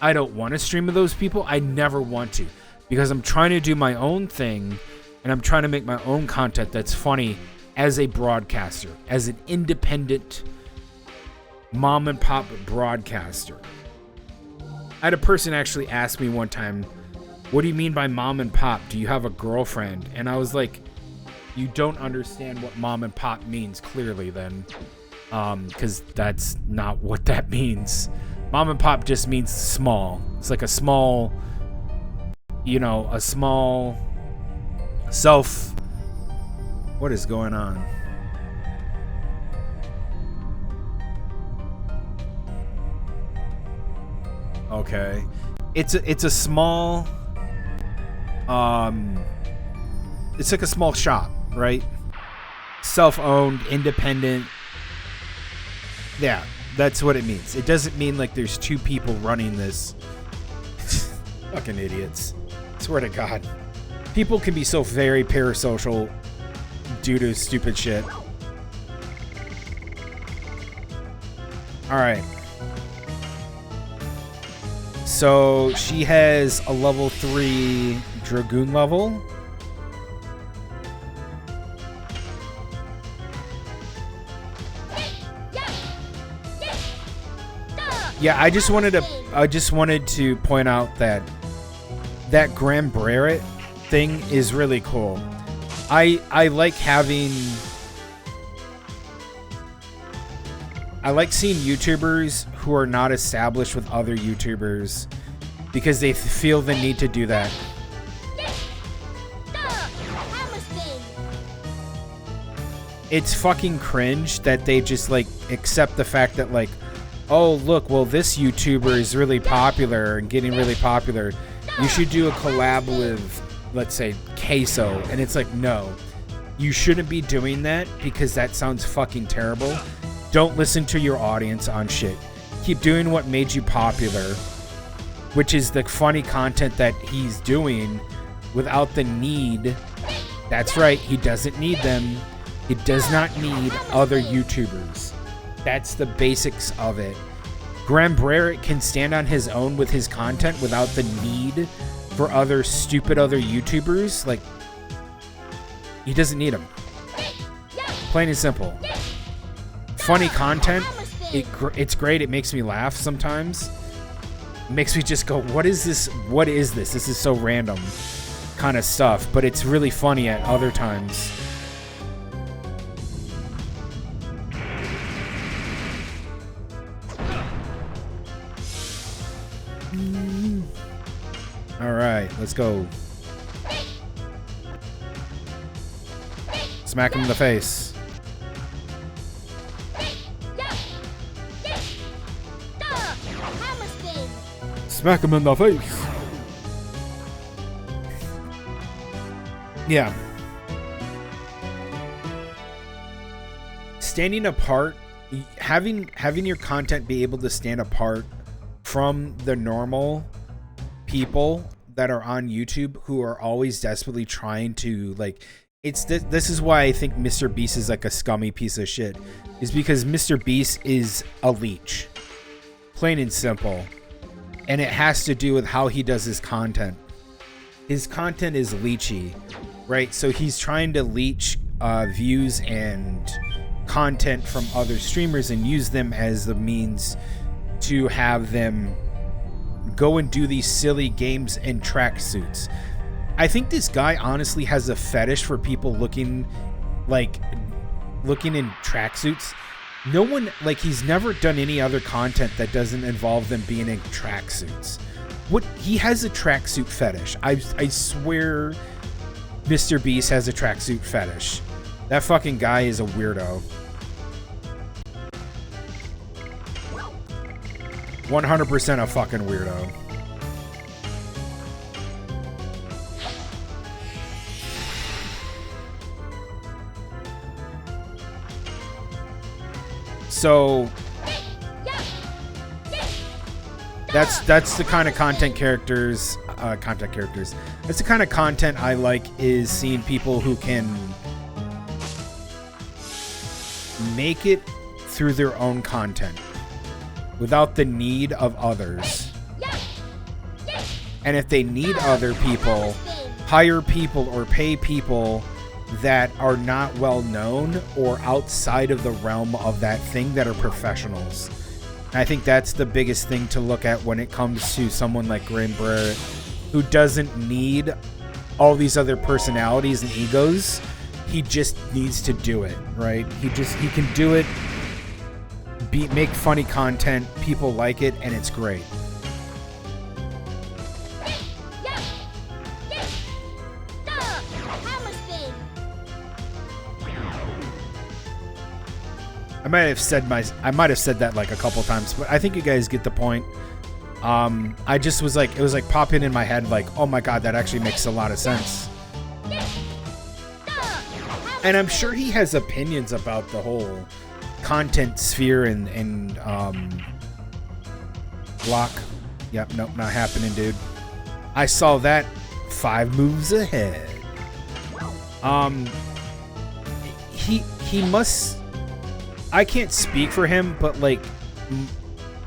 I don't want to stream with those people. I never want to, because I'm trying to do my own thing, and I'm trying to make my own content that's funny as a broadcaster, as an independent mom and pop broadcaster. I had a person actually ask me one time, what do you mean by mom and pop? Do you have a girlfriend? And I was like, you don't understand what mom and pop means clearly then, because that's not what that means. Mom and pop just means small. It's like a small, a small self. What is going on? Okay. It's a small, it's like a small shop, right? Self-owned, independent. Yeah, that's what it means. It doesn't mean like there's two people running this. Fucking idiots. Swear to God. People can be so very parasocial due to stupid shit. Alright. So she has a level 3 Dragoon level. Yeah, I just wanted to point out that Graham Barrett thing is really cool. I like seeing YouTubers who are not established with other YouTubers because they feel the need to do that. it's fucking cringe that they just like accept the fact that like, oh look, well this YouTuber is really popular and getting really popular. You should do a collab with, let's say, Queso. And it's like, no, you shouldn't be doing that because that sounds fucking terrible. Don't listen to your audience on shit. Keep doing what made you popular, which is the funny content that he's doing without the need. That's right, he doesn't need them. He does not need other YouTubers. That's the basics of it. Graham Brer can stand on his own with his content without the need for other stupid other YouTubers. Like, he doesn't need them. Plain and simple. Funny content, it's great. It makes me laugh sometimes. It makes me just go, what is this? What is this? This is so random kind of stuff, but it's really funny at other times. All right, let's go. Smack him in the face. Smack him in the face. Yeah. Standing apart, having your content be able to stand apart from the normal people that are on YouTube who are always desperately trying to like, this is why I think Mr. Beast is like a scummy piece of shit, is because Mr. Beast is a leech, plain and simple, and it has to do with how he does his content. His content is leechy, right? So he's trying to leech views and content from other streamers and use them as the means to have them go and do these silly games in tracksuits. I think this guy honestly has a fetish for people looking in tracksuits. No one, like, he's never done any other content that doesn't involve them being in tracksuits. He has a tracksuit fetish. I swear Mr. Beast has a tracksuit fetish. That fucking guy is a weirdo. 100% a fucking weirdo. So that's the kind of content characters. That's the kind of content I like, is seeing people who can make it through their own content without the need of others. And if they need other people, hire people or pay people that are not well known or outside of the realm of that thing, that are professionals. And I think that's the biggest thing to look at when it comes to someone like Graham Brer, who doesn't need all these other personalities and egos. He just needs to do it, right? He can do it, make funny content, people like it, and it's great. I might have said that like a couple times, but I think you guys get the point. I just was like, it was like popping in my head like, oh my god, that actually makes a lot of sense. And I'm sure he has opinions about the whole content sphere and block. Yep, nope, not happening, dude. I saw that 5 moves ahead. He must, I can't speak for him, but like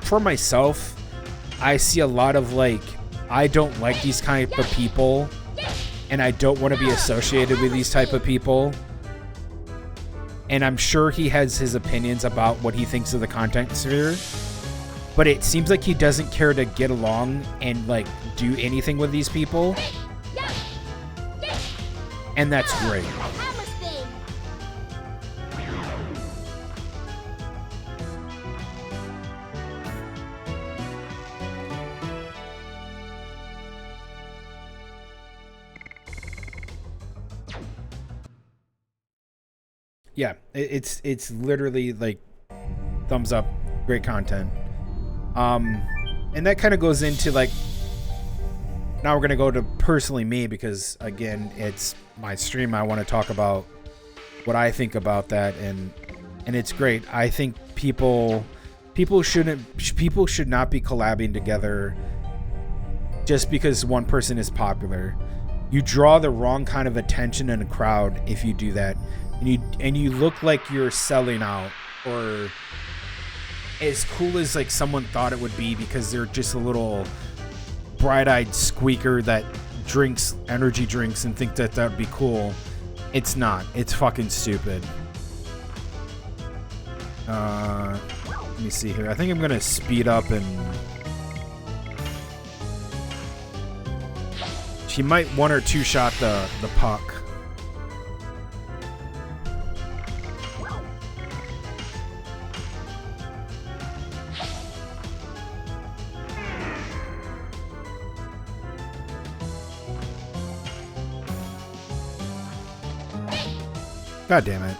for myself, I see a lot of like, I don't like these type of people, and I don't want to be associated with these type of people. And I'm sure he has his opinions about what he thinks of the content sphere, but it seems like he doesn't care to get along and like do anything with these people. And that's great. yeah, it's literally like thumbs up, great content. And that kind of goes into like, now we're gonna go to personally me, because again, it's my stream. I want to talk about what I think about that, and it's great. I think people should not be collabing together just because one person is popular. You draw the wrong kind of attention in a crowd if you do that, and you look like you're selling out, or as cool as like someone thought it would be because they're just a little bright-eyed squeaker that drinks energy drinks and think that would be cool. It's not. It's fucking stupid. Let me see here. I think I'm gonna speed up, and she might 1 or 2 shot the puck. God damn it.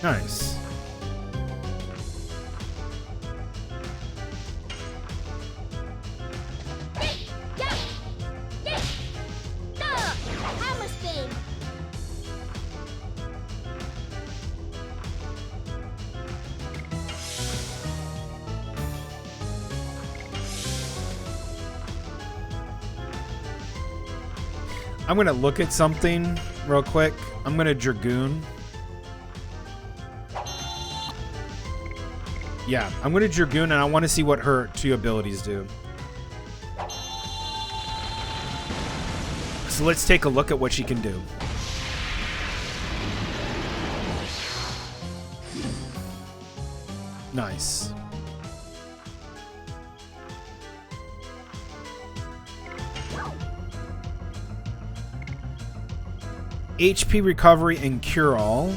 Nice. I'm gonna look at something real quick. I'm gonna Dragoon. Yeah, I'm gonna Dragoon, and I want to see what her 2 abilities do. So let's take a look at what she can do. Nice. HP recovery and cure all.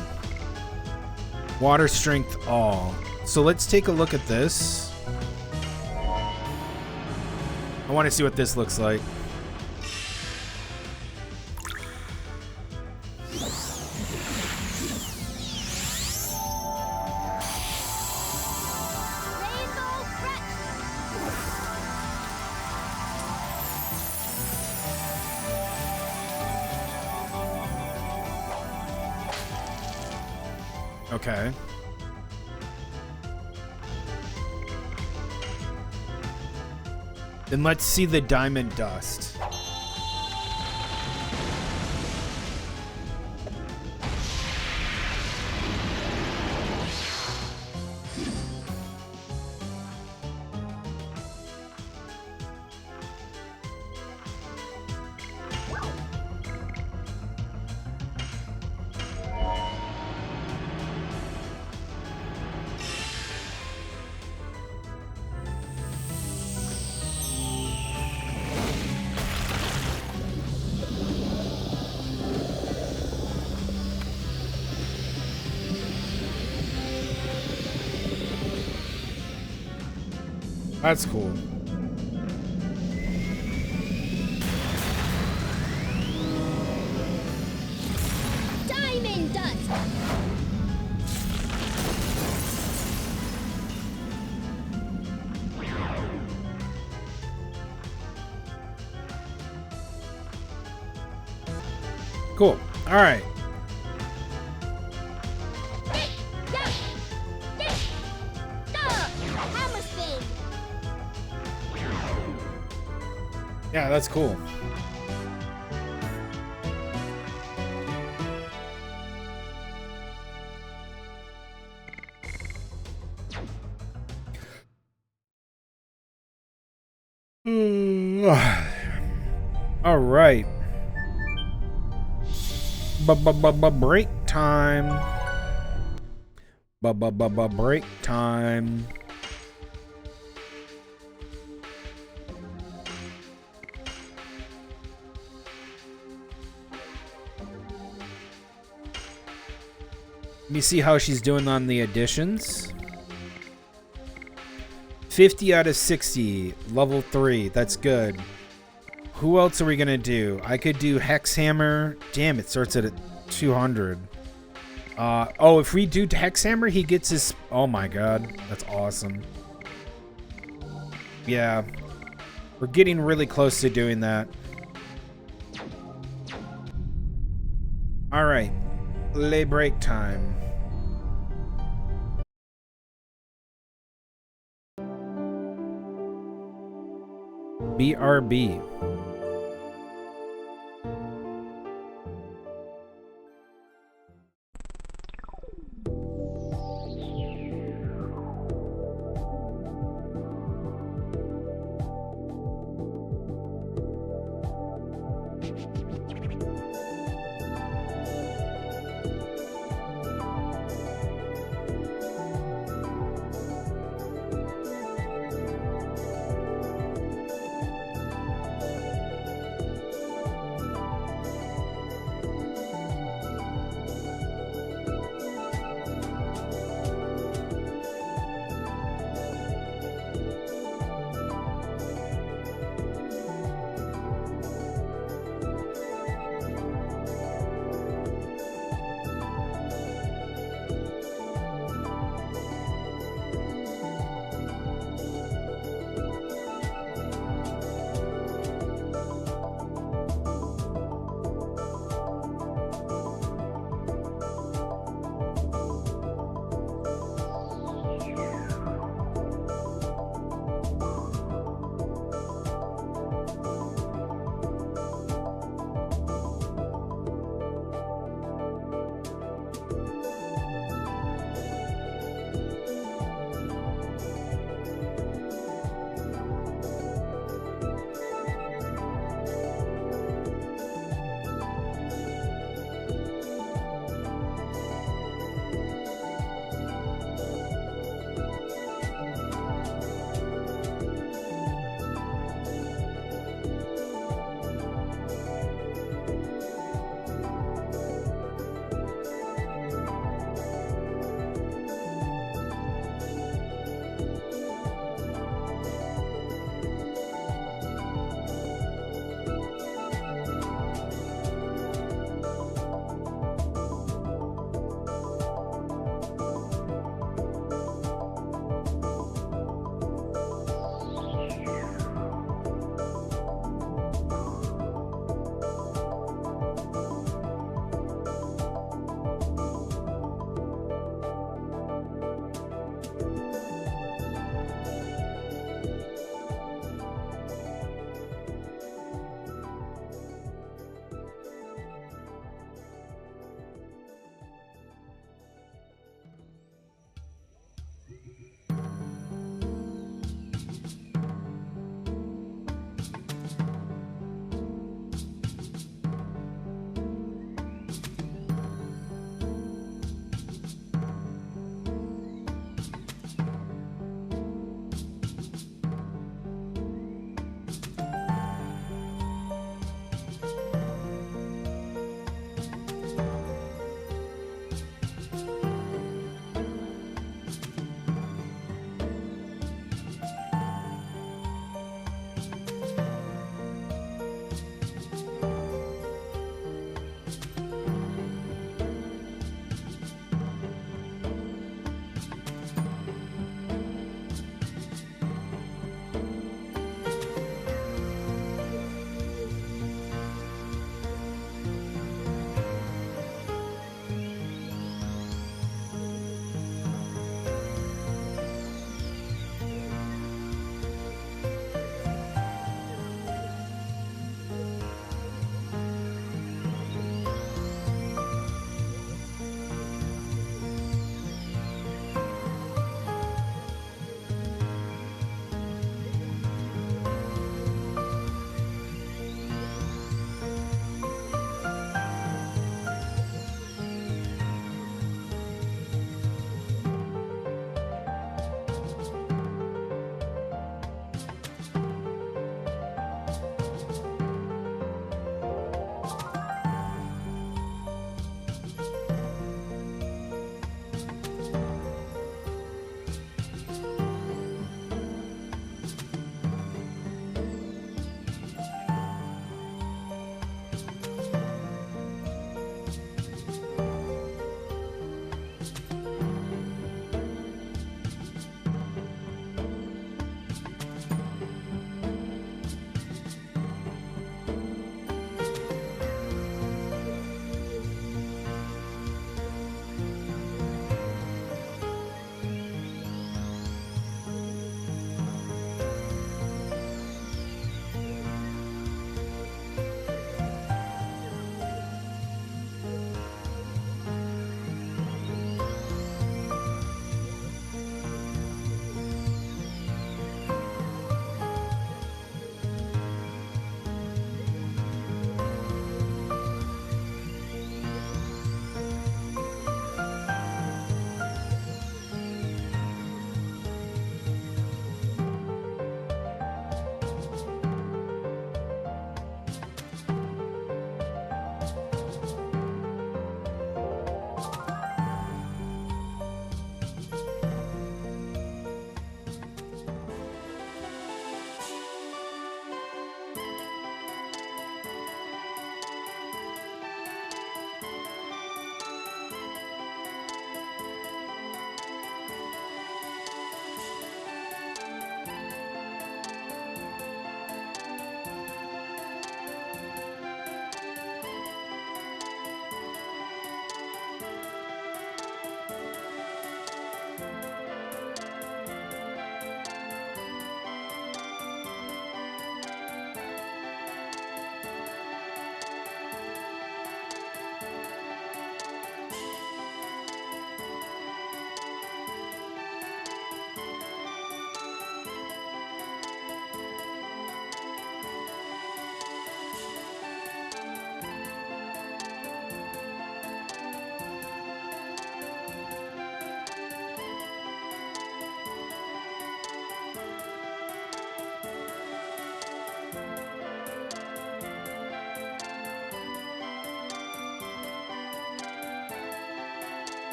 Water strength all. So let's take a look at this. I want to see what this looks like. Okay. Then let's see the diamond dust. That's cool. Diamond dust. Cool. All right. Yeah, that's cool. All right. Break time. Break time. Let me see how she's doing on the additions. 50 out of 60, level 3. That's good. Who else are we gonna do? I could do Hex Hammer. Damn, it starts at 200. Oh, if we do Hex Hammer, he gets his. Oh my god, that's awesome. Yeah, we're getting really close to doing that. All right, lay break time. BRB.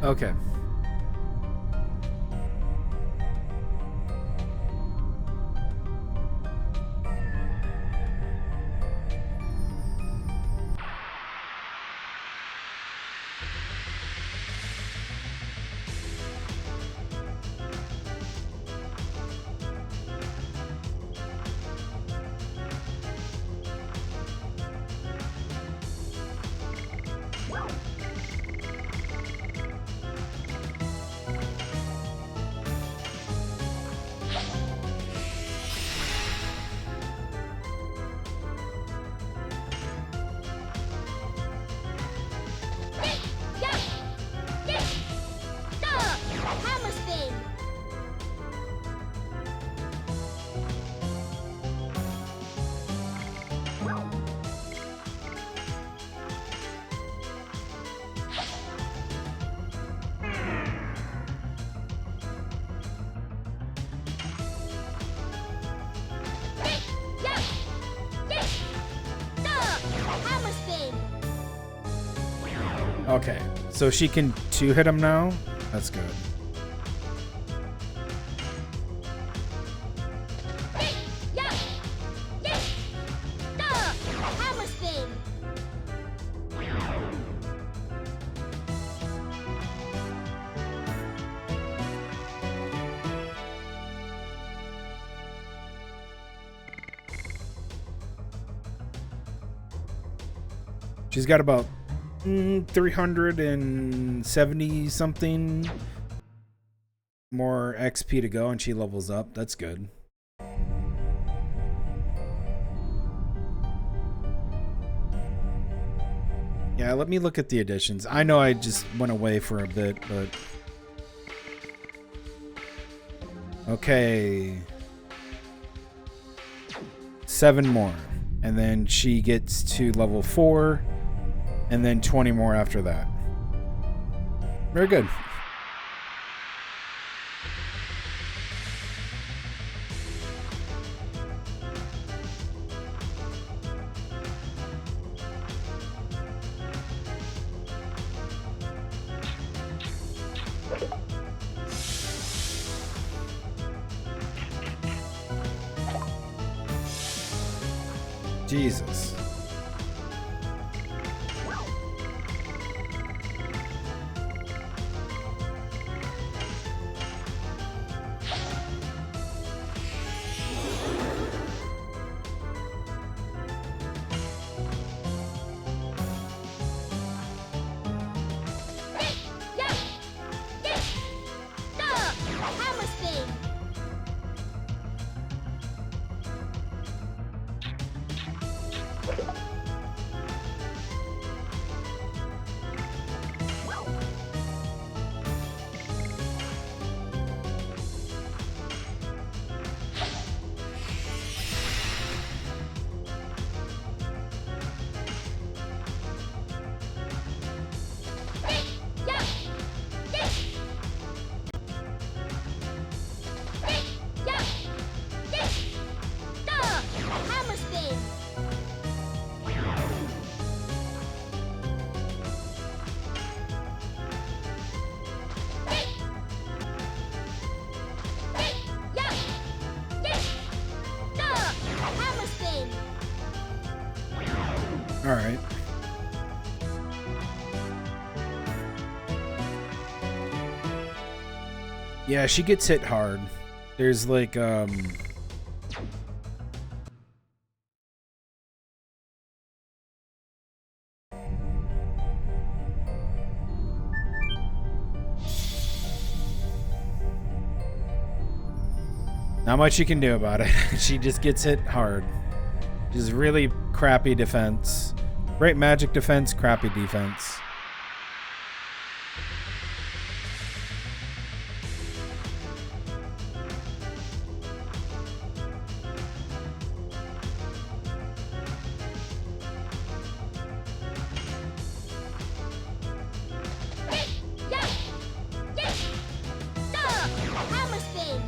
Okay. Hammer spin. Hammer spin. Okay. So she can 2-hit him now? That's good. Hammer spin. She's got about 370 something more XP to go, and she levels up. That's good. Yeah, let me look at the additions. I know I just went away for a bit, but okay. 7 more, and then she gets to level 4, and then 20 more after that. Very good. Jesus. Hammer spin. Hammer spin. Hammer spin. All right. Yeah, she gets hit hard. There's like not much you can do about it. She just gets hit hard. Just really crappy defense. Great magic defense, crappy defense. Hammer spin.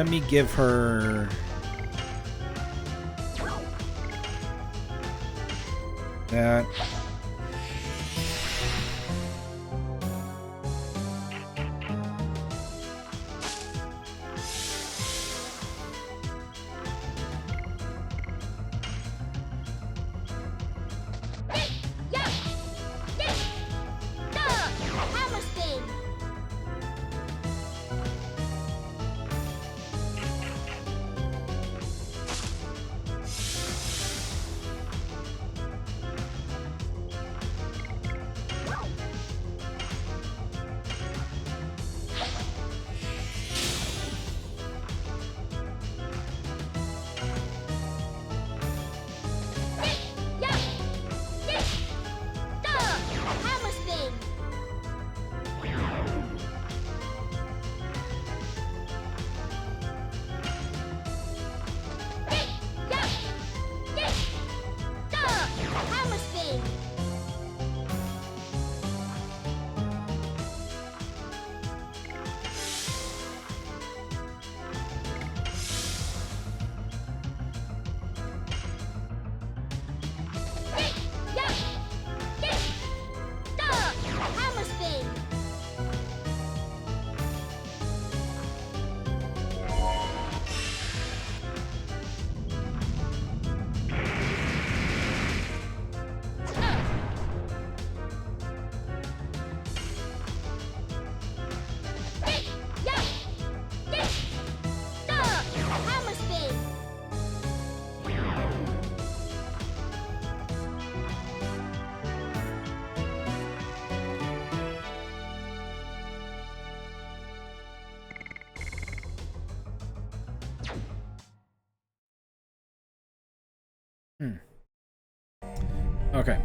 let me give her that. Hammer spin. Hammer spin. Hammer spin. Hammer spin. Hammer spin. Okay.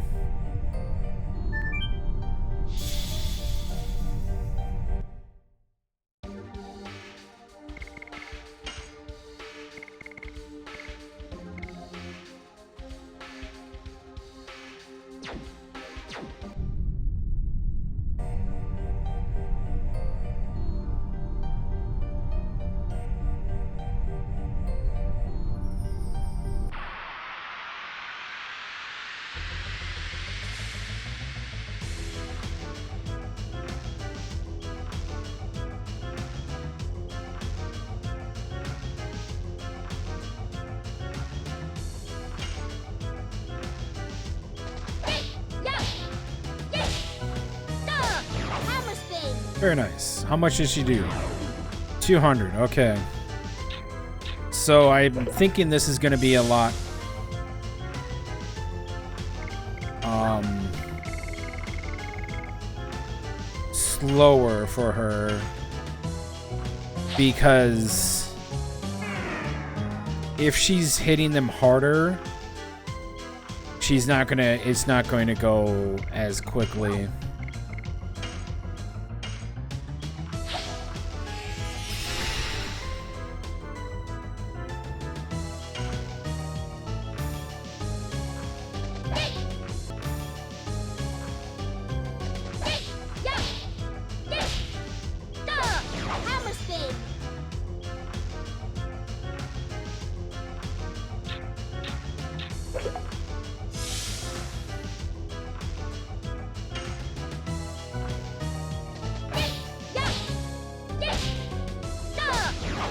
Hammer spin. Very nice. How much did she do? 200. Okay. So I'm thinking this is going to be a lot slower for her because if she's hitting them harder, it's not going to go as quickly.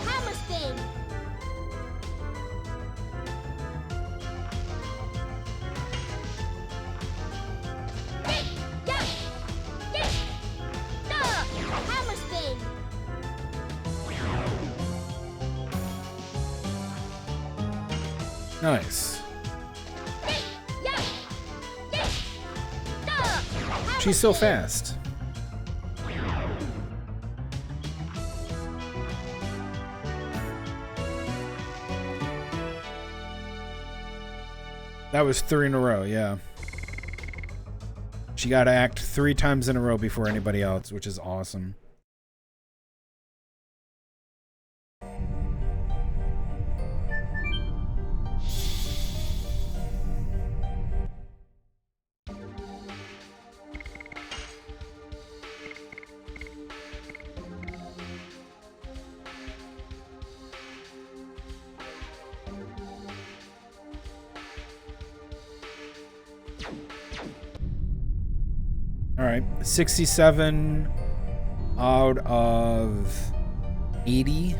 Hammer spin. Hammer spin. Hammer spin. Nice. She's so fast. That was 3 in a row, yeah. She got to act 3 times in a row before anybody else, which is awesome. All right, 67 out of 80.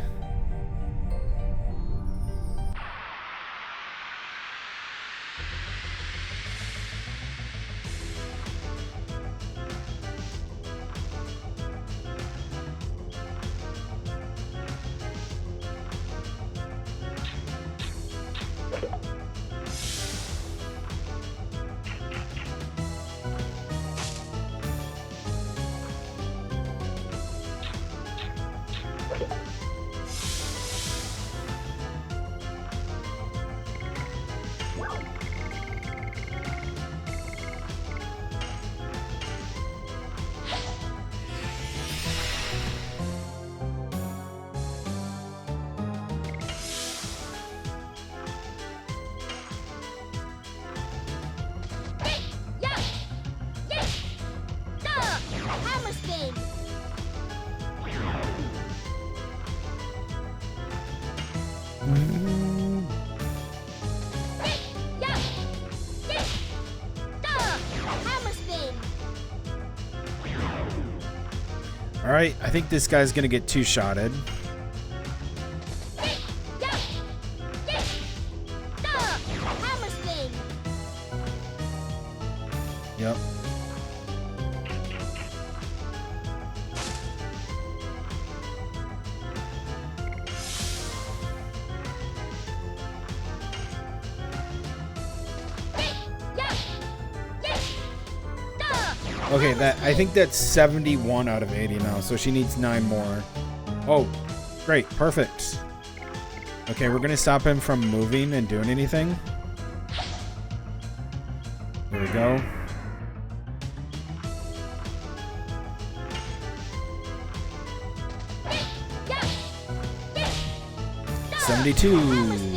Hammer spin. Hammer spin. All right, I think this guy's gonna get two-shotted. Hammer spin. Yep. Okay, I think that's 71 out of 80 now, so she needs 9 more. Oh, great, perfect. Okay, we're gonna stop him from moving and doing anything. There we go. $72.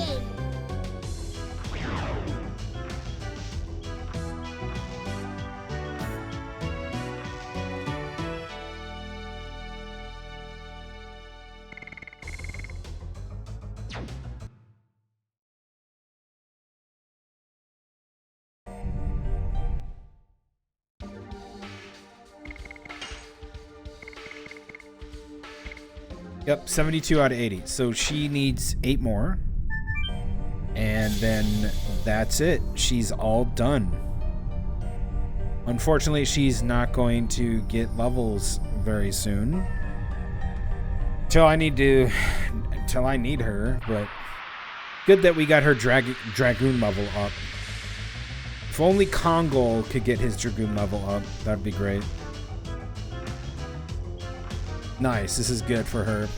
Yep, 72 out of 80. So she needs 8 more. And then that's it. She's all done. Unfortunately, she's not going to get levels very soon. Till I need her, but good that we got her Dragoon level up. If only Kongol could get his Dragoon level up, that'd be great. Nice, this is good for her.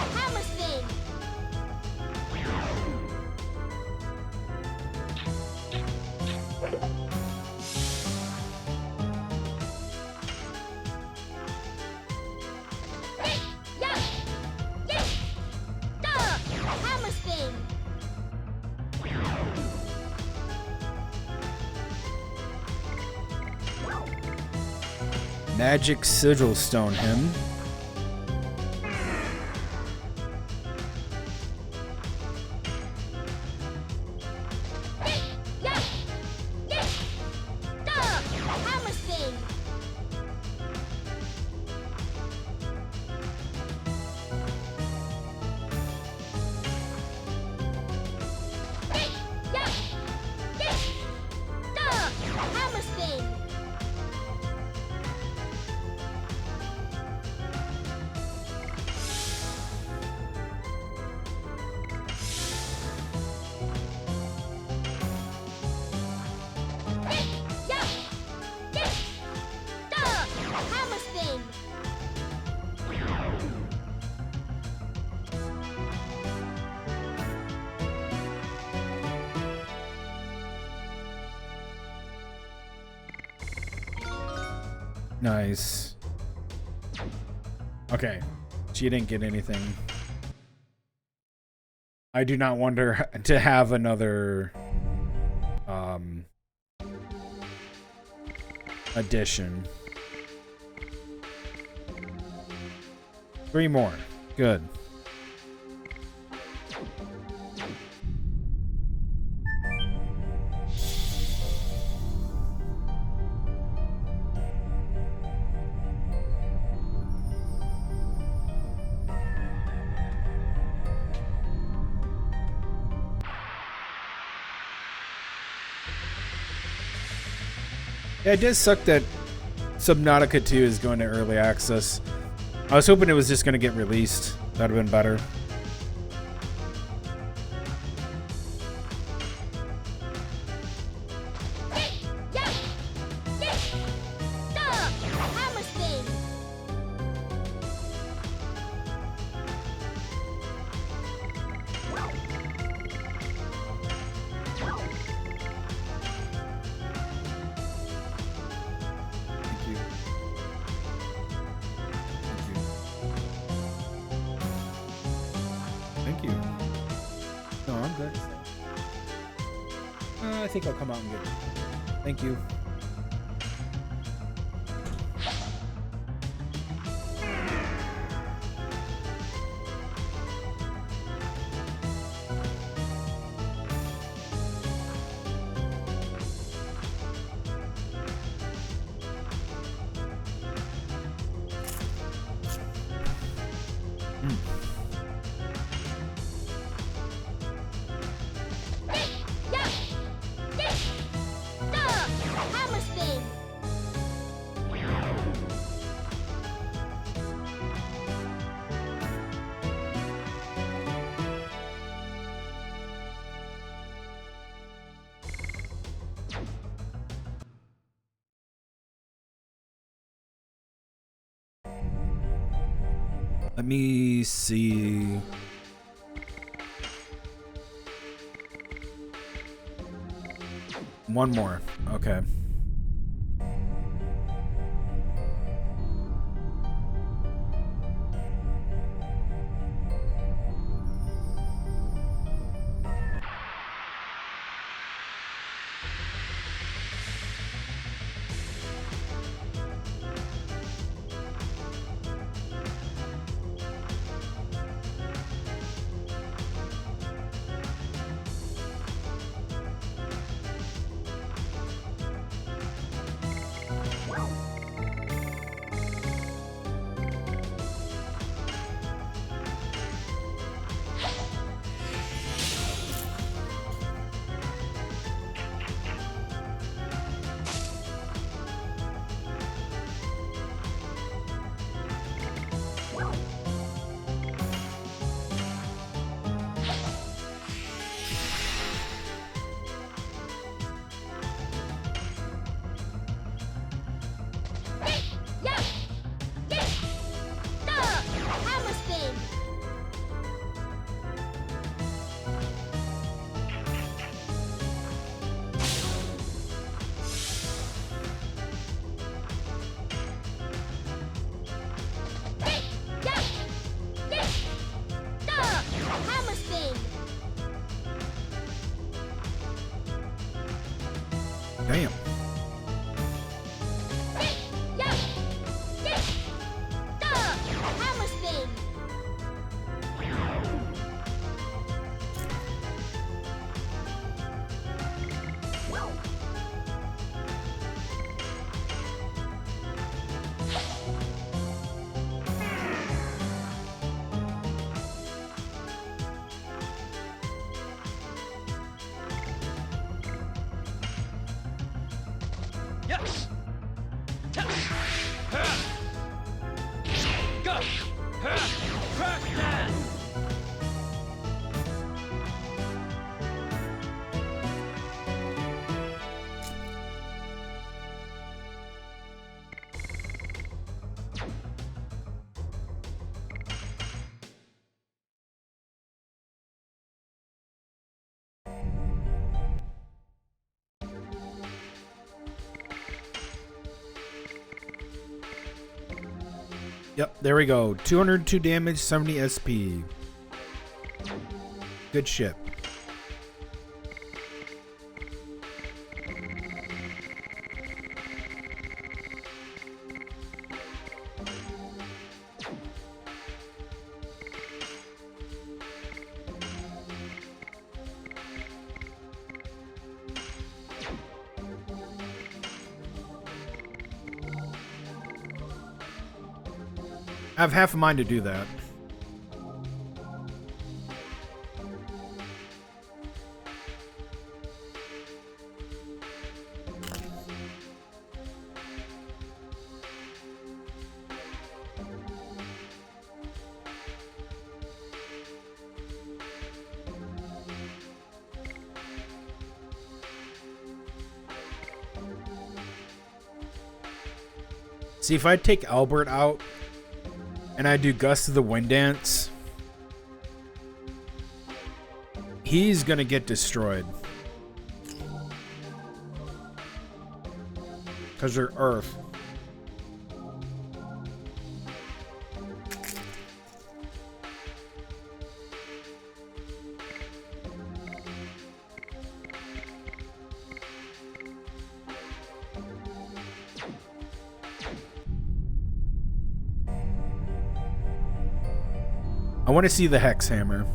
Hammer spin. Hammer spin. Magic Sigil Stone him. Hammer spin. Hammer spin. Hammer spin. Nice. Okay. She didn't get anything. I do not want her to have another addition. 3 more. Good. Yeah, it does suck that Subnautica 2 is going to early access. I was hoping it was just going to get released. That would have been better. Thank you. No, I'm good. I think I'll come out and get it. Thank you. Let me see. One more. Okay. Damn. Yes! Yep, there we go. 202 damage, 70 SP. Good shit. I have half a mind to do that. See, if I take Albert out and I do Gust of the Wind Dance, he's gonna get destroyed. Because they're Earth. I want to see the Hex Hammer.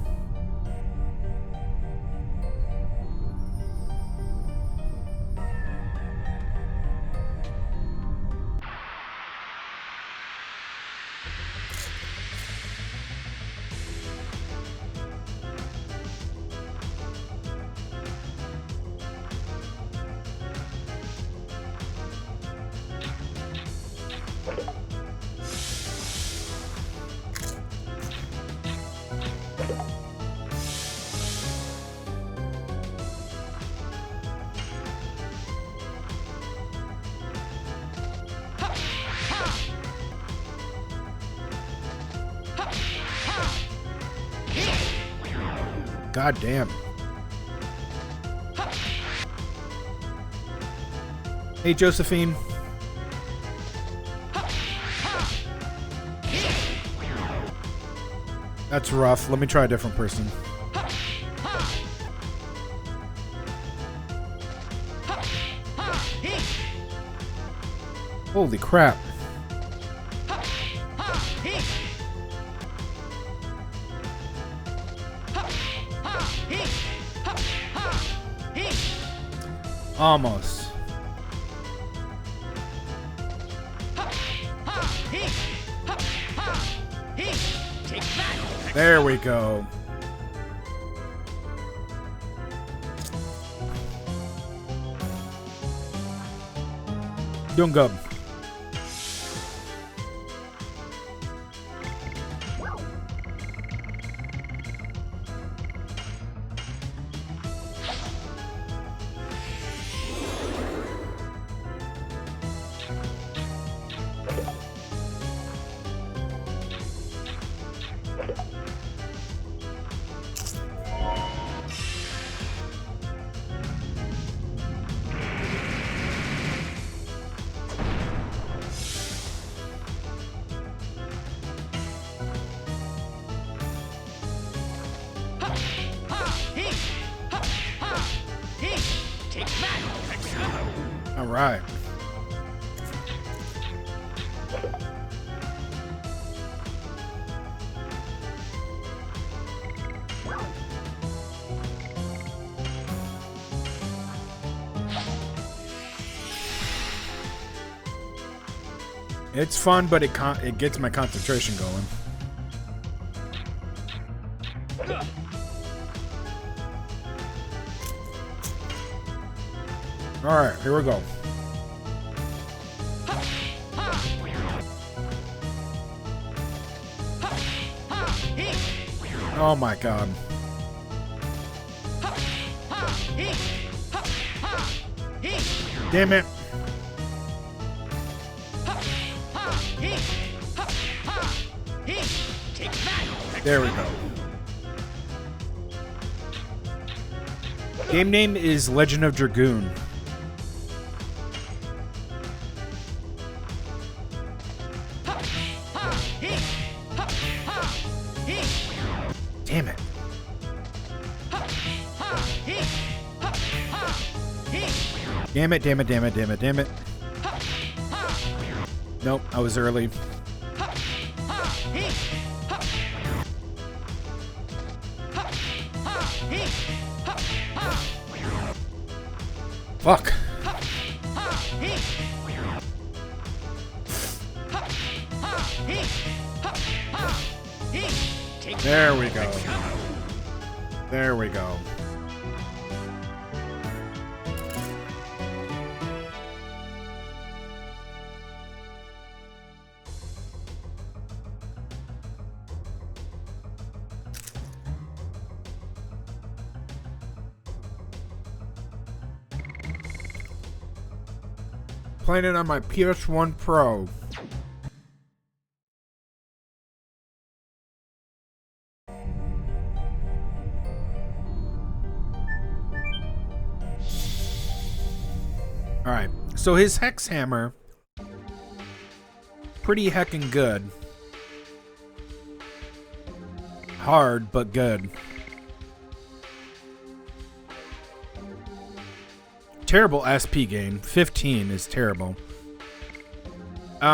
God damn. Hey, Josephine. That's rough. Let me try a different person. Holy crap. Almost. There we go. Doing good. All right. It's fun, but it gets my concentration going. All right, here we go. Oh my God. Damn it. There we go. Game name is Legend of Dragoon. Damn it. Damn it, damn it, damn it, damn it, damn it. Nope, I was early. Fuck. There we go. There we go. Playing it on my PS1 Pro. Alright, so his Hex Hammer, pretty heckin' good. Hard, but good. Terrible SP gain. 15 is terrible. Do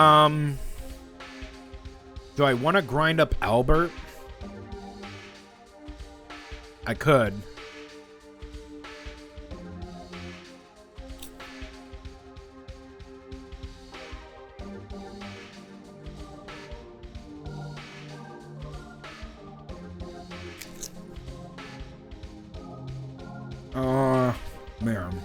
I want to grind up Albert? I could. Man.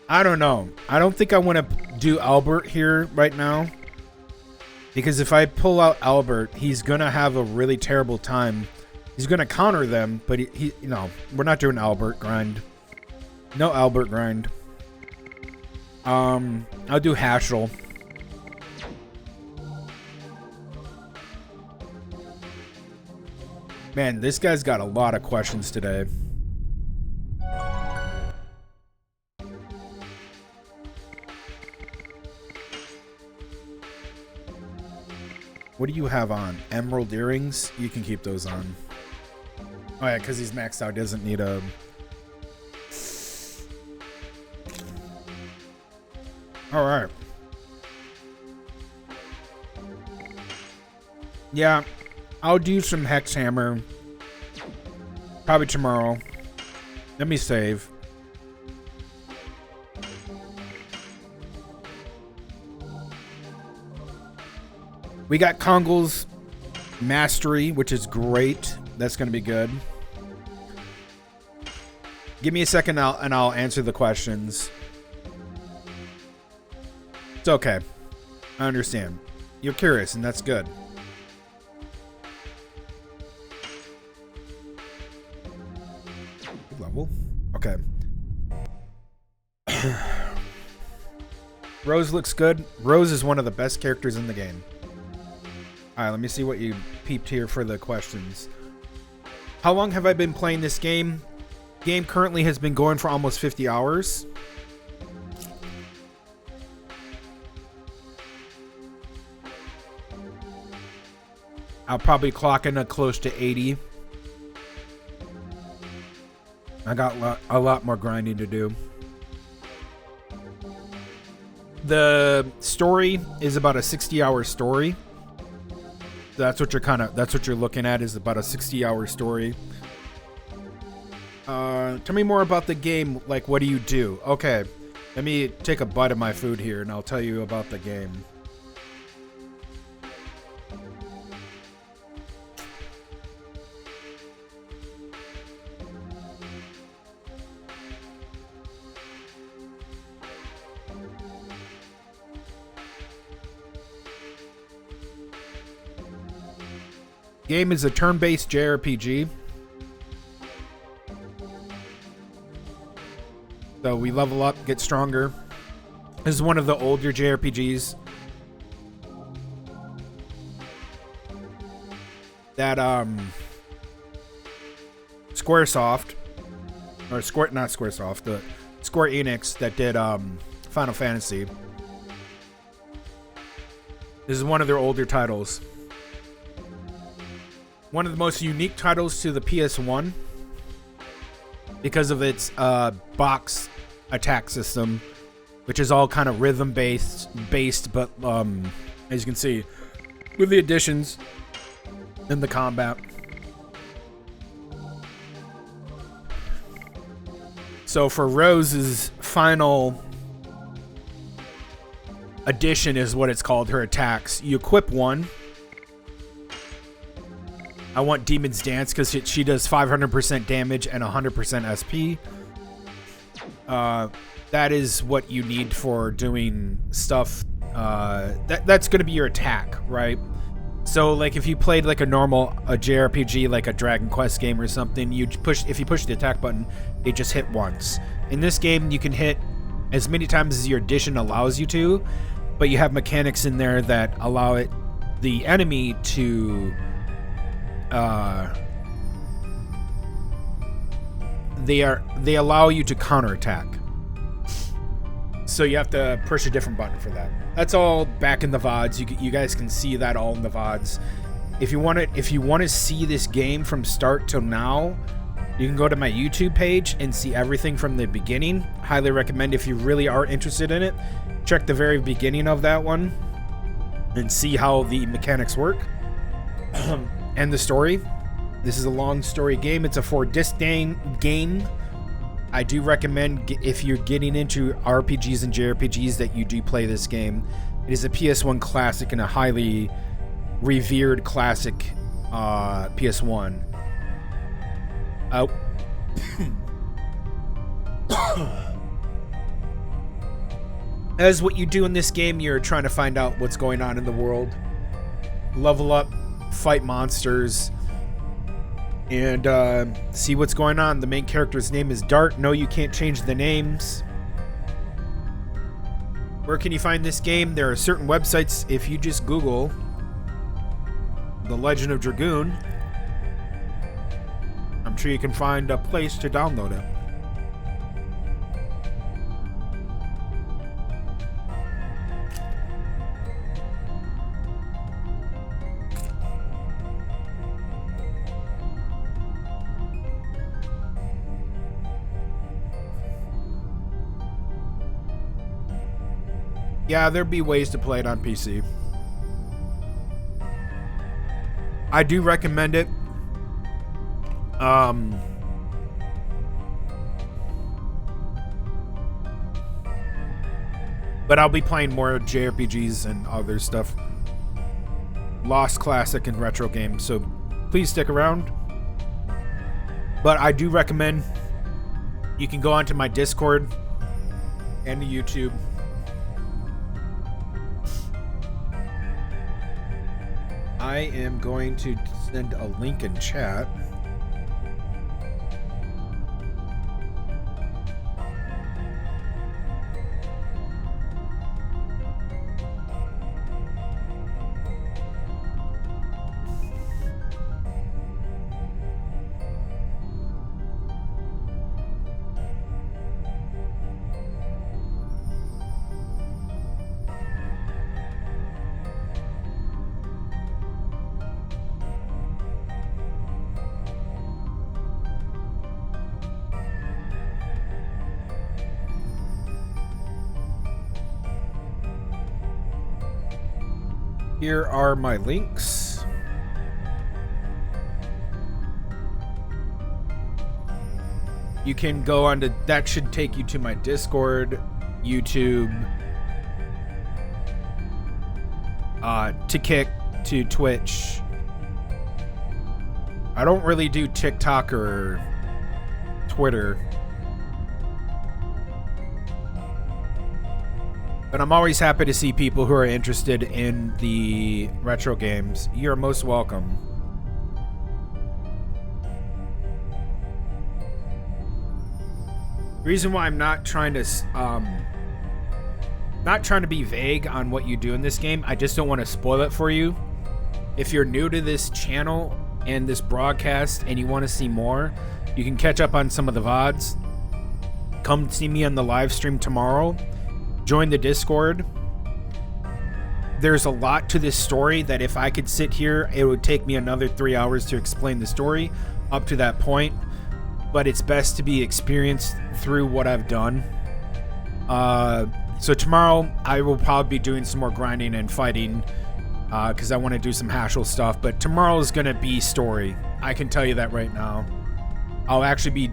I don't know. I don't think I want to do Albert here right now. Because if I pull out Albert, he's going to have a really terrible time. He's going to counter them, but he you know, we're not doing Albert grind. No Albert grind. I'll do Haschel. Man, this guy's got a lot of questions today. What do you have on? Emerald earrings? You can keep those on. Oh yeah, because he's maxed out. Doesn't need a... Alright. Yeah, I'll do some Hex Hammer. Probably tomorrow. Let me save. We got Kongol's Mastery, which is great. That's going to be good. Give me a second and I'll answer the questions. It's okay. I understand. You're curious, and that's good. Good level. Okay. Rose looks good. Rose is one of the best characters in the game. Alright, let me see what you peeped here for the questions. How long have I been playing this game? Game currently has been going for almost 50 hours. I'll probably clock in at close to 80. I got a lot more grinding to do. The story is about a 60-hour story. That's what you're looking at, is about a 60-hour story. Tell me more about the game. Like, what do you do? Okay, let me take a bite of my food here and I'll tell you about the game. Game is a turn-based JRPG. So we level up, get stronger. This is one of the older JRPGs that Squaresoft, or not Squaresoft, the Square Enix that did Final Fantasy. This is one of their older titles. One of the most unique titles to the PS1 because of its box attack system, which is all kind of rhythm based, but as you can see, with the additions in the combat. So for Rose's final addition is what it's called, her attacks. You equip one. I want Demon's Dance because she does 500% damage and 100% SP. That is what you need for doing stuff. That's going to be your attack, right? So, like, if you played like a JRPG, like a Dragon Quest game or something, if you push the attack button, it just hit once. In this game, you can hit as many times as your addition allows you to, but you have mechanics in there that allow the enemy to they allow you to counterattack. So you have to push a different button for that. That's all back in the VODs. You guys can see that all in the VODs. If you want to see this game from start till now, you can go to my YouTube page and see everything from the beginning. Highly recommend if you really are interested in it. Check the very beginning of that one and see how the mechanics work and the story. This is a long story game. It's a 4-disc game. I do recommend, if you're getting into RPGs and JRPGs, that you do play this game. It is a PS1 classic and a highly revered classic PS1. As what you do in this game, you're trying to find out what's going on in the world, level up, fight monsters, and see what's going on. The main character's name is Dart. No, you can't change the names. Where can you find this game? There are certain websites. If you just Google The Legend of Dragoon, I'm sure you can find a place to download it. Yeah, there'd be ways to play it on PC. I do recommend it. But I'll be playing more JRPGs and other stuff. Lost Classic and retro games, so please stick around. But I do recommend you can go onto my Discord and the YouTube. I am going to send a link in chat. Here are my links. You can go on to, that should take you to my Discord, YouTube, to Kick, to Twitch. I don't really do TikTok or Twitter. But I'm always happy to see people who are interested in the retro games. You're most welcome. The reason why I'm not trying to be vague on what you do in this game, I just don't want to spoil it for you. If you're new to this channel and this broadcast and you want to see more, you can catch up on some of the VODs. Come see me on the live stream tomorrow. Join the Discord. there's a lot to this story that if I could sit here, it would take me another 3 hours to explain the story up to that point. But it's best to be experienced through what I've done. So tomorrow I will probably be doing some more grinding and fighting because I want to do some Hashel stuff. But tomorrow is going to be story. I can tell you that right now. I'll actually be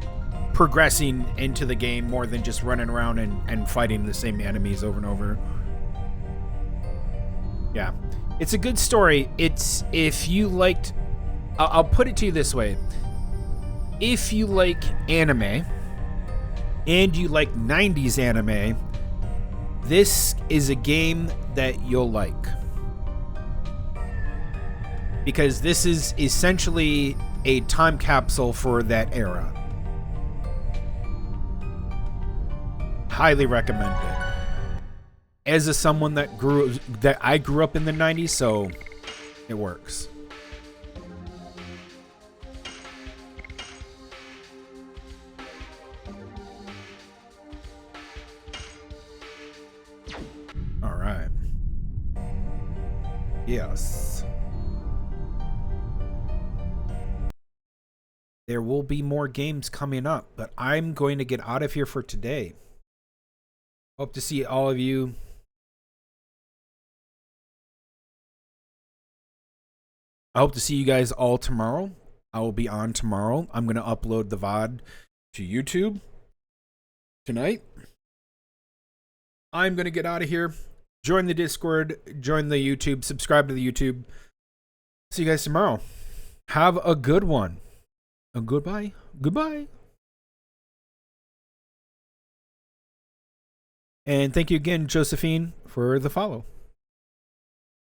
progressing into the game more than just running around and fighting the same enemies over and over. Yeah. It's a good story. It's, if you liked, I'll put it to you this way. If you like anime and you like 90s anime, this is a game that you'll like. Because this is essentially a time capsule for that era. Highly recommend it. As someone that I grew up in the 90s, so it works. All right. Yes. There will be more games coming up, but I'm going to get out of here for today. Hope to see all of you. I hope to see you guys all tomorrow. I will be on tomorrow. I'm going to upload the VOD to YouTube tonight. I'm going to get out of here. Join the Discord, join the YouTube, subscribe to the YouTube. See you guys tomorrow. Have a good one. And goodbye. Goodbye. And thank you again, Josephine, for the follow.